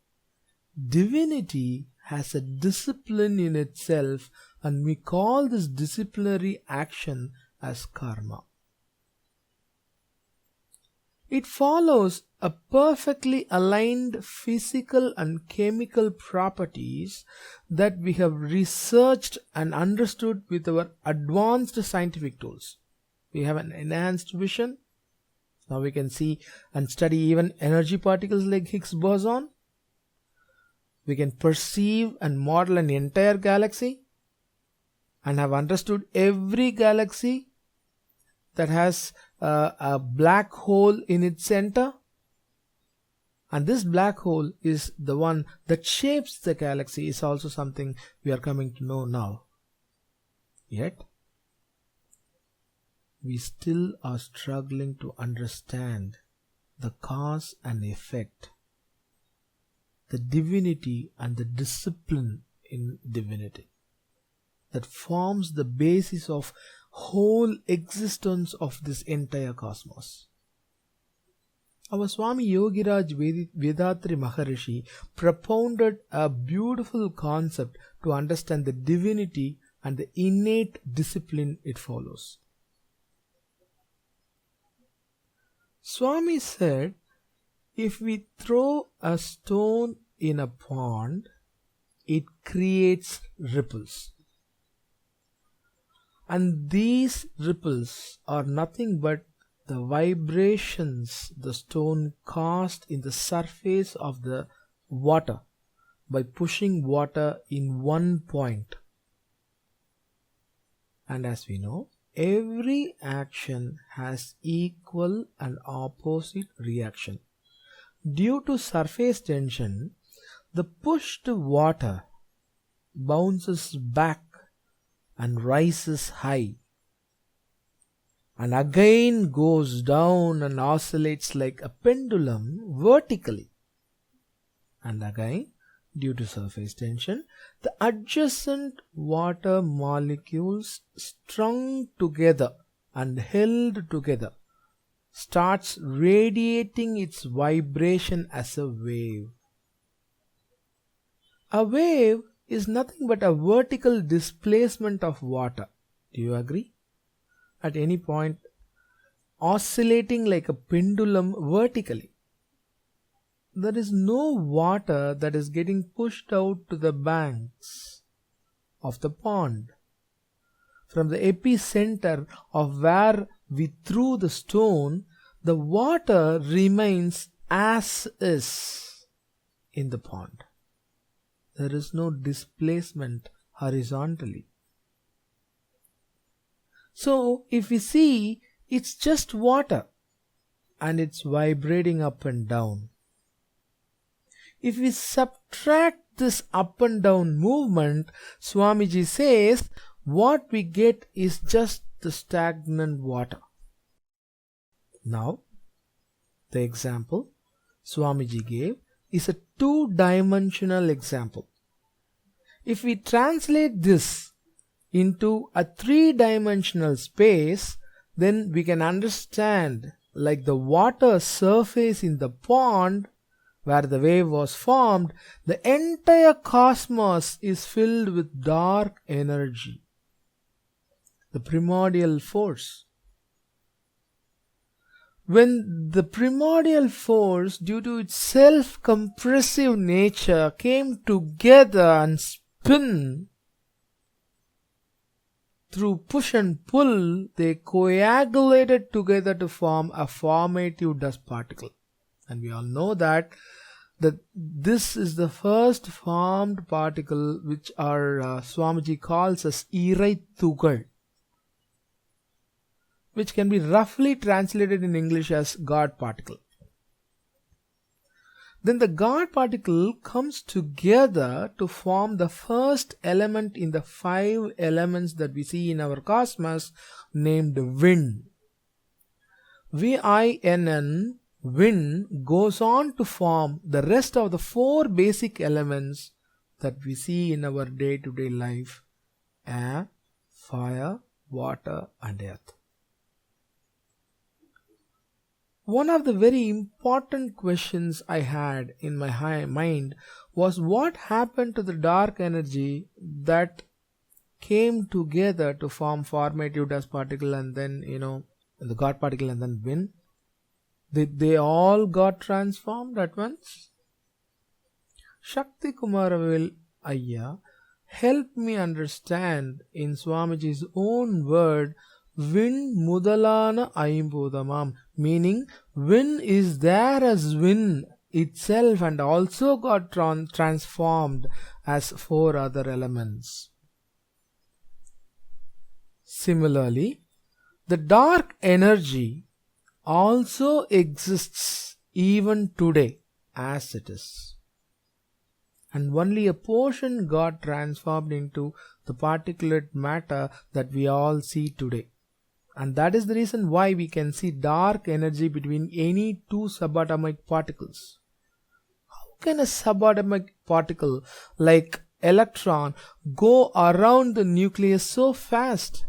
Divinity has a discipline in itself, and we call this disciplinary action as karma. It follows a perfectly aligned physical and chemical properties that we have researched and understood with our advanced scientific tools. We have an enhanced vision. Now we can see and study even energy particles like Higgs boson. We can perceive and model an entire galaxy and have understood every galaxy that has a black hole in its center. And this black hole is the one that shapes the galaxy, is also something we are coming to know now. Yet, we still are struggling to understand the cause and effect, the divinity and the discipline in divinity that forms the basis of whole existence of this entire cosmos. Our Swami Yogiraj Vedatri Maharishi propounded a beautiful concept to understand the divinity and the innate discipline it follows. Swami said, if we throw a stone in a pond, it creates ripples. And these ripples are nothing but the vibrations the stone caused in the surface of the water by pushing water in one point. And as we know, every action has equal and opposite reaction. Due to surface tension, the pushed water bounces back and rises high, and again goes down and oscillates like a pendulum vertically. And again, due to surface tension, the adjacent water molecules strung together and held together starts radiating its vibration as a wave. A wave is nothing but a vertical displacement of water. Do you agree? At any point, oscillating like a pendulum vertically. There is no water that is getting pushed out to the banks of the pond. From the epicenter of where we threw the stone, the water remains as is in the pond. There is no displacement horizontally. So if we see, it's just water and it's vibrating up and down. If we subtract this up and down movement, Swamiji says, what we get is just the stagnant water. Now, the example Swamiji gave is a two-dimensional example. If we translate this into a three-dimensional space, then we can understand, like the water surface in the pond where the wave was formed, the entire cosmos is filled with dark energy, the primordial force. When the primordial force, due to its self-compressive nature, came together and spin through push and pull, they coagulated together to form a formative dust particle. And we all know that this is the first formed particle which our Swamiji calls as Irai Thugal, which can be roughly translated in English as God particle. Then the God particle comes together to form the first element in the 5 elements that we see in our cosmos, named wind. Vinn, wind, goes on to form the rest of the 4 basic elements that we see in our day-to-day life: air, fire, water and earth. One of the very important questions I had in my mind was, what happened to the dark energy that came together to form formative dust particle and then, the God particle and then wind? They all got transformed at once? Shakti Kumaravil Ayya helped me understand in Swamiji's own word, Vin Mudalana Aimbudamam, meaning wind is there as wind itself and also got transformed as 4 other elements. Similarly, the dark energy also exists even today as it is, and only a portion got transformed into the particulate matter that we all see today. And that is the reason why we can see dark energy between any 2 subatomic particles. How can a subatomic particle like electron go around the nucleus so fast?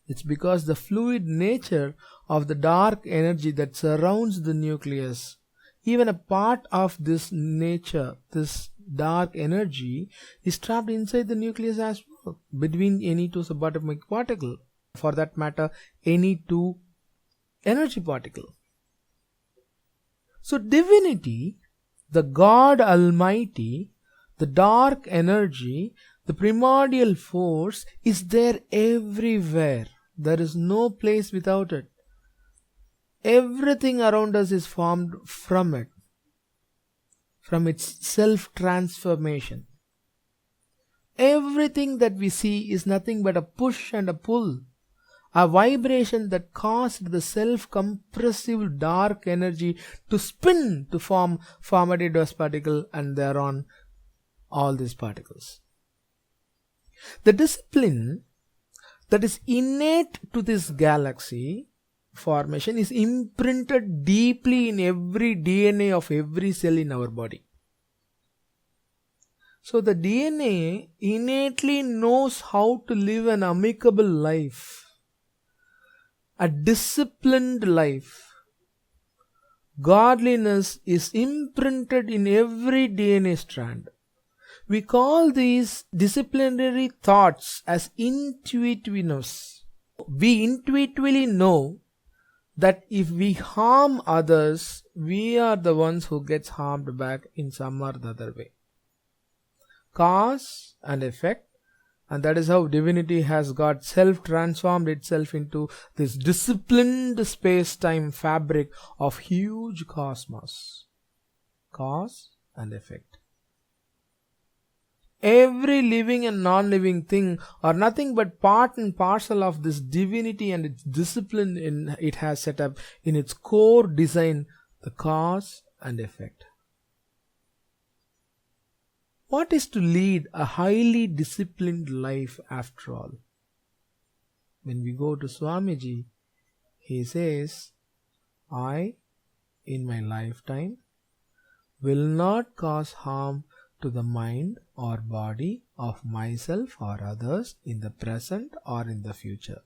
It's because the fluid nature of the dark energy that surrounds the nucleus, even a part of this nature, this dark energy, is trapped inside the nucleus as well, between any 2 subatomic particle. For that matter, any 2 energy particle. So divinity, the God Almighty, the dark energy, the primordial force is there everywhere. There is no place without it. Everything around us is formed from it, from its self-transformation. Everything that we see is nothing but a push and a pull, a vibration that caused the self-compressive dark energy to spin to form formative dust particle and thereon all these particles. The discipline that is innate to this galaxy formation is imprinted deeply in every DNA of every cell in our body. So the DNA innately knows how to live an amicable life, a disciplined life. Godliness is imprinted in every DNA strand. We call these disciplinary thoughts as intuitiveness. We intuitively know that if we harm others, we are the ones who gets harmed back in some or the other way. Cause and effect, and that is how divinity has got self-transformed itself into this disciplined space-time fabric of huge cosmos. Cause and effect. Every living and non-living thing are nothing but part and parcel of this divinity and its discipline it has set up in its core design, the cause and effect. What is to lead a highly disciplined life after all? When we go to Swamiji, he says, I, in my lifetime, will not cause harm to the mind or body of myself or others in the present or in the future.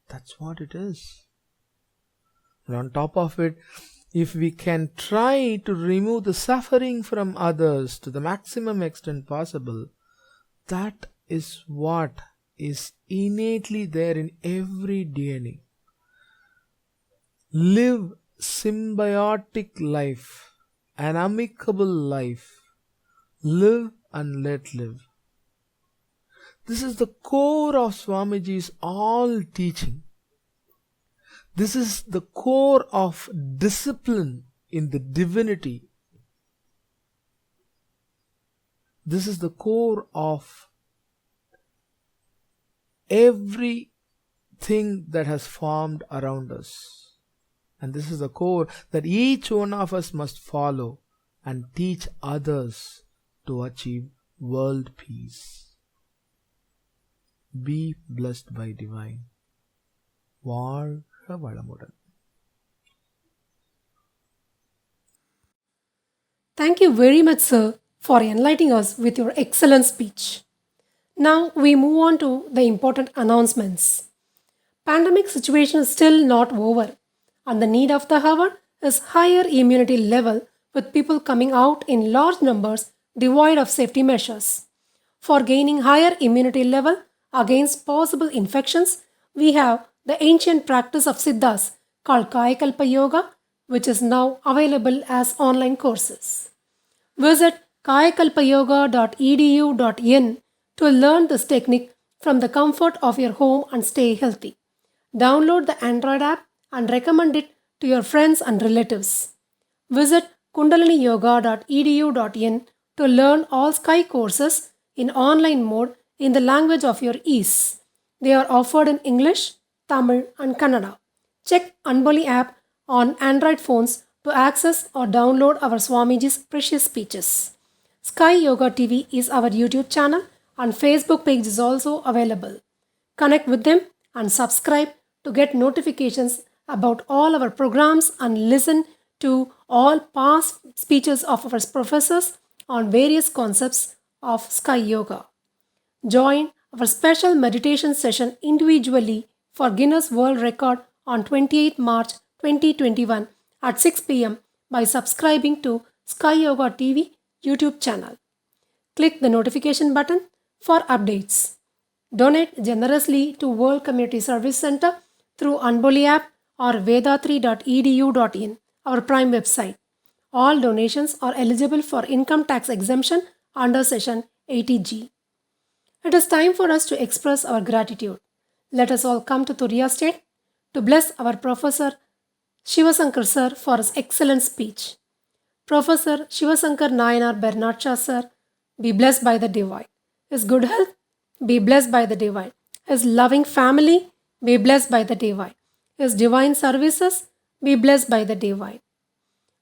That's what it is. And on top of it, if we can try to remove the suffering from others to the maximum extent possible, that is what is innately there in every DNA. Live symbiotic life, an amicable life. Live and let live. This is the core of Swamiji's all teaching. This is the core of discipline in the divinity. This is the core of everything that has formed around us. And this is the core that each one of us must follow and teach others to achieve world peace. Be blessed by divine. வாழ்க வளமுடன். Thank you very much, sir, for enlightening us with your excellent speech. Now we move on to the important announcements. Pandemic situation is still not over, and the need of the hour is higher immunity level with people coming out in large numbers devoid of safety measures. For gaining higher immunity level against possible infections, we have the ancient practice of Siddhas called Kayakalpa Yoga, which is now available as online courses. Visit kayakalpayoga.edu.in to learn this technique from the comfort of your home and stay healthy. Download the Android app and recommend it to your friends and relatives. Visit kundaliniyoga.edu.in to learn all Sky courses in online mode in the language of your ease. They are offered in English, Tamil and Kannada. Check Anboli app on Android phones to access or download our Swamiji's precious speeches. Sky Yoga TV is our YouTube channel and Facebook page is also available. Connect with them and subscribe to get notifications about all our programs and listen to all past speeches of our professors on various concepts of Sky Yoga. Join our special meditation session individually for Guinness World Record on 28 March 2021 at 6 p.m. by subscribing to Sky Yoga TV YouTube channel. Click the notification button for updates. Donate generously to World Community Service Center through Anboli app or vedatri.edu.in, our Prime website. All donations are eligible for income tax exemption under Section 80G. It is time for us to express our gratitude. Let us all come to Turiya State to bless our Professor Shivasankar Sir for his excellent speech. Professor Shivasankar Nayanar Bernard Shah Sir, be blessed by the divine. His good health, be blessed by the divine. His loving family, be blessed by the divine. His divine services, be blessed by the divine.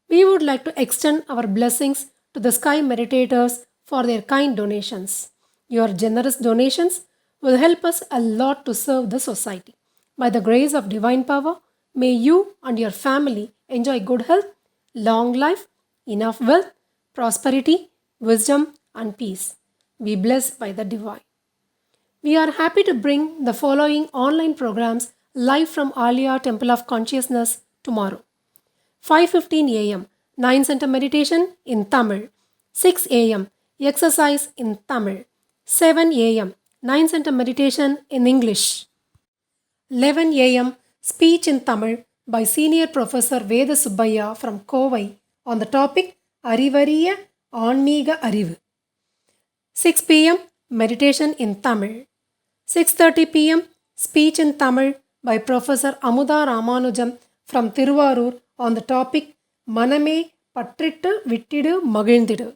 We would like to extend our blessings to the Sky meditators for their kind donations. Your generous donations will help us a lot to serve the society. By the grace of divine power, may you and your family enjoy good health, long life, enough wealth, prosperity, wisdom, and peace. Be blessed by the divine. We are happy to bring the following online programs live from Alia Temple of Consciousness tomorrow. 5:15 a.m. 9 Center Meditation in Tamil. 6 a.m. Exercise in Tamil. 7 a.m. 9 Center Meditation in English. 11 a.m. Speech in Tamil by Senior Professor Veda Subbaiya from Kovai on the topic Arivariya Aanmeega Arivu. 6 p.m. Meditation in Tamil. 6:30 p.m. Speech in Tamil by Professor Amuda Ramanujam from Thiruvarur on the topic Maname Patrittu Vittidu Magilndidu.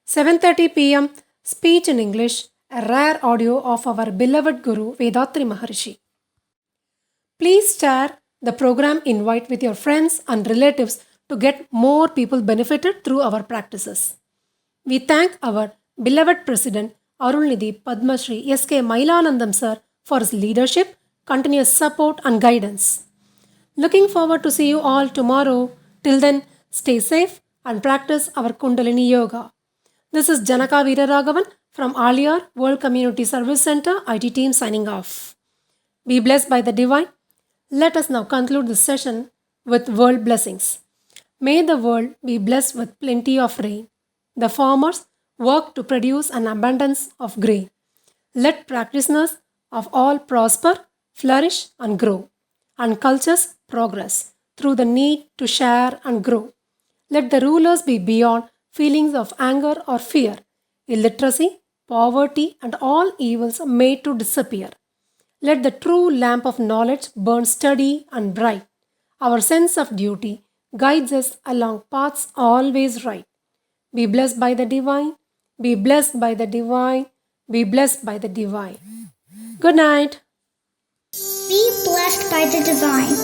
7:30 p.m. Speech in English, a rare audio of our beloved Guru Vedatri Maharishi. Please share the program invite with your friends and relatives to get more people benefited through our practices. We thank our beloved President Arulnidhi Padma Shri S.K. Mailanandam Sir for his leadership, continuous support and guidance. Looking forward to see you all tomorrow. Till then, stay safe and practice our Kundalini Yoga. This is Janaka Veeraraghavan from Aliyar World Community Service Center, IT team signing off. Be blessed by the divine. Let us now conclude this session with world blessings. May the world be blessed with plenty of rain. The farmers work to produce an abundance of grain. Let practitioners of all prosper, flourish and grow, and cultures progress through the need to share and grow. Let the rulers be beyond feelings of anger or fear, illiteracy, poverty and all evils made to disappear. Let the true lamp of knowledge burn steady and bright. Our sense of duty guides us along paths always right. Be blessed by the divine. Be blessed by the divine. Be blessed by the divine. Good night. Be blessed by the divine.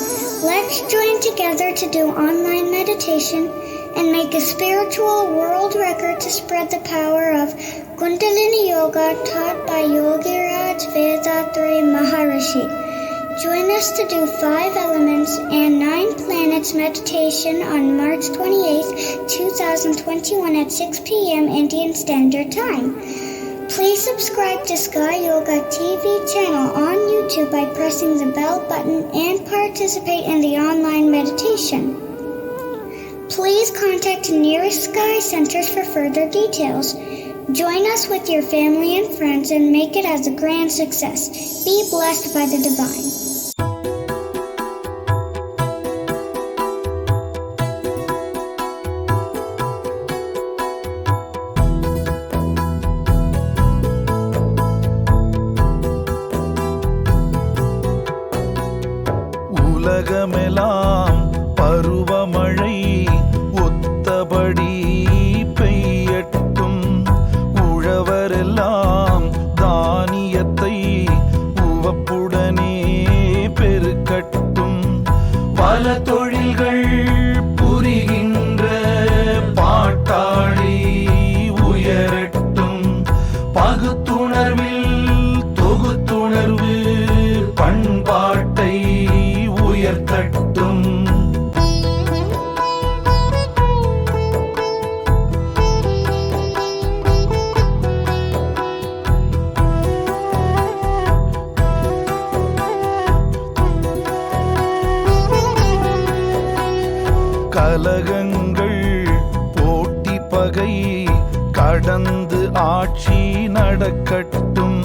Let's join together to do online meditation and make a spiritual world record to spread the power of Kundalini Yoga taught by Yogiraj Vedatri Maharishi. Join us to do 5 elements and 9 planets meditation on March 28, 2021 at 6 p.m. Indian Standard Time. Please subscribe to Sky Yoga TV channel on YouTube by pressing the bell button and participate in the online meditation. Please contact nearest Sky centers for further details. Join us with your family and friends and make it as a grand success. Be blessed by the divine. உலகமெல்லாம் பருவமழை ஒத்தபடி பெய்யட்டும், உழவரெல்லாம் தானியத்தை உவப்புடனே பெருக்கட்டும், பல தொழில்கள் புரிகின்ற பாட்டாளி உயரட்டும், பகுத்துணர்வில் தொகுத்துணர்வு பண்பாட்டை உயர்த்தட்டும். கலகங்கள் போட்டி பகை கடந்து ஆட்சி நடக்கட்டும்,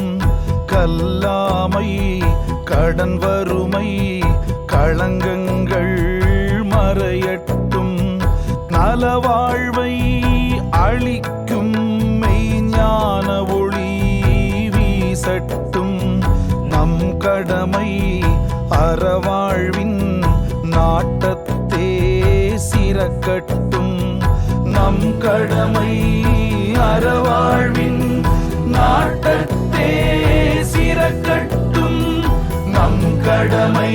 கல்லாமை கடன் வறுமை களங்கங்கள் மறையட்டும், நலவாழ்வை அளிக்கும் மெய்ஞான ஒளி வீசட்டும், நம் கடமை அறவாழ்வின் நாட்டத்தே சிறக்கட்டும், நம் கடமை அறவாழ்வின் நாட்டத்தே சிறக்கட்டும், நம் கடமை